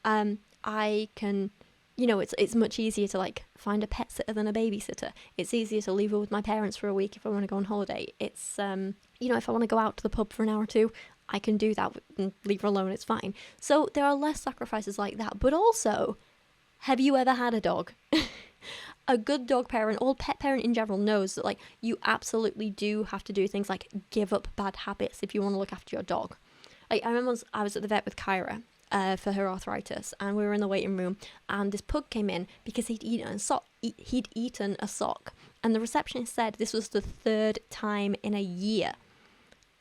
A: I can, it's much easier to, find a pet sitter than a babysitter. It's easier to leave her with my parents for a week if I want to go on holiday. It's, if I want to go out to the pub for an hour or two, I can do that and leave her alone, it's fine. So there are less sacrifices like that. But also, have you ever had a dog? A good dog parent, or pet parent in general, knows that you absolutely do have to do things like give up bad habits if you want to look after your dog. I remember I was at the vet with Kyra for her arthritis, and we were in the waiting room, and this pug came in because he'd eaten a sock, and the receptionist said this was the 3rd time in a year.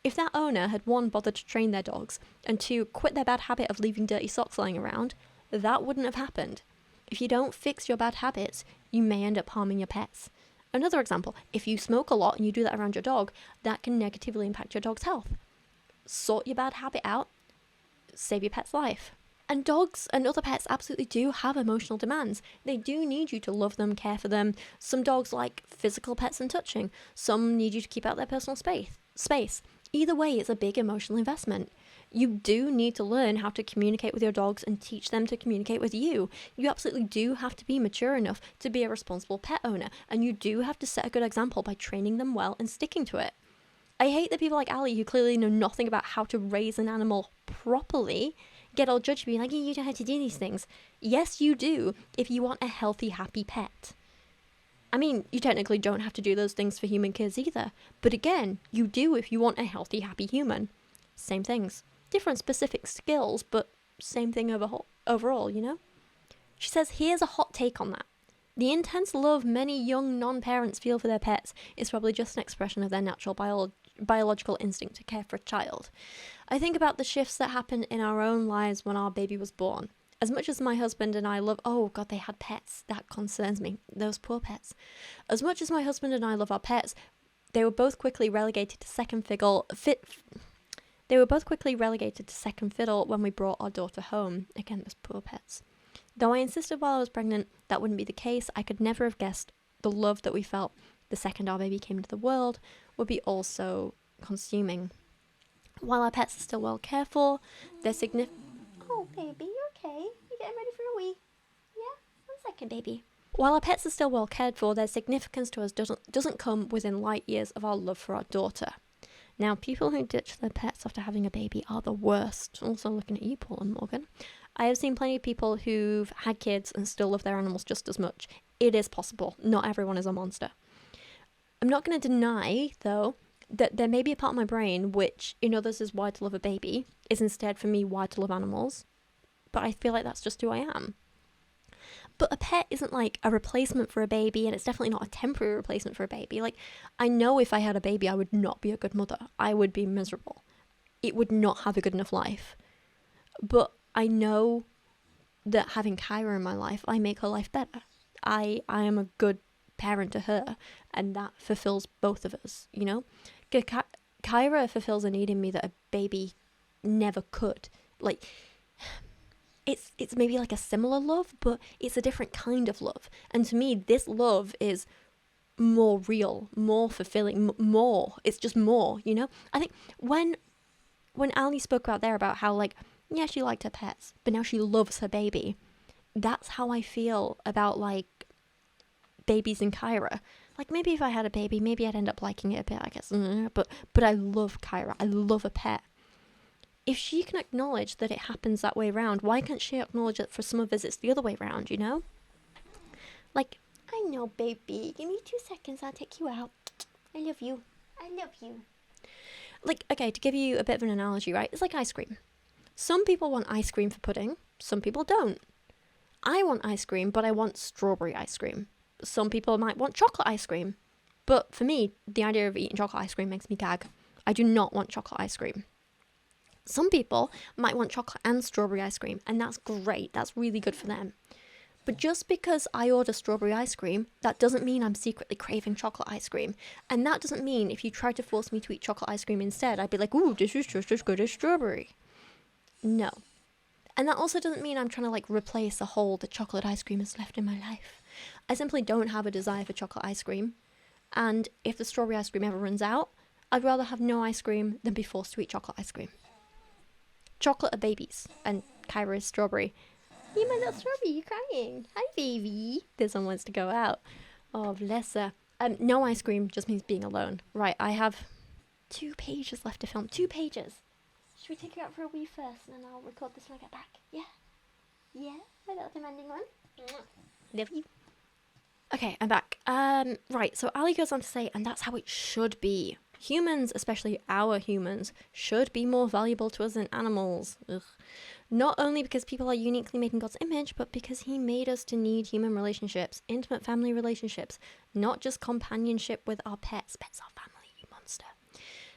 A: If that owner had, 1, bothered to train their dogs, and 2, quit their bad habit of leaving dirty socks lying around, that wouldn't have happened. If you don't fix your bad habits, you may end up harming your pets. Another example, if you smoke a lot and you do that around your dog, that can negatively impact your dog's health. Sort your bad habit out, save your pet's life. And dogs and other pets absolutely do have emotional demands. They do need you to love them, care for them. Some dogs like physical pets and touching. Some need you to keep out their personal space. Either way, it's a big emotional investment. You do need to learn how to communicate with your dogs and teach them to communicate with you. You absolutely do have to be mature enough to be a responsible pet owner, and you do have to set a good example by training them well and sticking to it. I hate that people like Allie, who clearly know nothing about how to raise an animal properly, get all judgy being like, you don't have to do these things. Yes, you do, if you want a healthy, happy pet. I mean, you technically don't have to do those things for human kids either. But again, you do if you want a healthy, happy human. Same things. Different specific skills, but same thing overall, you know? She says, here's a hot take on that. The intense love many young non-parents feel for their pets is probably just an expression of their natural biological instinct to care for a child. I think about the shifts that happened in our own lives when our baby was born. As much as my husband and I love... Oh, God, they had pets. That concerns me. Those poor pets. As much as my husband and I love our pets, they were both quickly relegated to second fiddle... They were both quickly relegated to second fiddle when we brought our daughter home. Again, those poor pets. Though I insisted while I was pregnant that wouldn't be the case, I could never have guessed the love that we felt the second our baby came into the world would be also consuming. While our pets are still well cared for, they're significant... Oh, baby, you okay? You getting ready for a wee? Yeah? 1 second, baby. While our pets are still well cared for, their significance to us doesn't come within light years of our love for our daughter. Now, people who ditch their pets after having a baby are the worst. Also looking at you, Paul and Morgan. I have seen plenty of people who've had kids and still love their animals just as much. It is possible. Not everyone is a monster. I'm not going to deny, though, that there may be a part of my brain which, in others is wired to love a baby, is instead for me wired to love animals. But I feel like that's just who I am. But a pet isn't like a replacement for a baby, and it's definitely not a temporary replacement for a baby. Like, I know if I had a baby, I would not be a good mother. I would be miserable. It would not have a good enough life. But I know that having Kyra in my life, I make her life better. I am a good parent to her, and that fulfills both of us, you know? Kyra fulfills a need in me that a baby never could. Like, it's maybe like a similar love, but it's a different kind of love. And to me, this love is more real, more fulfilling, more. It's just more, you know? I think when Allie spoke about how, like, yeah, she liked her pets, but now she loves her baby. That's how I feel about, like, babies and Kyra. Like, maybe if I had a baby, maybe I'd end up liking it a bit, I guess. But I love Kyra. I love a pet. If she can acknowledge that it happens that way around, why can't she acknowledge it for summer visits the other way around, you know? Like, I know, baby. Give me 2 seconds, I'll take you out. I love you. I love you. Like, okay, to give you a bit of an analogy, right? It's like ice cream. Some people want ice cream for pudding. Some people don't. I want ice cream, but I want strawberry ice cream. Some people might want chocolate ice cream. But for me, the idea of eating chocolate ice cream makes me gag. I do not want chocolate ice cream. Some people might want chocolate and strawberry ice cream, and that's great. That's really good for them. But just because I order strawberry ice cream, that doesn't mean I'm secretly craving chocolate ice cream. And that doesn't mean if you try to force me to eat chocolate ice cream instead, I'd be like, ooh, this is just as good as strawberry. No. And that also doesn't mean I'm trying to, like, replace a hole that chocolate ice cream has left in my life. I simply don't have a desire for chocolate ice cream. And if the strawberry ice cream ever runs out, I'd rather have no ice cream than be forced to eat chocolate ice cream. Chocolate are babies, and Kyra is strawberry. You my little strawberry, you crying. Hi, baby. This one wants to go out. Oh, bless her. No ice cream just means being alone. Right, I have 2 pages left to film. 2 pages. Should we take you out for a wee first, and then I'll record this when I get back? Yeah? Yeah? My little demanding one? Love you. Okay, I'm back. Right, so Allie goes on to say, and that's how it should be. Humans, especially our humans, should be more valuable to us than animals. Ugh. Not only because people are uniquely made in God's image, but because he made us to need human relationships, intimate family relationships, not just companionship with our pets. Pets are family, you monster.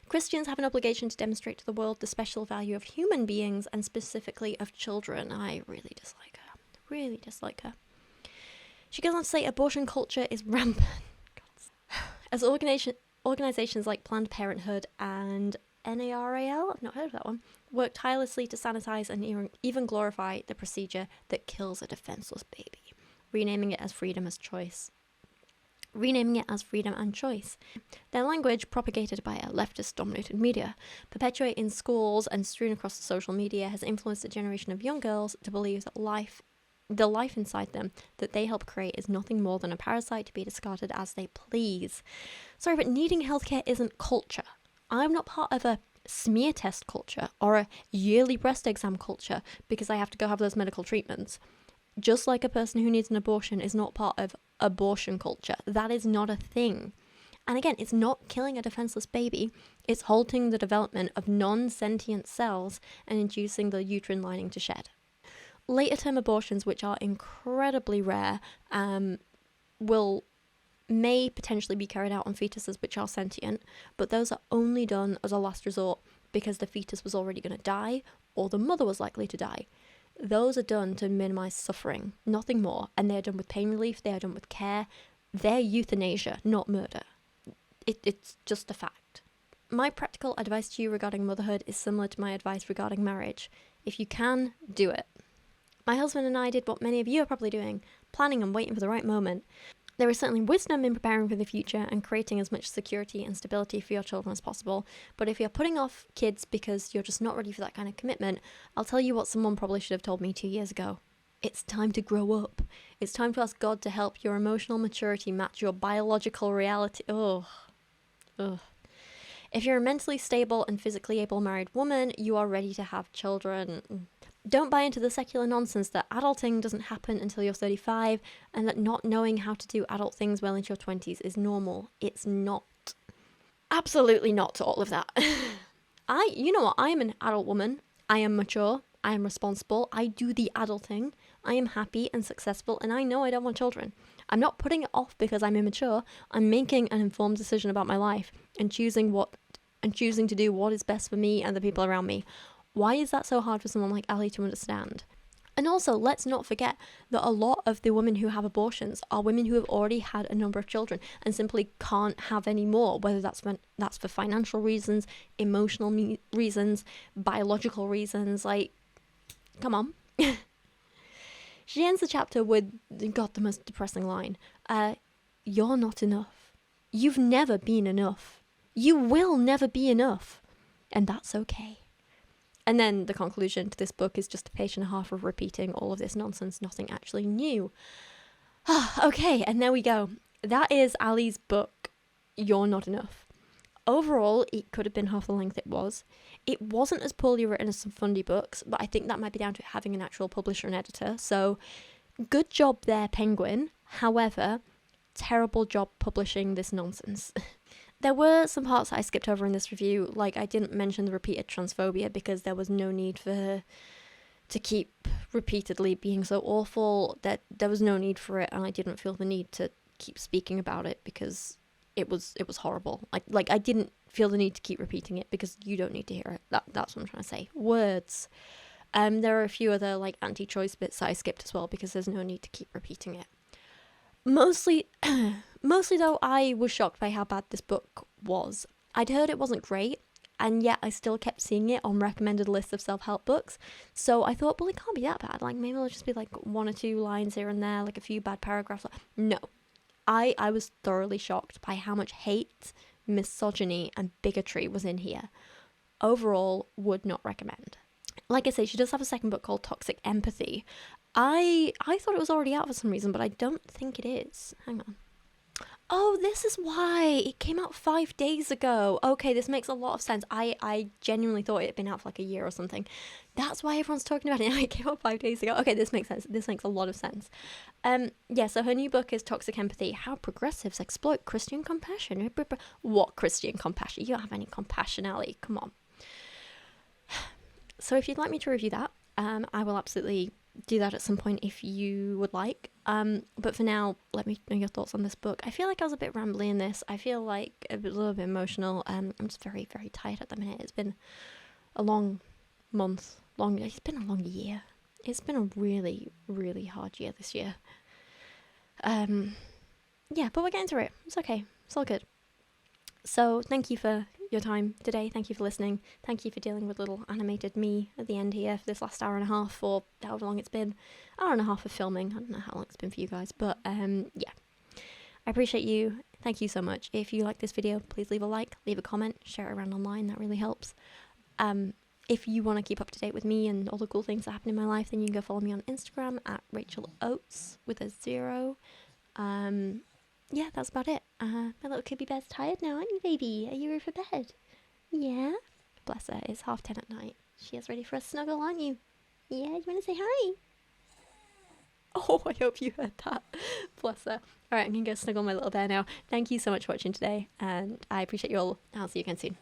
A: Christians have an obligation to demonstrate to the world the special value of human beings, and specifically of children. I really dislike her. Really dislike her. She goes on to say abortion culture is rampant. As organizations like Planned Parenthood and NARAL, I've not heard of that one, work tirelessly to sanitize and even glorify the procedure that kills a defenseless baby, renaming it as freedom and choice. Their language, propagated by a leftist-dominated media, perpetuated in schools and strewn across the social media, has influenced a generation of young girls to believe that the life inside them that they help create is nothing more than a parasite to be discarded as they please. Sorry, but needing healthcare isn't culture. I'm not part of a smear test culture or a yearly breast exam culture because I have to go have those medical treatments. Just like a person who needs an abortion is not part of abortion culture. That is not a thing. And again, it's not killing a defenseless baby. It's halting the development of non-sentient cells and inducing the uterine lining to shed. Later term abortions, which are incredibly rare, may potentially be carried out on fetuses which are sentient, but those are only done as a last resort because the fetus was already going to die or the mother was likely to die. Those are done to minimize suffering, nothing more, and they're done with pain relief, they are done with care. They're euthanasia, not murder. It's just a fact. My practical advice to you regarding motherhood is similar to my advice regarding marriage. If you can, do it. My husband and I did what many of you are probably doing, planning and waiting for the right moment. There is certainly wisdom in preparing for the future and creating as much security and stability for your children as possible, but if you're putting off kids because you're just not ready for that kind of commitment, I'll tell you what someone probably should have told me 2 years ago. It's time to grow up. It's time to ask God to help your emotional maturity match your biological reality. Ugh. If you're a mentally stable and physically able married woman, you are ready to have children. Don't buy into the secular nonsense that adulting doesn't happen until you're 35 and that not knowing how to do adult things well into your 20s is normal. It's not. Absolutely not to all of that. You know what? I am an adult woman. I am mature. I am responsible. I do the adulting. I am happy and successful, and I know I don't want children. I'm not putting it off because I'm immature. I'm making an informed decision about my life and choosing to do what is best for me and the people around me. Why is that so hard for someone like Allie to understand? And also, let's not forget that a lot of the women who have abortions are women who have already had a number of children and simply can't have any more, whether that's for financial reasons, emotional reasons, biological reasons. Like, come on. She ends the chapter with, God, the most depressing line. You're not enough. You've never been enough. You will never be enough. And that's okay. And then the conclusion to this book is just a page and a half of repeating all of this nonsense, nothing actually new. Okay, and there we go. That is Allie's book, You're Not Enough. Overall, it could have been half the length it was. It wasn't as poorly written as some Fundy books, but I think that might be down to it having an actual publisher and editor. So, good job there, Penguin. However, terrible job publishing this nonsense. There were some parts that I skipped over in this review, like I didn't mention the repeated transphobia because there was no need for her to keep repeatedly being so awful, that there was no need for it, and I didn't feel the need to keep speaking about it because it was horrible. Like I didn't feel the need to keep repeating it because you don't need to hear it. That's what I'm trying to say. Words. There are a few other like anti-choice bits that I skipped as well because there's no need to keep repeating it. Mostly though, I was shocked by how bad this book was. I'd heard it wasn't great, and yet I still kept seeing it on recommended lists of self-help books. So I thought, well, it can't be that bad. Like, maybe it'll just be like one or two lines here and there, like a few bad paragraphs. No. I was thoroughly shocked by how much hate, misogyny, and bigotry was in here. Overall, would not recommend. Like I say, she does have a second book called Toxic Empathy. I thought it was already out for some reason, but I don't think it is. Hang on. Oh, this is why. It came out 5 days ago. Okay, this makes a lot of sense. I genuinely thought it had been out for like a year or something. That's why everyone's talking about it now. It came out 5 days ago. Okay, this makes sense. This makes a lot of sense. So her new book is Toxic Empathy, How Progressives Exploit Christian Compassion. What Christian compassion? You don't have any compassion, Allie. Come on. So if you'd like me to review that, I will absolutely do that at some point if you would like. But for now, let me know your thoughts on this book. I feel like I was a bit rambly in this. I feel like a little bit emotional. I'm just very, very tired at the minute. It's been a long month. It's been a long year. It's been a really, really hard year this year. But we're getting through it. It's okay. It's all good. So thank you for your time today. Thank you for listening. Thank you for dealing with little animated me at the end here for this last hour and a half, or however long it's been. Hour and a half of filming. I don't know how long it's been for you guys, but I appreciate you. Thank you so much. If you like this video, please leave a like, leave a comment, share it around online. That really helps. If you want to keep up to date with me and all the cool things that happen in my life, then you can go follow me on Instagram at Rachel Oates with a 0. That's about it. My little Kibby Bear's tired now, aren't you, baby? Are you ready for bed? Yeah? Bless her, it's 10:30 at night. She is ready for a snuggle, aren't you? Yeah, you want to say hi? Oh, Oh, I hope you heard that. Bless her. All right, I'm going to go snuggle my little bear now. Thank you so much for watching today, and I appreciate you all. I'll see you again soon.